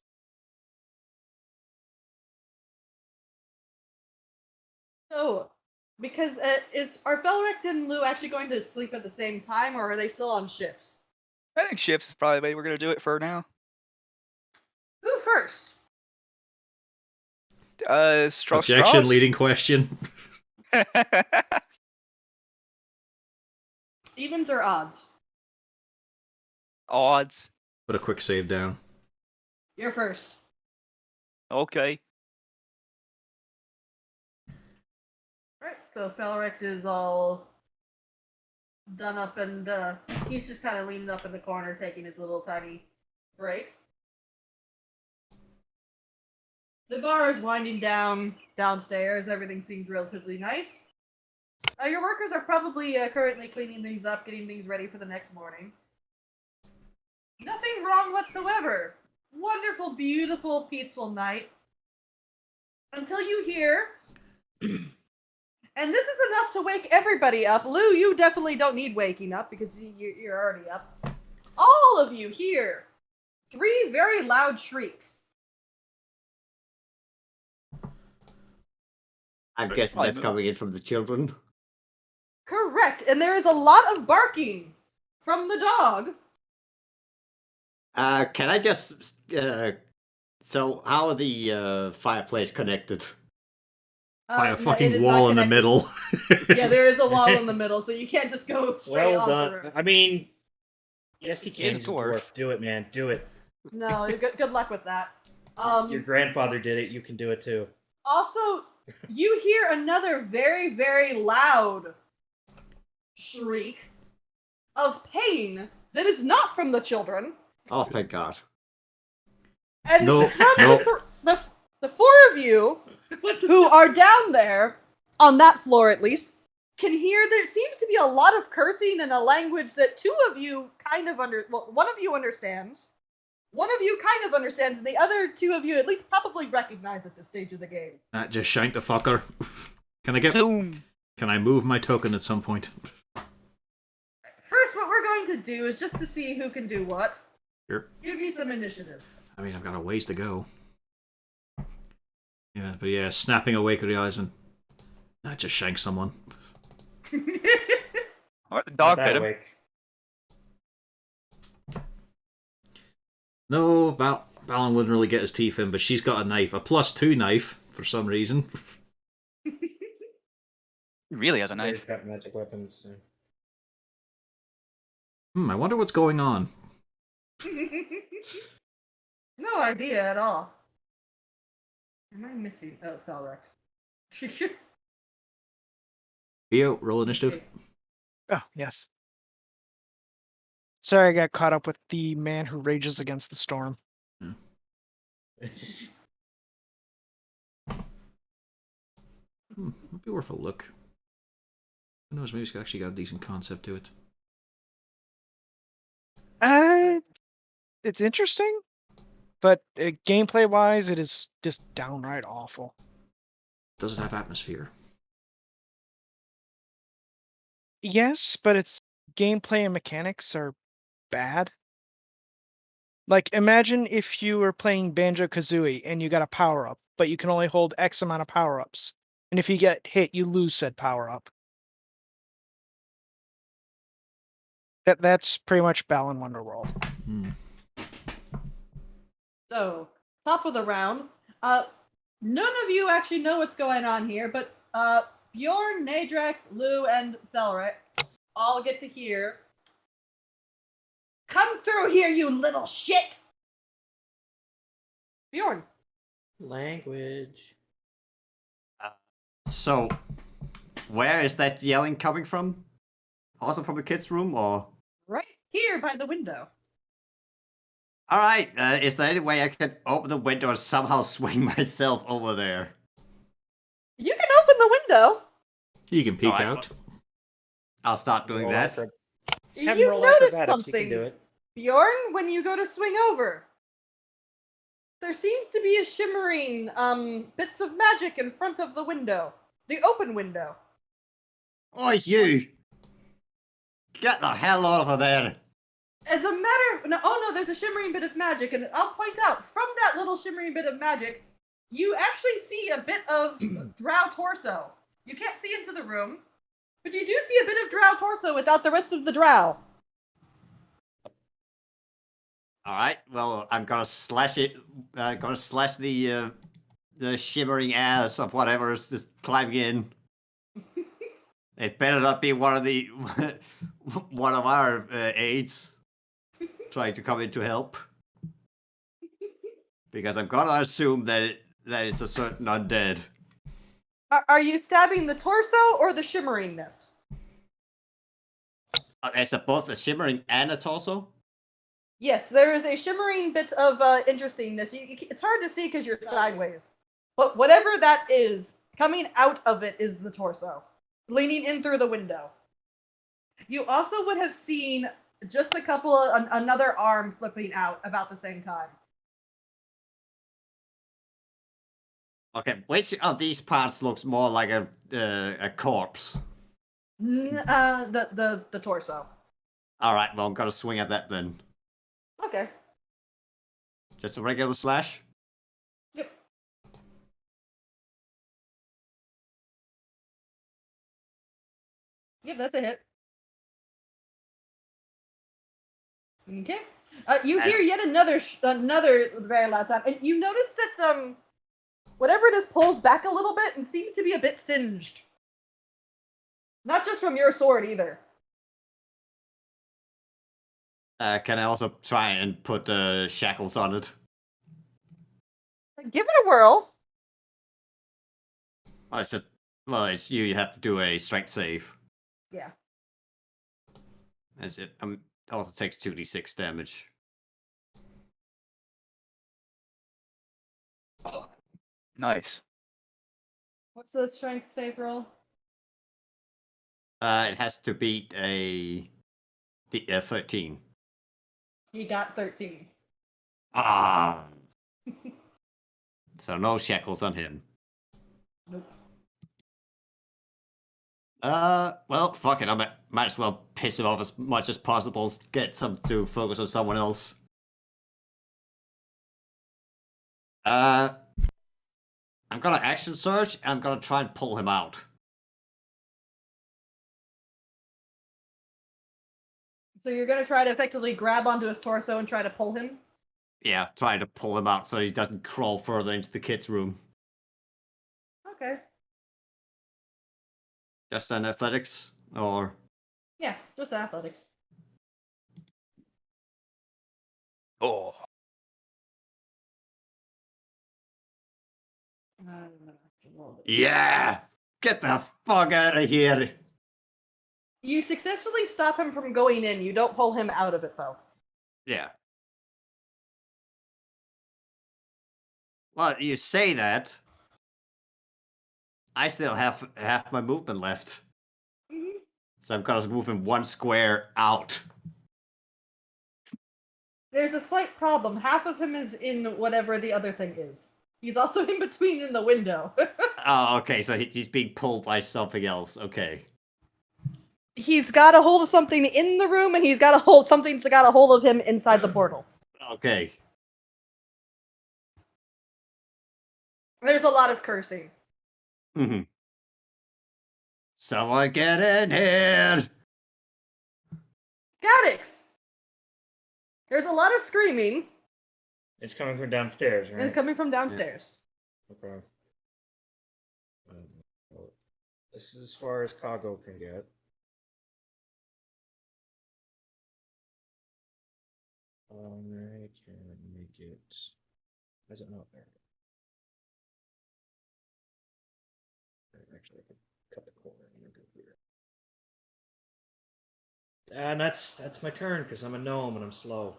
So, because are Felric and Lou actually going to sleep at the same time, or are they still on shifts? I think shifts is probably the way we're gonna do it for now. Who first? Straw. Objection, leading question. Evens or odds? Odds. Put a quick save down. You're first. Okay. Right, so Felric is all done up and he's just kind of leaning up in the corner taking his little tiny break. The bar is winding down downstairs. Everything seems relatively nice. Your workers are probably currently cleaning things up, getting things ready for the next morning. Nothing wrong whatsoever. Wonderful, beautiful, peaceful night. Until you hear... And this is enough to wake everybody up. Lou, you definitely don't need waking up because you're already up. All of you hear 3 very loud shrieks. I'm guessing that's coming in from the children. Correct, and there is a lot of barking from the dog. Can I just... so, how are the fireplace connected? By a No, it fucking is wall not in the connected. middle. Yeah, there is a wall in the middle, so you can't just go straight Well off the done. roof. I mean, yes, he can. He's He's a a dwarf. dwarf. Do it, man. Do it. No, good luck with that. Your grandfather did it. You can do it too. Also, you hear another very, very loud shriek of pain that is not from the children. Oh, thank God. And No, from no. the 4 of you who are down there, on that floor at least, can hear there seems to be a lot of cursing in a language that 2 of you kind of one of you understands. One of you kind of understands, and the other 2 of you at least probably recognize at this stage of the game. Just shank the fucker. Zoom. Can I move my token at some point? First, what we're going to do is just to see who can do what. Sure. Give me some initiative. I mean, I've got a ways to go. Yeah, but yeah, snapping awake of the eyes and... just shank someone. Or the dog Not bit that him. awake. No, Balin wouldn't really get his teeth in, but she's got a knife. A +2 knife, for some reason. He really has a They've knife. got magic weapons. So. I wonder what's going on. No idea at all. Am I missing? Oh, Felric. Theo, roll initiative. Oh, yes. Sorry, I got caught up with the man who rages against the storm. Might be worth a look. Who knows, maybe it's actually got a decent concept to it. It's interesting, but gameplay-wise, it is just downright awful. Does it have atmosphere? Yes, but its gameplay and mechanics are bad. Like, imagine if you were playing Banjo-Kazooie and you got a power-up, but you can only hold X amount of power-ups. And if you get hit, you lose said power-up. That's pretty much Balan Wonderworld. So, top of the round. None of you actually know what's going on here, but Bjorn, Nadrax, Lou, and Felric all get to hear. Come through here, you little shit! Bjorn. Language. So, where is that yelling coming from? Also from the kids' room, or? Right here by the window. Alright, is there any way I can open the window and somehow swing myself over there? You can open the window. You can peek Alright, out. I'll start doing Roll that. Have him You roll noticed acrobatics, you can something, do it. Bjorn, when you go to swing over. There seems to be a shimmering bits of magic in front of the window. The open window. Oh, you! Get the hell out of there! As a matter of... No, there's a shimmering bit of magic, and I'll point out, from that little shimmering bit of magic, you actually see a bit of drow torso. You can't see into the room, but you do see a bit of drow torso without the rest of the drow. Alright, well, I'm gonna slash it. Gonna slash the the shimmering ass of whatever is just climbing in. It better not be one of the one of our aides trying to come in to help, because I'm gonna assume that it's a certain undead. Are you stabbing the torso or the shimmeringness? Is it both a shimmering and a torso? Yes, there is a shimmering bit of interestingness. It's hard to see because you're sideways. But whatever that is, coming out of it is the torso, leaning in through the window. You also would have seen just a couple of another arm flipping out about the same time. Okay, which of these parts looks more like a corpse? The torso. All right, well I'm gonna swing at that then. Okay. Just a regular slash. Yep. Yep, that's a hit. Okay. You hear yet another very loud sound, and you notice that whatever it is pulls back a little bit and seems to be a bit singed. Not just from your sword either. Can I also try and put shackles on it? Give it a whirl. Oh, it's you. You have to do a strength save. Yeah. As it also takes 2d6 damage. Nice. What's the strength save roll? It has to beat a 13. He got 13. Ah. So no shackles on him. Nope. Well, fuck it. Might as well piss him off as much as possible. Get some to focus on someone else. I'm gonna action search and I'm gonna try and pull him out. So you're gonna try to effectively grab onto his torso and try to pull him? Yeah, trying to pull him out so he doesn't crawl further into the kid's room. Okay. Just an athletics, or Yeah, just athletics. Oh. yeah, get the fuck out of here. You successfully stop him from going in. You don't pull him out of it, though. Yeah. Well, you say that. I still have half my movement left. Mm-hmm. So I'm gonna move him one square out. There's a slight problem. Half of him is in whatever the other thing is. He's also in between in the window. Oh, okay, so he's being pulled by something else. Okay. He's got a hold of something in the room, and he's got a hold something's got a hold of him inside the portal. Okay. There's a lot of cursing. Mm-hmm. Someone get in here! Gaddix! There's a lot of screaming. It's coming from downstairs, And right? it's coming from downstairs. Okay. Well, this is as far as Kago can get. I can make it. Why is it not there? Actually, I could cut the corner and go here. And that's my turn because I'm a gnome and I'm slow.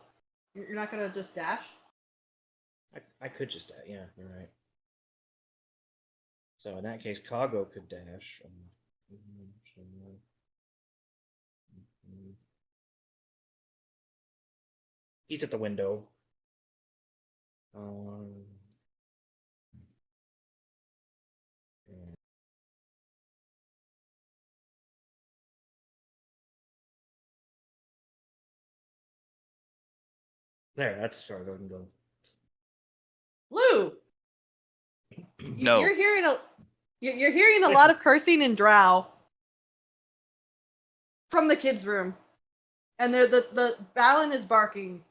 You're not gonna just dash? I could just yeah, you're right. So in that case, Kago could dash. He's at the window. There, that's as far as I can go. Lou! No. You're hearing a lot of cursing and drow from the kids' room. And the Balin is barking.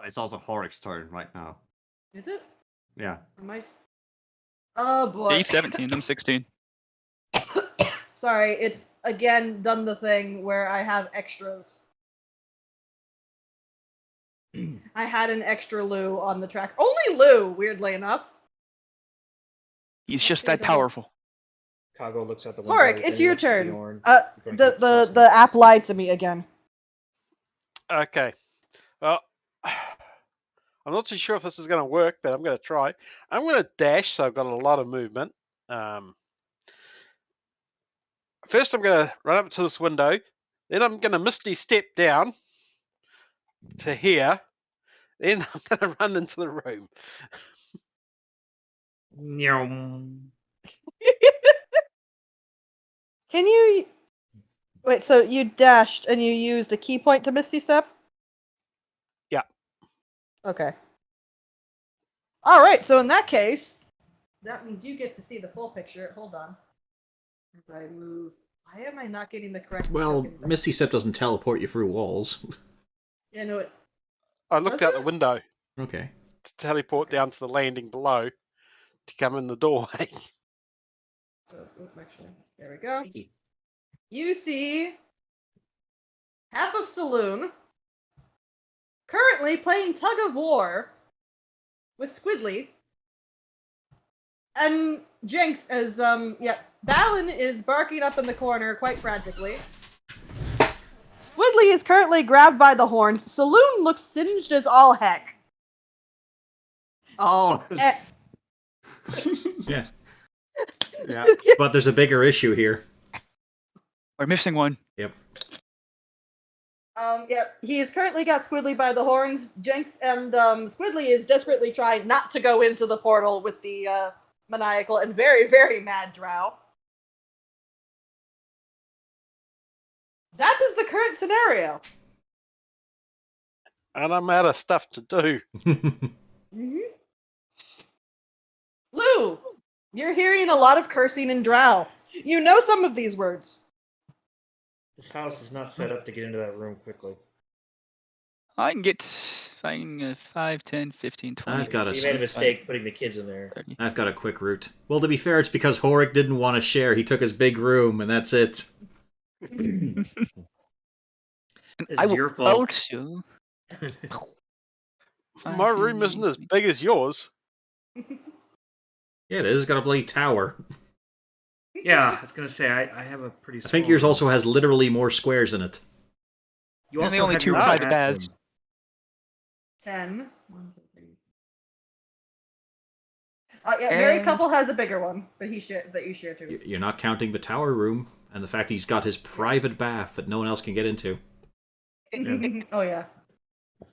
It's also Horik's turn right now. Is it? Yeah. Am I? Oh boy. Yeah, he's 17. I'm 16. Sorry, it's again done the thing where I have extras. I had an extra Lou on the track. Only Lou, weirdly enough. He's Let's just see, that double- powerful. Kago looks out the window. Horik, then it's he your looks at turn. Bjorn. The He's going to keep the tossing. app lied to me again. Okay. Well, I'm not too sure if this is going to work, but I'm going to try. I'm going to dash, so I've got a lot of movement. First, I'm going to run up to this window. Then I'm going to misty step down to here. Then I'm going to run into the room. Nyom. Can you wait? So you dashed and you used the key point to Misty Step? Yeah. Okay. All right. So in that case, that means you get to see the full picture. Hold on. As I move. Why am I not getting the correct? Well, token? Misty Step doesn't teleport you through walls. Yeah, no, it. I looked Does out the it? window Okay. to teleport down to the landing below to come in the doorway. So, actually, there we go. Thank you. You see half of Saloon currently playing tug of war with Squidly. And Jinx as Balin is barking up in the corner quite frantically. Squidly is currently grabbed by the horns. Saloon looks singed as all heck. Oh. Eh, Yeah. Yeah. But there's a bigger issue here. We're missing one. Yep. he has currently got Squidly by the horns. Jinx and Squidly is desperately trying not to go into the portal with the maniacal and very, very mad drow. That is the current scenario. And I'm out of stuff to do. Mm-hmm. Lou, you're hearing a lot of cursing in drow. You know some of these words. This house is not set up to get into that room quickly. I can get 5, 10, 15, 20. I've got You a made a 25, mistake putting the kids in there. 30. I've got a quick route. Well, to be fair, it's because Horik didn't want to share. He took his big room, and that's it. And This I is will your fault. also. My room isn't as big as yours. Yeah, it is. It's got a bloody tower. Yeah, I was gonna say I have a pretty. I think small yours room. also has literally more squares in it. You And also the only have 2 your private bathroom. baths. 10. 1, 2, 3. Married And- couple has a bigger one, but you share too. You're not counting the tower room and the fact he's got his private bath that no one else can get into. Oh yeah.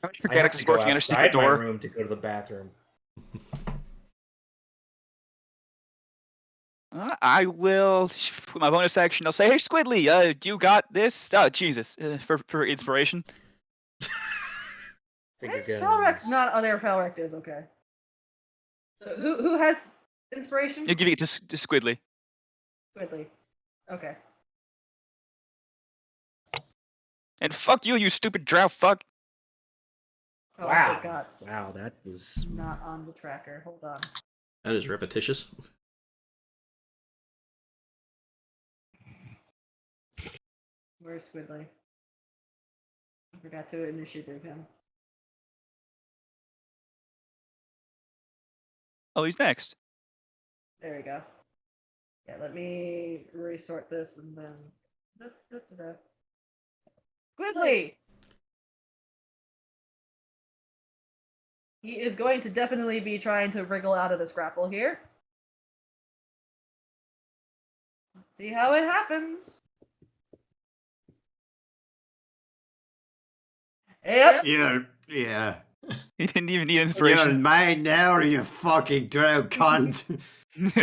I have Organics is to go working on a secret outside my door. room to go to the bathroom. I will, with my bonus action, I'll say, hey, Squidly, you got this? Oh, Jesus, for inspiration. Finger It's guns. Felrex, not. Oh, they're Felrex is okay. So who has inspiration? You're giving it to Squidly. Squidly. Okay. And fuck you, you stupid drow fuck. Oh, I Wow. forgot. Wow, that was. Not on the tracker. Hold on. That is repetitious. Where's Squidly? I forgot to initiative him. Oh, he's next. There we go. Yeah, let me resort this and then. Squidly! He is going to definitely be trying to wriggle out of this grapple here. Let's see how it happens. Yep. Yeah. He didn't even need You're inspiration. mine now, or you fucking drow cunt.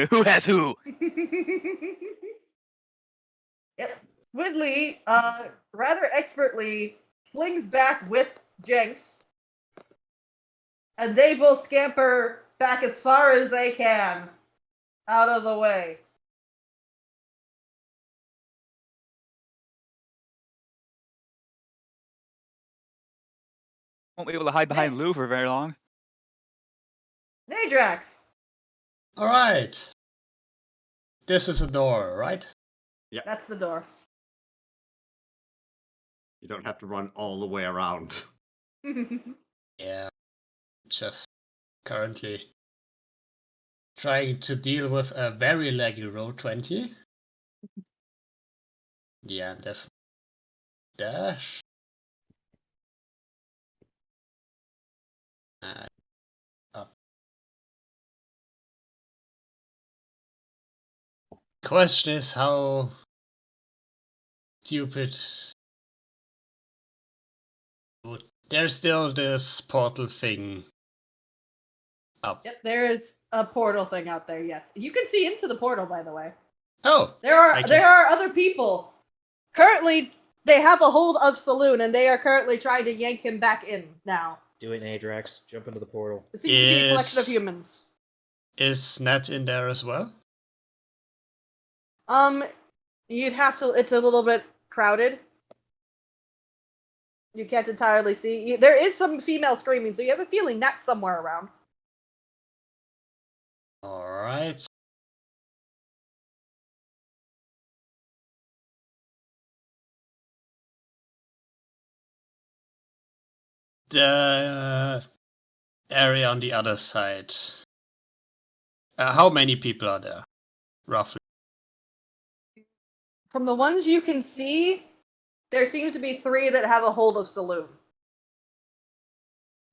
Who has who? Yep. Squidly, rather expertly, flings back with Jinx. And they both scamper back as far as they can. Out of the way. Won't be able to hide behind Lou for very long. Nadrax! Alright. This is a door, right? That's the door. You don't have to run all the way around. Yeah. Just currently trying to deal with a very laggy roll 20. Yeah, definitely. Dash. Up. Question is how stupid. There's still this portal thing up. Yep, there is a portal thing out there, yes. You can see into the portal, by the way. Oh, There are other people. Currently, they have a hold of Saloon, and they are currently trying to yank him back in now. Do it, Nadrax. Jump into the portal. It seems to be a collection of Is- humans. is Nat in there as well? You'd have to. It's a little bit crowded. You can't entirely see. There is some female screaming, so you have a feeling that's somewhere around. Alright. The area on the other side. How many people are there, roughly? From the ones you can see, there seems to be 3 that have a hold of Saloon.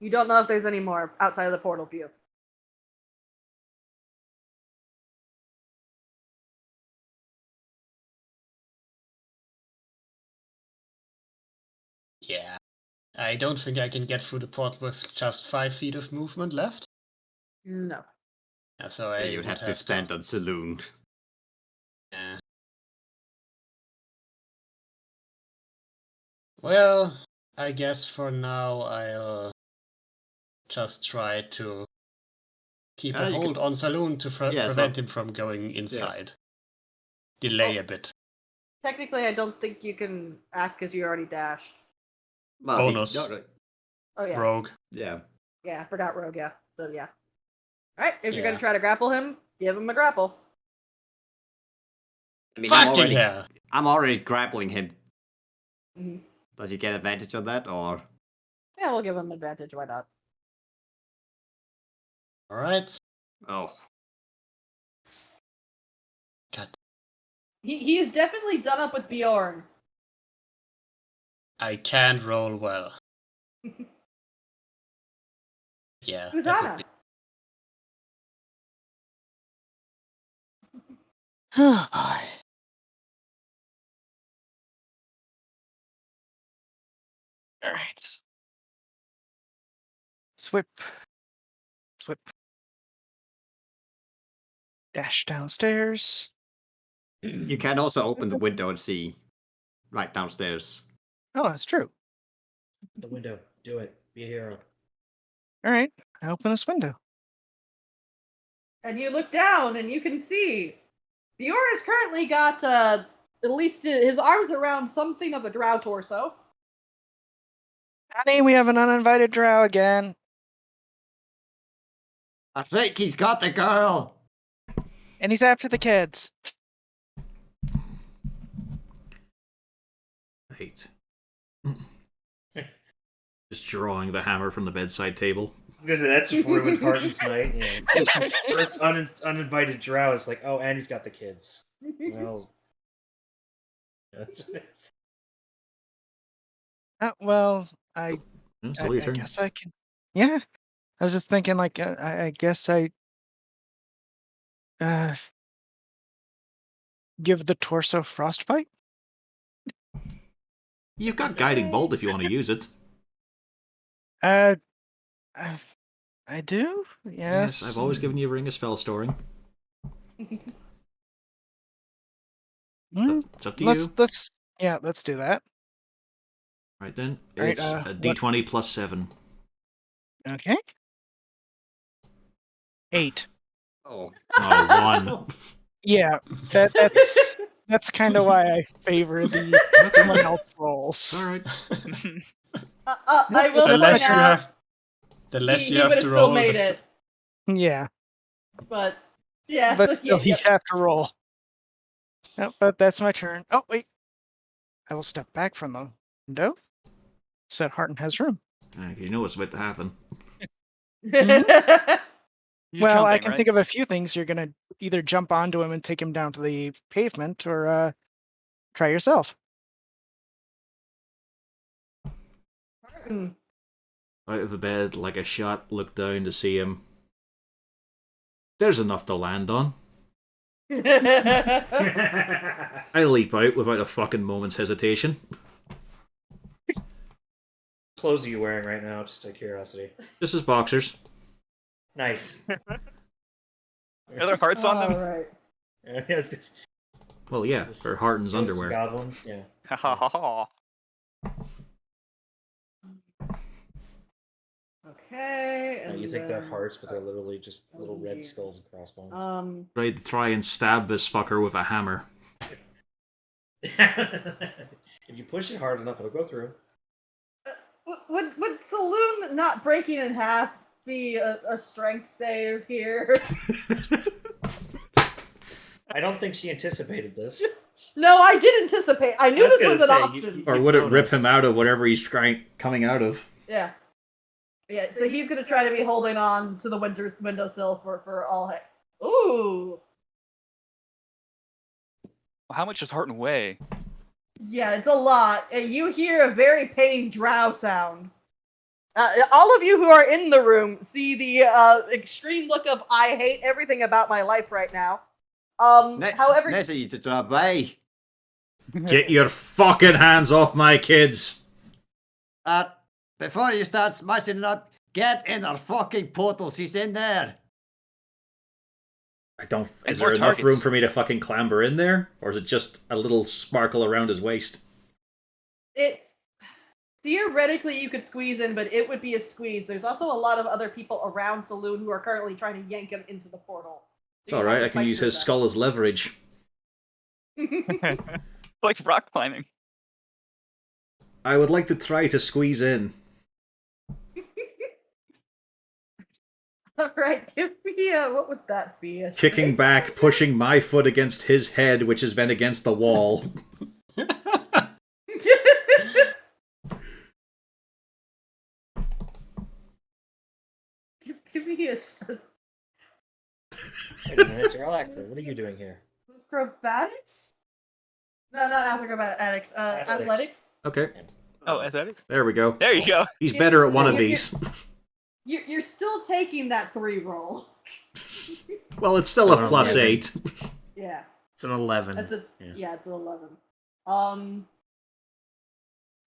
You don't know if there's any more outside of the portal view. Yeah. I don't think I can get through the portal with just 5 feet of movement left. No. Yeah, so Yeah, I you'd would have to stand on Saloon. Yeah. Well, I guess for now I'll just try to keep a You hold on Saloon to Yeah, prevent so- him from going inside. Delay Oh. a bit. Technically, I don't think you can act because you already dashed. Well, Bonus. no, Oh, yeah. Rogue. yeah. Yeah, I forgot Rogue, yeah. So, yeah. Alright, if you're Yeah. gonna try to grapple him, give him a grapple. I mean, Fucking hell! I'm already grappling him. Mhm. Does he get advantage on that, or? Yeah, we'll give him advantage, why not? Alright. Oh, He is definitely done up with Bjorn. I can't roll well. Yeah. Who's that would Anna? be- Oh boy. All right. Swip. Swip. Dash downstairs. you can also open the window and see right downstairs. Oh, that's true. The window. Do it. Be a hero. All right. I open this window. And you look down and you can see Bjorn has currently got at least his arms around something of a drow torso. Honey, we have an uninvited drow again. I think he's got the girl. And he's after the kids. Right. Just drawing the hammer from the bedside table. Because that just ruined Carton's night. Yeah. First uninvited drow is like, oh, and he's got the kids. Well, that's Well, I Still your turn. guess I can. Yeah. I was just thinking, like, I guess I give the torso frostbite. You've got guiding bolt if you want to use it. I do. Yes. I've always given you a ring of spell storing. Mm, It's up to you. let's do that. Right then, Right, it's a d20 plus 7. Okay. 8. Oh, Oh, 1. Yeah, that's kind of why I favor the human health rolls. All right. I will The point less you out have, the less he you have would have to still roll. made it. Yeah, But yeah, but so still, yeah, you have to roll. Yep, but that's my turn. Oh wait, I will step back from the window. Said Harton has room. You know what's about to happen. yep. You're Well, I jumping, can right? think of a few things. You're gonna either jump onto him and take him down to the pavement, or try yourself. Out of the bed, like a shot, look down to see him. There's enough to land on. I leap out without a fucking moment's hesitation. Clothes are you wearing right now? Just out of curiosity. Just as boxers. Nice. Are there hearts on them? All right. Yes, it's- Well, yeah, it's for Harton's ghosts and underwear. Goblins. Yeah. Ha ha ha ha. Okay. No, And you think they're then- hearts, but they're literally just little red here. skulls and crossbones. Tried to try and stab this fucker with a hammer. If you push it hard enough, it'll go through. Would Saloon not breaking in half be a strength save here? I don't think she anticipated this. No, I did anticipate. I knew I was this was an gonna say, option. Or would it rip him out of whatever he's coming out of? Yeah. Yeah, so he's gonna try to be holding on to the windowsill for all heck. Ooh. How much does Harton weigh? Yeah, it's a lot. And you hear a very pained drow sound. All of you who are in the room see the extreme look of I hate everything about my life right now. However, Necessary to drop by. Get your fucking hands off my kids! Before you start smashing it up, get in her fucking portal. She's in there. I don't. And Is more there enough targets. room for me to fucking clamber in there? Or is it just a little sparkle around his waist? it's theoretically you could squeeze in, but it would be a squeeze. There's also a lot of other people around Saloon who are currently trying to yank him into the portal. It's alright, I can use his skull as leverage. Like rock climbing. I would like to try to squeeze in. Alright, give me a, what would that be? Kicking back, pushing my foot against his head, which has been against the wall. Give me a Wait a minute, you're Alacra. What are you doing here? acrobatics? No, not acrobatics. Athletics. Okay, Oh, athletics? there we go. There you go. He's better at one of Yeah, these. You're still taking that 3 roll. Well, it's still a plus 8. Yeah. It's an 11. That's a Yeah. yeah, it's an 11.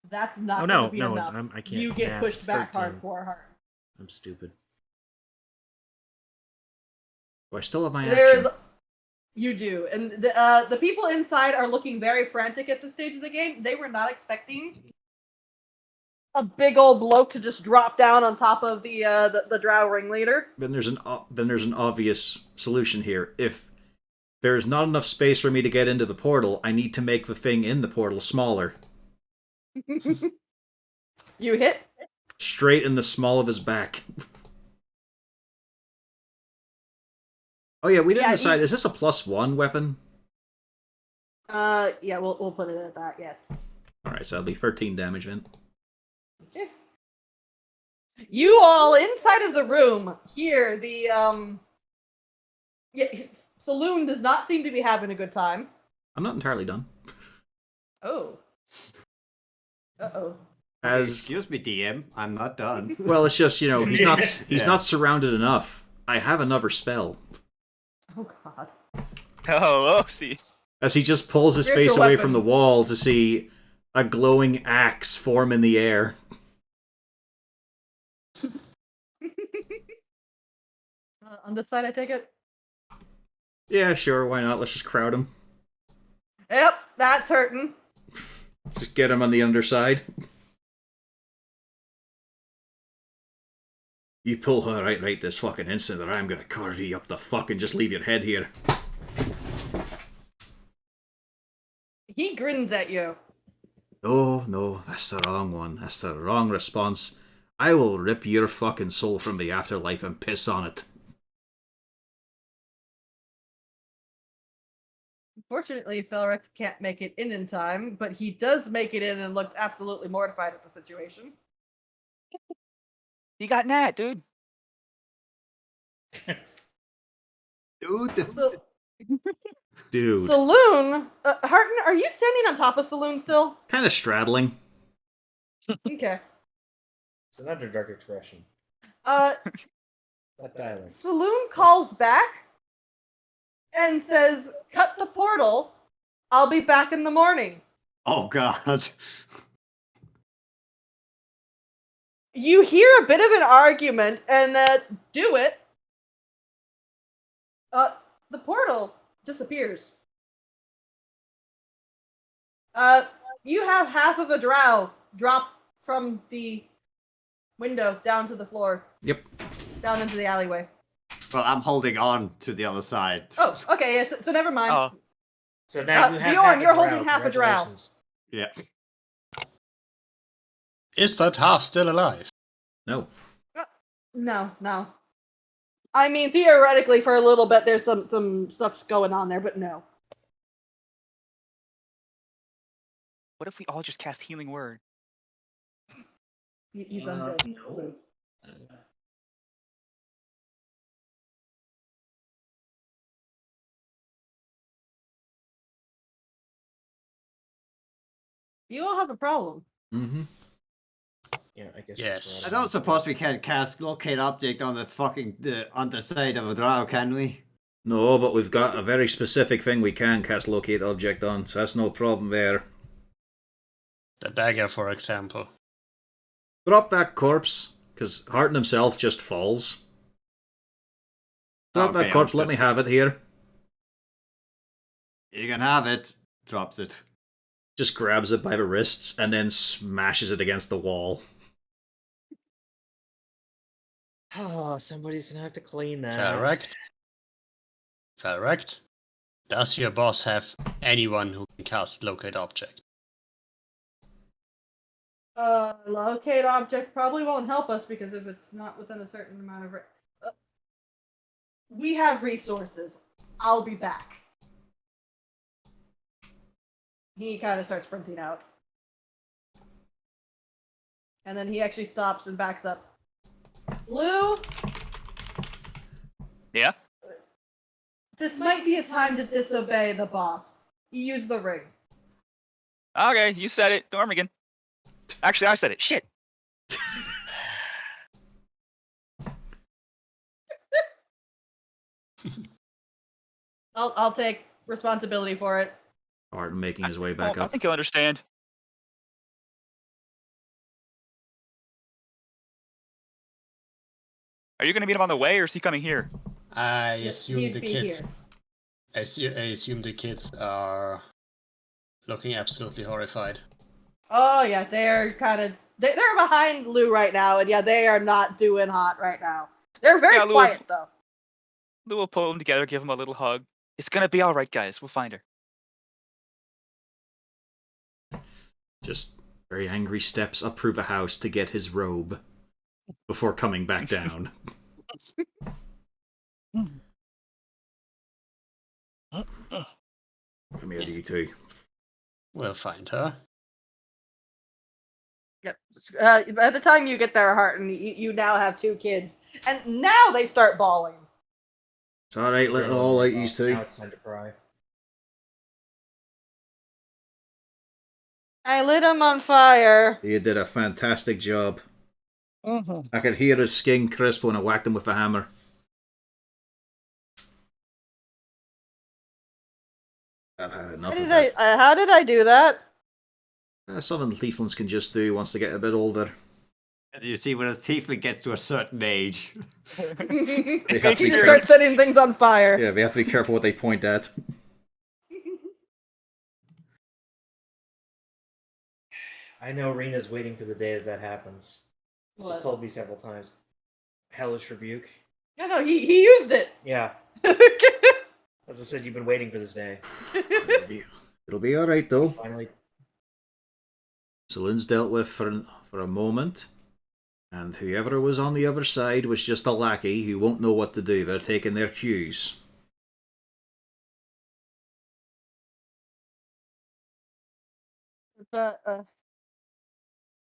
That's not Oh, gonna no, be no, enough. I can't. You get Yeah, pushed it's back 13. hard. I'm stupid. Do I still have my There's action? you do, and the people inside are looking very frantic at this stage of the game. They were not expecting a big old bloke to just drop down on top of the drow ringleader. Then there's an obvious solution here. If there's not enough space for me to get into the portal, I need to make the thing in the portal smaller. You hit. Straight in the small of his back. Oh yeah, we didn't Yeah, decide. Is this a +1 weapon? Yeah, we'll put it at that. Yes. Alright, so that'll be 13 damage then. Okay. You all inside of the room hear the yeah, Saloon does not seem to be having a good time. I'm not entirely done. Oh. Uh-oh. As Excuse me, DM. I'm not done. well, it's just, he's not Yeah. not surrounded enough. I have another spell. Oh god. Oh, see. As he just pulls his Spiritual face away weapon. from the wall to see a glowing axe form in the air. On this side, I take it? Yeah, sure, why not? Let's just crowd him. Yep, that's hurting. Just get him on the underside. You pull her right this fucking instant, or I'm gonna carve you up the fuck and just leave your head here. He grins at you. No, that's the wrong one. That's the wrong response. I will rip your fucking soul from the afterlife and piss on it. Fortunately, Felric can't make it in time, but he does make it in and looks absolutely mortified at the situation. You got Nat, dude. Dude, So, Dude. Saloon, Harton, are you standing on top of Saloon still? Kind of straddling. Okay. It's an Underdark expression. That dialect. Saloon calls back and says, "Cut the portal. I'll be back in the morning." oh god. You hear a bit of an argument, and do it. The portal disappears. You have half of a drow drop from the window down to the floor. Yep. Down into the alleyway. Well, I'm holding on to the other side. Oh, okay. Yeah, so never mind. Oh. So now you have Bjorn, half a you're drow. holding half a drow. Congratulations. Yeah. Is that half still alive? No. No. I mean, theoretically, for a little bit, there's some stuff going on there, but no. What if we all just cast Healing Word? He's undead. No. You all have a problem. Mm-hmm. Yeah, I guess. Yes. I don't suppose we can cast locate object on the fucking underside of a drow, can we? No, but we've got a very specific thing we can cast locate object on, so that's no problem there. The dagger, for example. Drop that corpse, because Harton himself just falls. Drop Okay, that corpse, I'm let me just- have it here. You can have it. Drops it. Just grabs it by the wrists and then smashes it against the wall. Oh, somebody's gonna have to clean that. Correct. Correct. Does your boss have anyone who can cast locate object? Locate object probably won't help us because if it's not within a certain amount of... we have resources. I'll be back. He kind of starts sprinting out. And then he actually stops and backs up. Lou, Yeah? this might be a time to disobey the boss. You use the ring. Okay, you said it. Dormigan. Actually, I said it. Shit. I'll take responsibility for it. Harton making his way back I up. think you'll understand. Are you going to meet him on the way, or is he coming here? I assume He'd the be kids. here. I assume the kids are looking absolutely horrified. Oh yeah, they're kind of they're behind Lou right now, and yeah, they are not doing hot right now. They're very Yeah, Lou- quiet though. Lou will pull them together, give him a little hug. It's going to be all right, guys. We'll find her. Just very angry steps up through the house to get his robe before coming back down. Come here, you two. We'll find her. Yep. By the time you get there, Harton, you now have two kids, and now they start bawling. It's alright, let it all out, you two. Now it's time to cry. I lit him on fire. You did a fantastic job. Mm-hmm. I could hear his skin crisp when I whacked him with a hammer. I've had enough of it. How did I do that? Something tieflings can just do once they get a bit older. And you see, when a tiefling gets to a certain age, They You have to be just start setting things on fire. Yeah, they have to be careful what they point at. I know Rena's waiting for the day that happens. She's What? told me several times. Hellish rebuke. No, he used it. Yeah, as I said, you've been waiting for this day. It'll be alright though. Finally, Saloon's dealt with for a moment, and whoever was on the other side was just a lackey who won't know what to do. They're taking their cues. So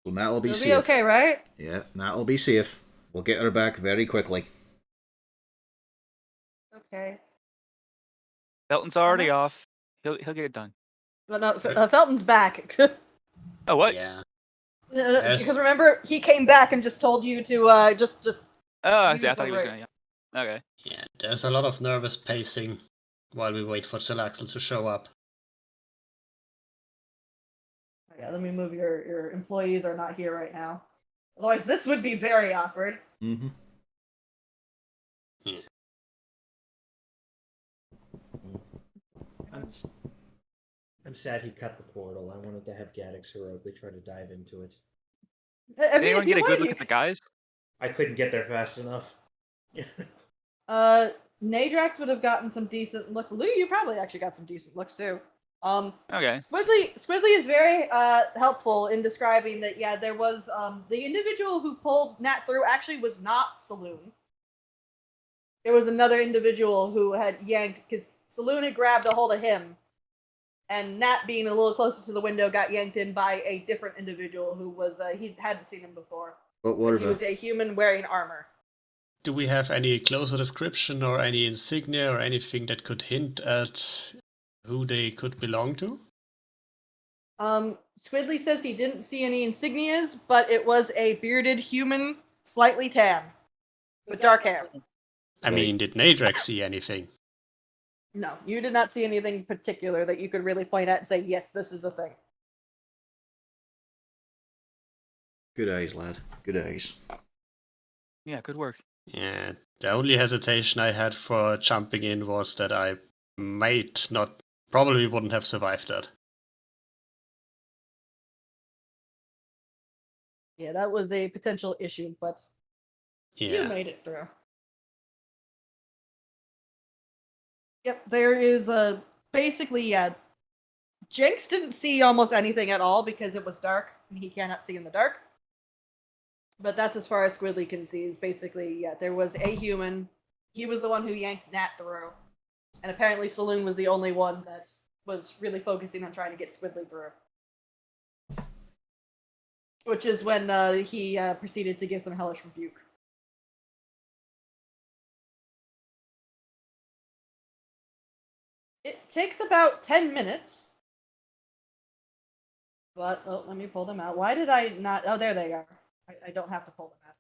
Nat will be It'll safe. be okay, right? Yeah, Nat will be safe. We'll get her back very quickly. Okay. Felton's already Thomas? off. He'll get it done. But no, Felton's back. Oh what? Yeah. Because remember, he came back and just told you to just. Oh, I use see. I thought the he was ring. gonna. Yeah. Okay. Yeah, there's a lot of nervous pacing while we wait for Chilaxel to show up. Yeah, let me move your employees are not here right now. Otherwise, this would be very awkward. Mm-hmm. I'm sad he cut the portal. I wanted to have Gaddix heroically try to dive into it. I Did mean, anyone if you get a good want, look you at the guys? I couldn't get there fast enough. Nadrax would have gotten some decent looks. Lou, you probably actually got some decent looks too. Okay. Squidly is very helpful in describing that. Yeah, there was the individual who pulled Nat through actually was not Saloon. There was another individual who had yanked because Saloon had grabbed a hold of him, and Nat, being a little closer to the window, got yanked in by a different individual who was he hadn't seen him before. But He whatever. was a human wearing armor. Do we have any closer description or any insignia or anything that could hint at who they could belong to? Squidly says he didn't see any insignias, but it was a bearded human, slightly tan, with dark hair. I mean, did Nadrax see anything? No, you did not see anything particular that you could really point at and say, yes, this is a thing. Good eyes, lad. Good eyes. Yeah. Good work. Yeah, the only hesitation I had for jumping in was that I probably wouldn't have survived that. Yeah, that was a potential issue, but you Yeah. made it through. Yep, there is basically, yeah. Jinx didn't see almost anything at all because it was dark, and he cannot see in the dark. But that's as far as Squidly can see. Is basically, yeah, there was a human. He was the one who yanked Nat through, and apparently Saloon was the only one that was really focusing on trying to get Squidly through. Which is when he proceeded to give some hellish rebuke. It takes about 10 minutes. But, oh, let me pull them out. Why did I not? Oh, there they are. I don't have to pull them out.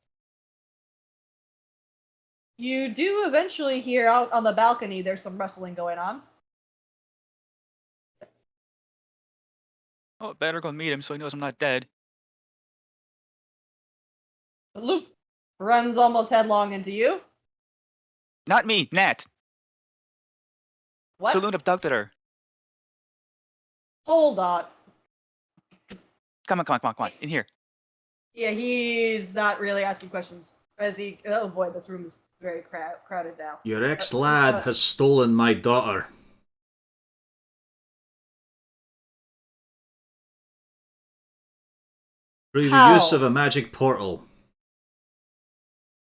You do eventually hear out on the balcony there's some rustling going on. Oh, better go meet him so he knows I'm not dead. The loop runs almost headlong into you. Not me, Nat. What? Saloon abducted her. Hold on. Come on. In here. Yeah, he's not really asking questions. Oh boy, this room is very crowded now. Your ex-lad has stolen my daughter. Through the use of a magic portal.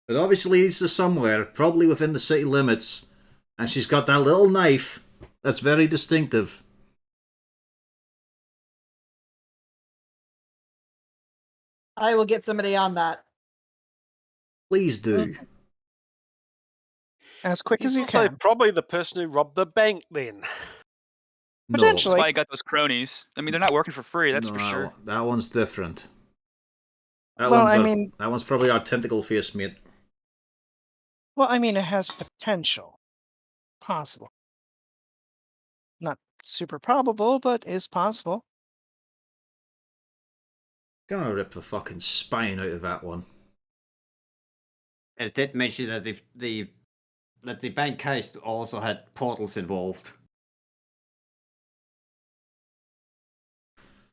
It obviously leads to somewhere, probably within the city limits. And she's got that little knife that's very distinctive. I will get somebody on that. Please do. As quick as He's you also can. probably the person who robbed the bank then. No. That's Potentially. why I got those cronies. I mean, they're not working for free, that's No, for sure. That one's different. That Well, one's that one's probably our tentacle face mate. Well, I mean, it has potential. Possible. Not super probable, but is possible. Gonna rip the fucking spine out of that one. It did mention that the bank heist also had portals involved.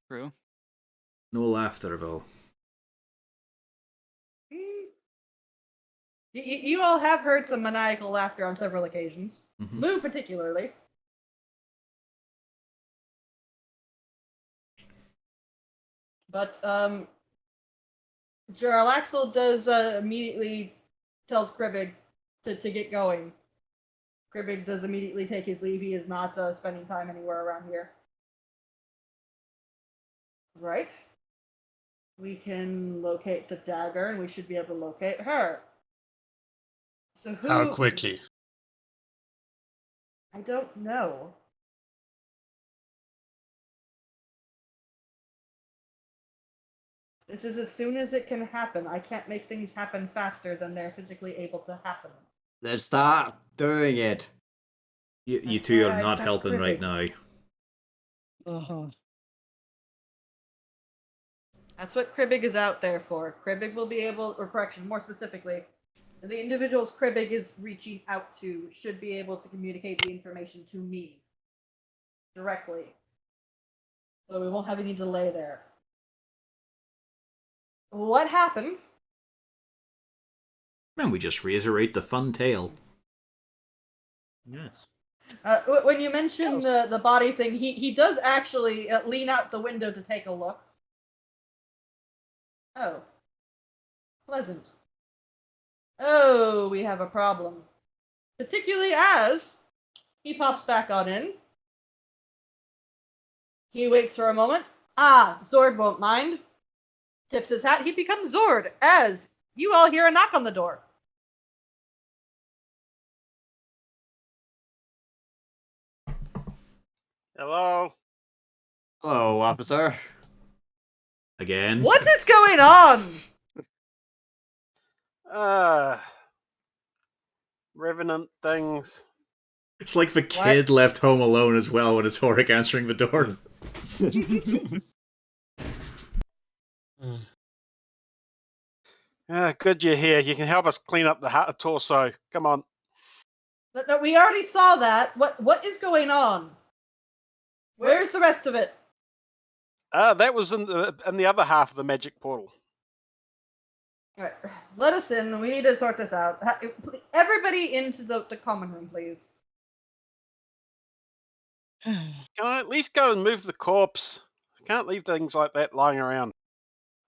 True. No laughter, though. You all have heard some maniacal laughter on several occasions. Mhm. Lou particularly. But Jarlaxle does immediately tells Kribbig to get going. Kribbig does immediately take his leave. He is not spending time anywhere around here. Right. We can locate the dagger, and we should be able to locate her. So who? How quickly? I don't know. This is as soon as it can happen. I can't make things happen faster than they're physically able to happen. Let's start doing it. You That's two why are I not sent helping right Cribbing. now. Uh-huh. That's what Cribbing is out there for. Cribbing will be able, or correction, more specifically, the individuals Cribbing is reaching out to should be able to communicate the information to me directly. So we won't have any delay there. What happened? And we just reiterate the fun tale. Yes. When you mention the body thing, he does actually lean out the window to take a look. Oh. Pleasant. Oh, we have a problem. Particularly as he pops back on in. He waits for a moment. Ah, Zord won't mind. Tips his hat. He becomes Zord as you all hear a knock on the door. Hello. Hello, officer. Again. What is going on? Revenant things. It's like the kid left home alone as well when it's Horik answering the door. Good you're here. You can help us clean up the torso. Come on. No, we already saw that. What is going on? Where's the rest of it? That was in the other half of the magic portal. All right, let us in. We need to sort this out. Everybody into the common room, please. Can I at least go and move the corpse? I can't leave things like that lying around.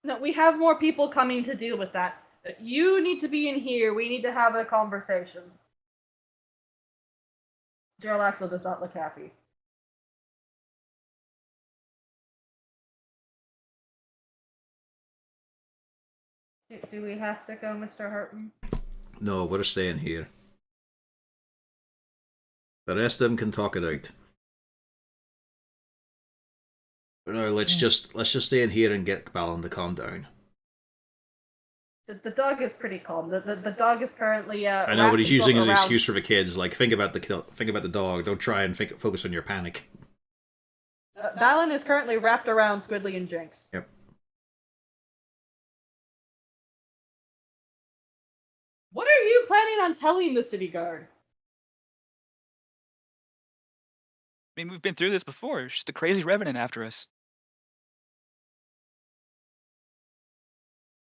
No, we have more people coming to deal with that. You need to be in here. We need to have a conversation. Gerald Axel does not look happy. Do we have to go, Mr. Harton? No, we're staying here. The rest of them can talk it out. No, let's just stay in here and get Balin to calm down. The dog is pretty calm. The dog is currently. I know, but he's using his around. excuse for the kids. Like, think about the dog. Don't try and focus on your panic. Balin is currently wrapped around Squidly and Jinx. Yep. What are you planning on telling the city guard? I mean, we've been through this before. It's just a crazy revenant after us.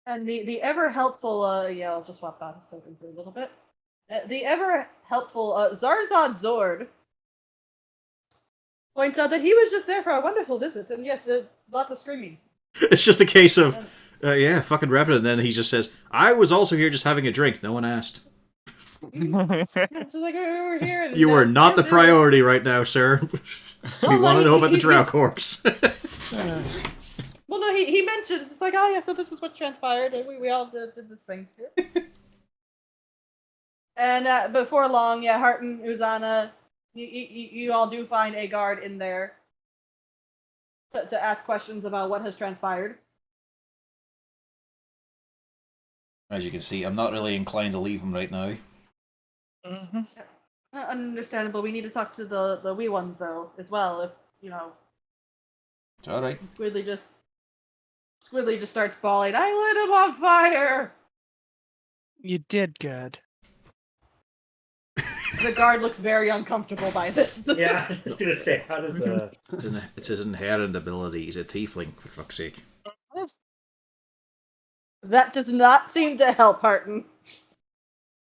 And the ever helpful, yeah, I'll just swap out his token for a little bit. The ever helpful Zarzad Zord points out that he was just there for a wonderful visit, and yes, lots of screaming. It's just a case of, yeah, fucking Revenant. And then he just says, I was also here just having a drink. No one asked. It's like, we're here. And, You are not the priority right now, sir. We want to know about the Drow Corpse. Well, no, he mentions, it's like, oh yeah, so this is what transpired, and we all did this thing. And before long, yeah, Harton, Uzana, you all do find a guard in there to ask questions about what has transpired. As you can see, I'm not really inclined to leave him right now. Mm-hmm. Understandable. We need to talk to the wee ones though, as well. If you know, It's all right. Squidly just starts bawling. I lit him on fire. You did good. The guard looks very uncomfortable by this. Yeah, I was just gonna say, how does It's his inherent ability. He's a tiefling, for fuck's sake. That does not seem to help, Harton.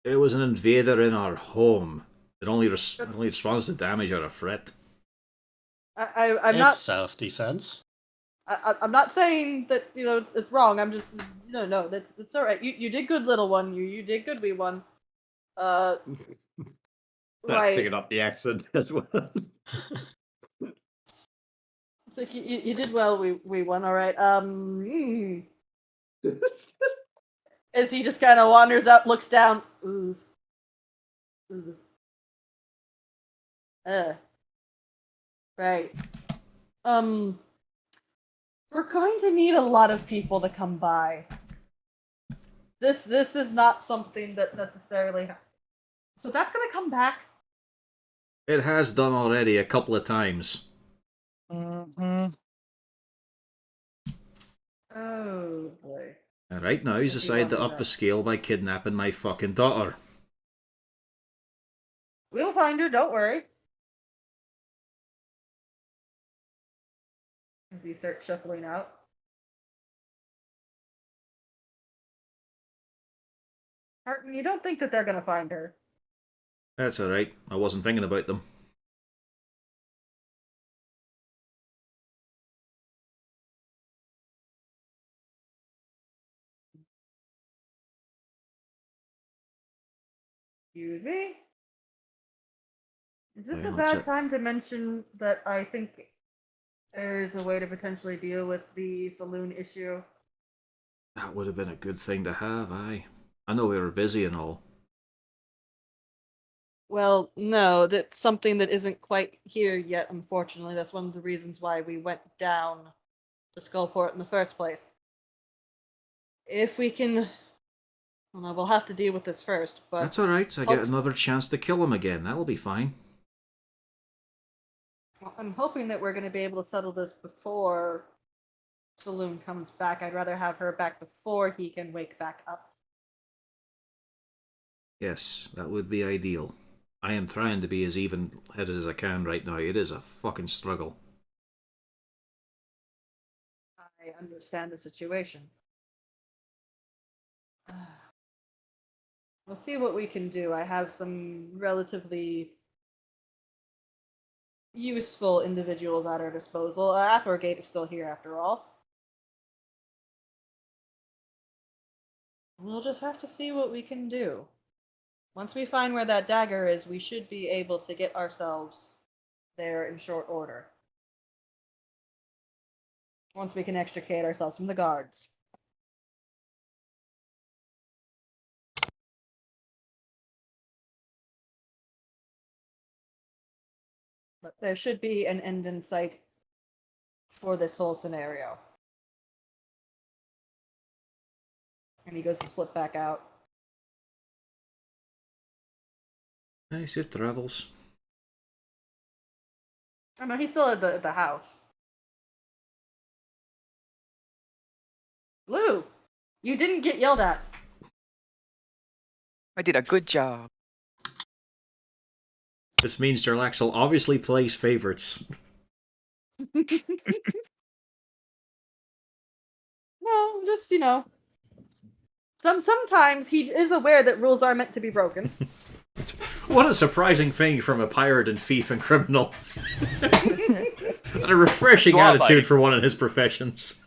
It was an invader in our home. It only responds to damage or a threat. I'm not self-defense. I'm not saying that it's wrong. I'm just no. That's all right. You did good, little one. You did good, wee one. That's Right. picking up the accent as well. So you did well. We won. All right. As he just kind of wanders up, looks down. Ooh. Ooh. Right. We're going to need a lot of people to come by. This is not something that necessarily. So that's gonna come back. It has done already a couple of times. Mm-hmm. Oh boy. And right now he's If he decided to wants up that. the scale by kidnapping my fucking daughter. We'll find her. Don't worry. As he starts shuffling out. Harton, you don't think that they're gonna find her? That's alright. I wasn't thinking about them. Excuse me? Is this a Well, it's bad a- time to mention that I think there's a way to potentially deal with the saloon issue? That would have been a good thing to have, aye. I know we were busy and all. Well, no, that's something that isn't quite here yet, unfortunately. That's one of the reasons why we went down to Skullport in the first place. If we can. Well, we'll have to deal with this first, but. That's alright. I get another chance to kill him again. That'll be fine. I'm hoping that we're going to be able to settle this before Saloon comes back. I'd rather have her back before he can wake back up. Yes, that would be ideal. I am trying to be as even-headed as I can right now. It is a fucking struggle. I understand the situation. We'll see what we can do. I have some relatively useful individuals at our disposal. Athorgate is still here after all. We'll just have to see what we can do. Once we find where that dagger is, we should be able to get ourselves there in short order. Once we can extricate ourselves from the guards. But there should be an end in sight for this whole scenario. And he goes to slip back out. Nice, it travels. Oh no, he's still at the house. Lou, you didn't get yelled at. I did a good job. This means Jarlaxle obviously plays favorites. No, just sometimes he is aware that rules are meant to be broken. What a surprising thing from a pirate and thief and criminal. And a refreshing Suave. attitude for one in his professions.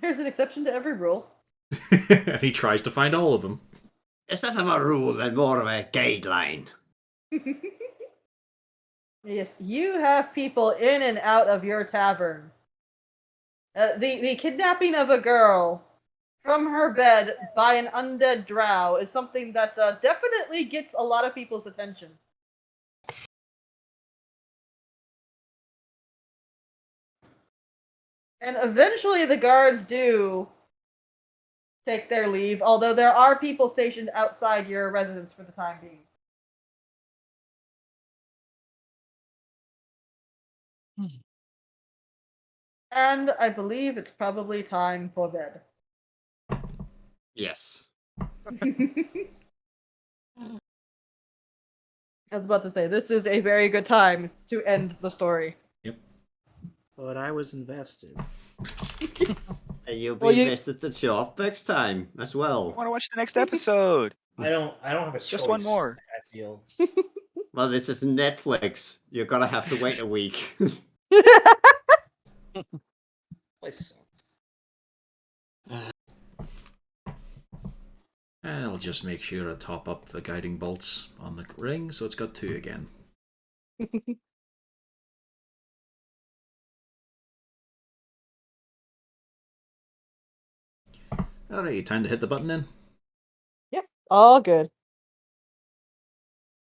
There's an exception to every rule. And he tries to find all of them. Is this a rule and more of a guideline? Yes, you have people in and out of your tavern. The kidnapping of a girl from her bed by an undead drow is something that definitely gets a lot of people's attention. And eventually the guards do take their leave, although there are people stationed outside your residence for the time being. And I believe it's probably time for bed. Yes. I was about to say, this is a very good time to end the story. But I was invested. And you'll be Well, you- invested to shop next time as well. I want to watch the next episode. I don't have a choice. Just one more. I feel. Well, this is Netflix. You're gonna have to wait a week. Place sucks. And I'll just make sure I top up the guiding bolts on the ring, so it's got 2 again. Alright, time to hit the button then. All good.